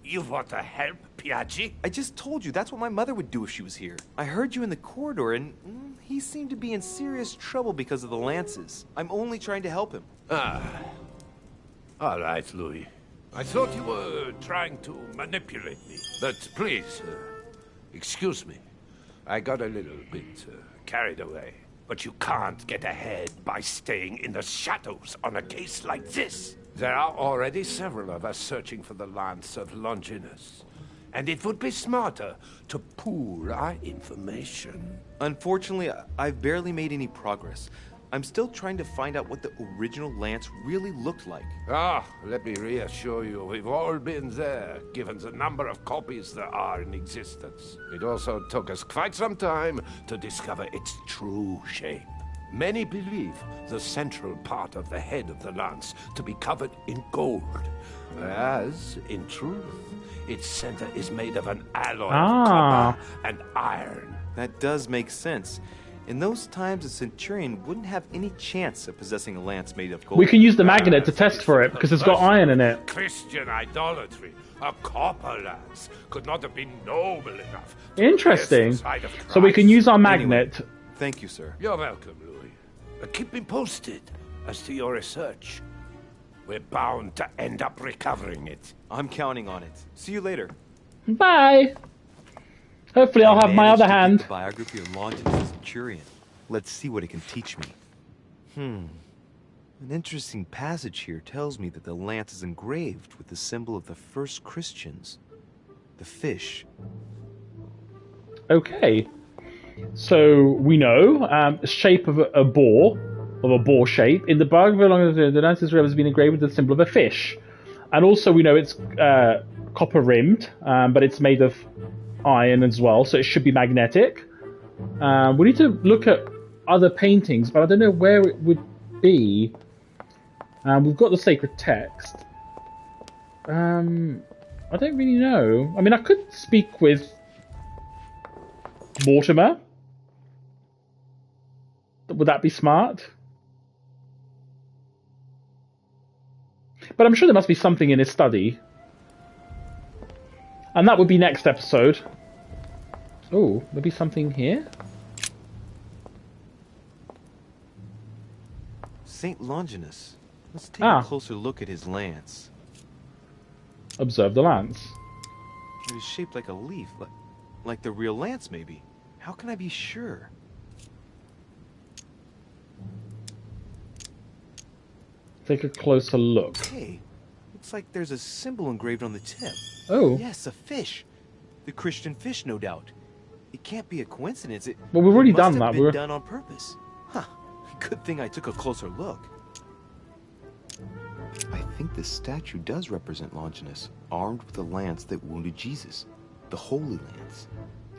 You want to help Piaggi? I just told you that's what my mother would do if she was here. I heard you in the corridor, and he seemed to be in serious trouble because of the lances. I'm only trying to help him. All right, Louis. I thought you were trying to manipulate me. But please, excuse me. I got a little bit carried away. But you can't get ahead by staying in the shadows on a case like this. There are already several of us searching for the Lance of Longinus. And it would be smarter to pool our information. Unfortunately, I've barely made any progress. I'm still trying to find out what the original lance really looked like. Let me reassure you, we've all been there, given the number of copies there are in existence. It also took us quite some time to discover its true shape. Many believe the central part of the head of the lance to be covered in gold, whereas, in truth, its center is made of an alloy of copper and iron. That does make sense. In those times, a centurion wouldn't have any chance of possessing a lance made of gold. We can use the magnet to test for it, because it's got iron in it. Christian idolatry. A copper lance could not have been noble enough. Interesting. So we can use our magnet. Anyway, thank you, sir. You're welcome, Louis. Keep me posted as to your research. We're bound to end up recovering it. I'm counting on it. See you later. Bye. Hopefully I'll have my other hand. The biography of Longinus Centurion. Let's see what it can teach me. An interesting passage here tells me that the lance is engraved with the symbol of the first Christians. The fish. Okay. So we know shape of a boar, shape. In the biography of Longinus, the lance has been engraved with the symbol of a fish. And also we know it's copper rimmed, but it's made of iron as well, so it should be magnetic. We need to look at other paintings, but I don't know where it would be. We've got the sacred text. I don't really know. I mean, I could speak with Mortimer. Would that be smart? But I'm sure there must be something in his study. And that would be next episode. Oh, maybe something here? St. Longinus. Let's take a closer look at his lance. Observe the lance. It is shaped like a leaf, like the real lance, maybe. How can I be sure? Take a closer look. Hey, looks like there's a symbol engraved on the tip. Oh. Yes, a fish. The Christian fish, no doubt. It can't be a coincidence. Well, we've already done that. Been done on purpose. Huh. Good thing I took a closer look. I I think this statue does represent Longinus, armed with a lance that wounded Jesus. The Holy Lance.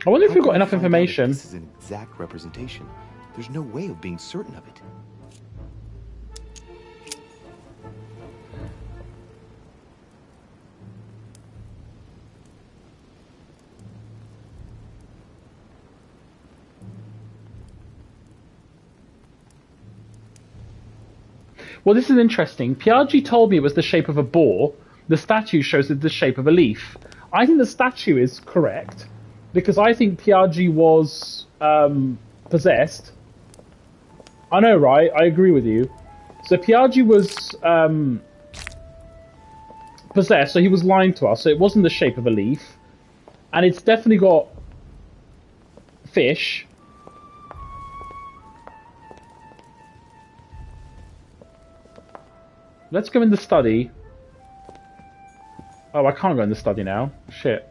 I wonder if How we've got can we enough find out if information. This is an exact representation. There's no way of being certain of it. Well, this is interesting. Piaggi told me it was the shape of a boar. The statue shows it the shape of a leaf. I think the statue is correct, because I think Piaggi was possessed. I know, right? I agree with you. So Piaggi was possessed, so he was lying to us. So it wasn't the shape of a leaf. And it's definitely got fish. Let's go in the study. Oh, I can't go in the study now. Shit.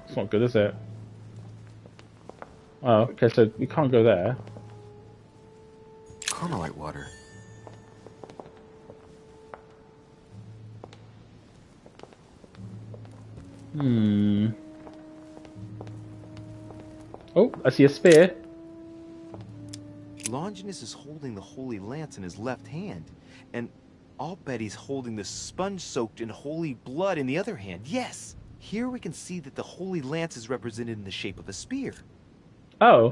It's not good, is it? Oh, okay, so we can't go there. Carmelite water. Oh, I see a spear. Longinus is holding the Holy Lance in his left hand, and I'll bet he's holding the sponge soaked in holy blood in the other hand. Yes! Here we can see that the Holy Lance is represented in the shape of a spear. Oh.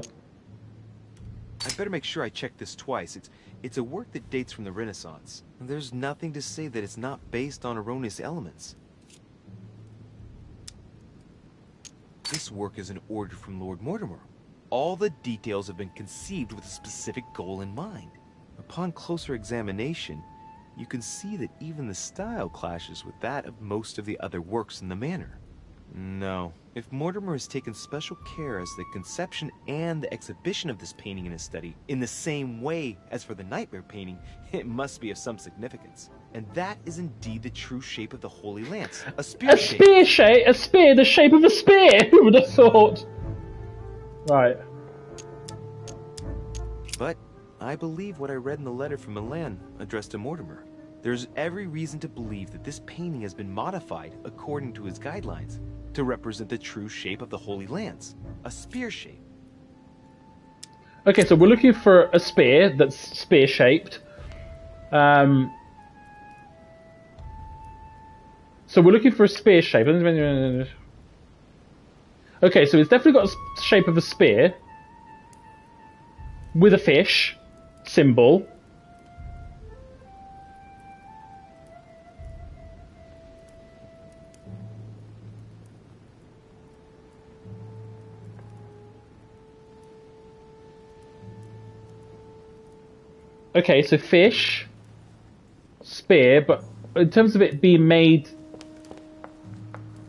I better make sure I check this twice. It's a work that dates from the Renaissance. There's nothing to say that it's not based on erroneous elements. This work is an order from Lord Mortimer. All the details have been conceived with a specific goal in mind. Upon closer examination, you can see that even the style clashes with that of most of the other works in the manor. No, if Mortimer has taken special care as the conception and the exhibition of this painting in his study in the same way as for the Nightmare painting, it must be of some significance. And that is indeed the true shape of the Holy Lance, a spear shape. A spear, the shape of a spear! Who would have thought? Right. But I believe what I read in the letter from Milan addressed to Mortimer. There's every reason to believe that this painting has been modified according to his guidelines to represent the true shape of the Holy Lance, a spear shape. Okay, so we're looking for a spear that's spear-shaped. So we're looking for a spear shape. Okay, so it's definitely got a shape of a spear with a fish symbol. Okay, so fish, spear, but in terms of it being made,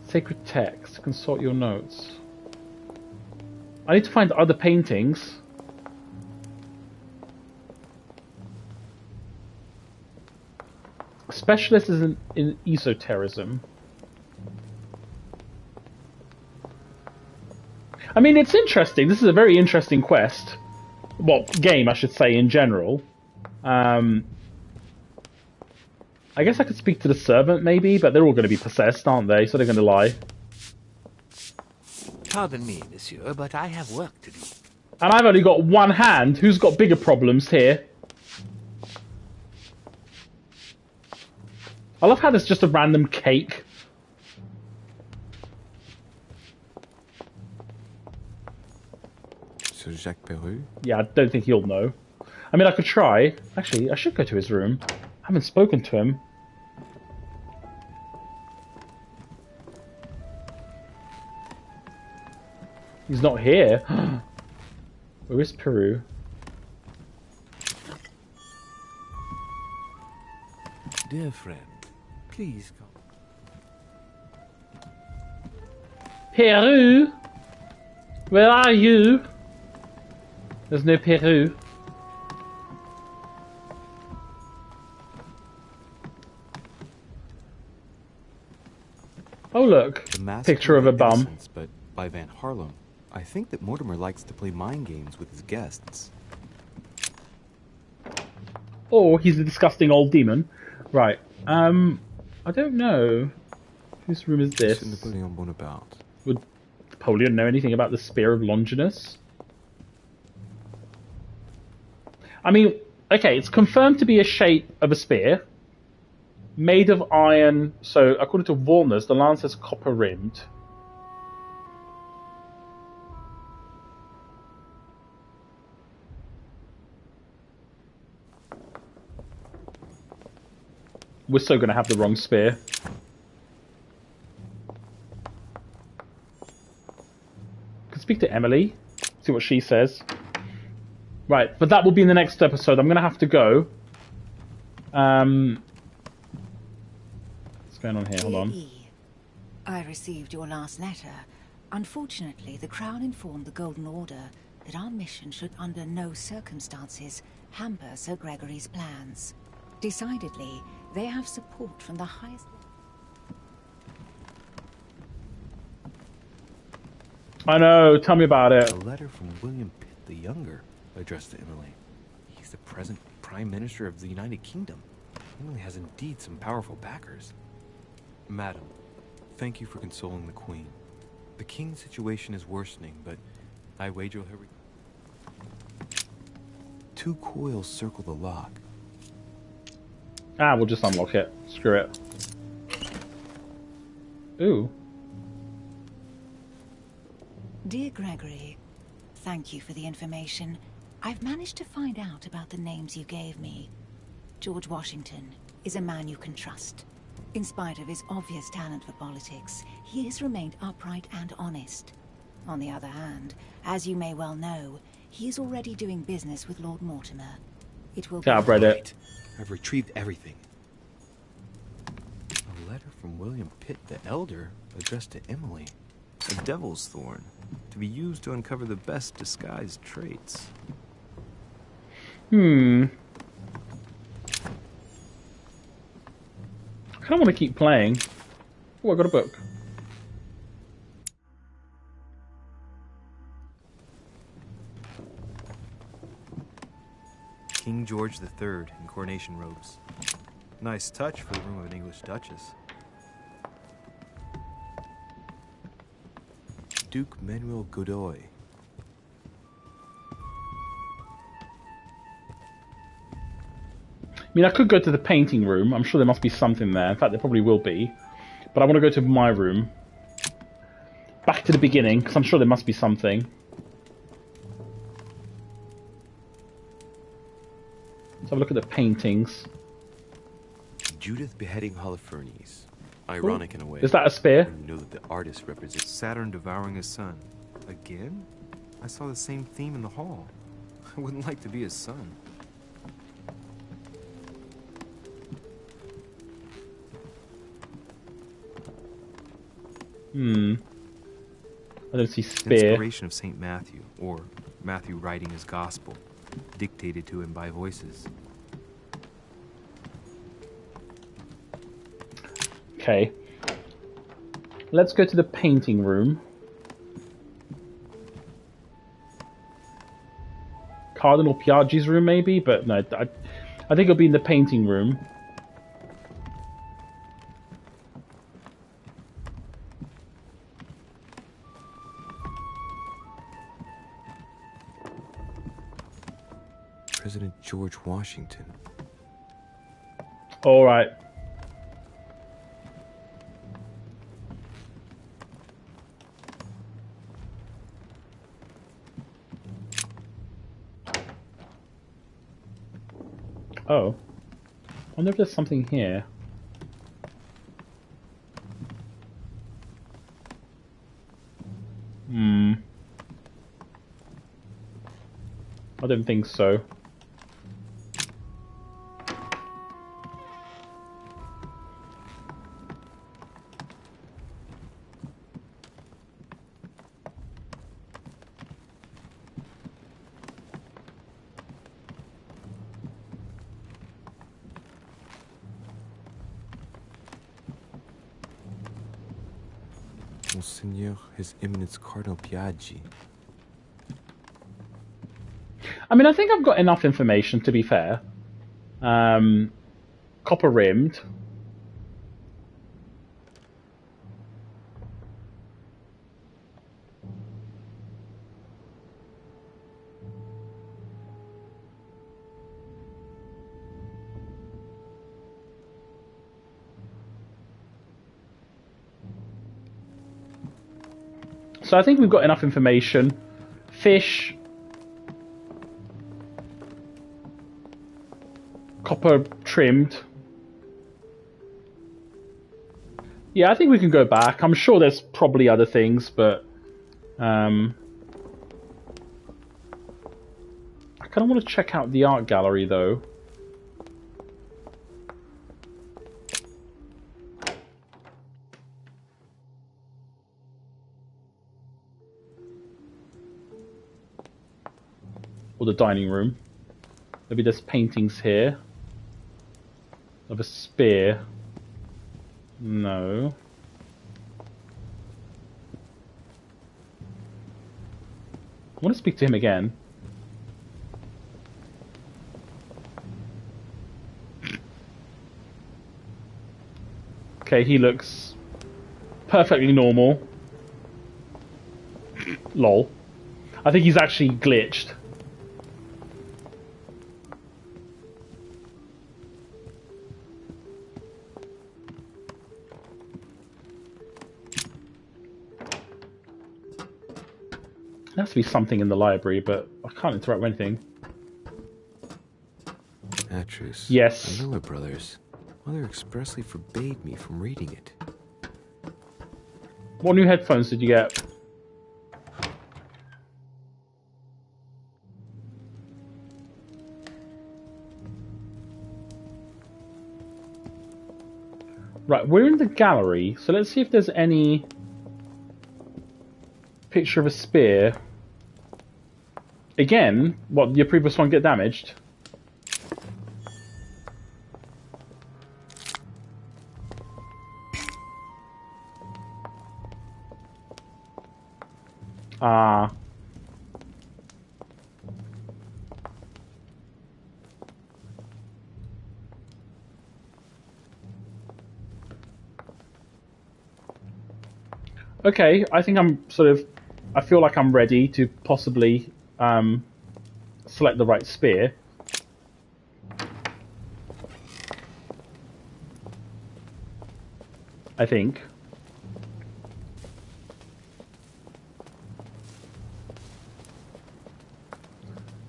sacred text, consult your notes. I need to find other paintings. Specialist is in esotericism. I mean, it's interesting. This is a very interesting quest. Well, game, I should say, in general. I guess I could speak to the servant, maybe, but they're all going to be possessed, aren't they? So they're going to lie. Pardon me, monsieur, but I have work to do. And I've only got one hand. Who's got bigger problems here? I love how there's just a random cake. Sir Jacques Peru? Yeah, I don't think he'll know. I mean, I could try. Actually, I should go to his room. I haven't spoken to him. He's not here. Where is Peru? Dear friend, please come. Peru? Where are you? There's no Peru. Oh look, picture of a bum. But by Van Harlem. I think that Mortimer likes to play mind games with his guests. Or he's a disgusting old demon. Right. I don't know. Whose room is this? Napoleon Bonaparte. Would Napoleon know anything about the Spear of Longinus? I mean, okay, it's confirmed to be a shape of a spear, made of iron. So, according to Volners, the lance is copper rimmed. We're so going to have the wrong spear. Could speak to Emily, see what she says. Right, but that will be in the next episode. I'm going to have to go. What's going on here? Hold on. I received your last letter. Unfortunately, the Crown informed the Golden Order that our mission should under no circumstances hamper Sir Gregory's plans. Decidedly, they have support from the highest... I know, tell me about it. A letter from William Pitt the Younger, addressed to Emily. He's the present Prime Minister of the United Kingdom. Emily has indeed some powerful backers. Madam, thank you for consoling the Queen. The King's situation is worsening, but I wager her... 2 coils circle the lock. Ah, we'll just unlock it. Screw it. Ooh. Dear Gregory, thank you for the information. I've managed to find out about the names you gave me. George Washington is a man you can trust. In spite of his obvious talent for politics, he has remained upright and honest. On the other hand, as you may well know, he is already doing business with Lord Mortimer. It will be... I've read it. I've retrieved everything. A letter from William Pitt the Elder, addressed to Emily. A devil's thorn, to be used to uncover the best disguised traits. I kind of want to keep playing. Oh, I got a book. King George III in coronation robes. Nice touch for the room of an English duchess. Duke Manuel Godoy. I mean, I could go to the painting room. I'm sure there must be something there. In fact, there probably will be. But I want to go to my room. Back to the beginning, because I'm sure there must be something. Let's have a look at the paintings. Judith beheading Holofernes. Ironic in a way. Is that a spear? You know that the artist represents Saturn devouring his son. Again? I saw the same theme in the hall. I wouldn't like to be his son. I don't see spear. Inspiration of St. Matthew, or Matthew writing his gospel, dictated to him by voices. Okay. Let's go to the painting room. Cardinal Piaggi's room, maybe? But no, I think it'll be in the painting room. President George Washington. All right. Oh. I wonder if there's something here. I don't think so. Monseigneur, His Eminence Cardinal Piaggi. I mean, I think I've got enough information, to be fair. Copper rimmed. So I think we've got enough information. Fish. Copper trimmed. Yeah, I think we can go back. I'm sure there's probably other things, but I kind of want to check out the art gallery though. Or the dining room. Maybe there's paintings here of a spear. No. I want to speak to him again. Okay, he looks perfectly normal. Lol. I think he's actually glitched. There has to be something in the library, but I can't interact with anything. Atrus. Yes. I know my brothers. Mother expressly forbade me from reading it. What new headphones did you get? Right, we're in the gallery, so let's see if there's any picture of a spear. Again, what, your previous one get damaged? Ah. Okay, I think I'm I feel like I'm ready to possibly select the right spear. I think.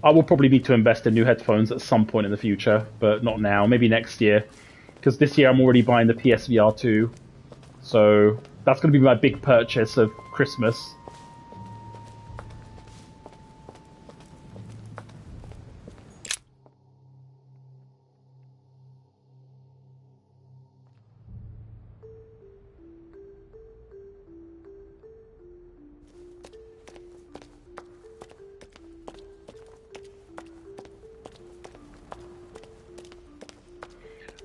I will probably need to invest in new headphones at some point in the future, but not now. Maybe next year. Because this year I'm already buying the PSVR 2. So that's going to be my big purchase of Christmas.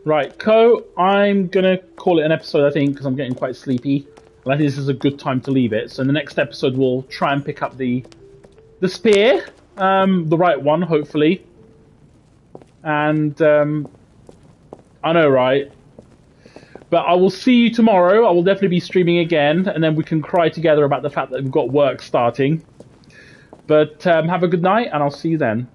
Right, Co, I'm going to call it an episode, I think, because I'm getting quite sleepy. And I think this is a good time to leave it. So in the next episode, we'll try and pick up the spear. The right one, hopefully. And, I know, right? But I will see you tomorrow. I will definitely be streaming again. And then we can cry together about the fact that we've got work starting. But have a good night, and I'll see you then.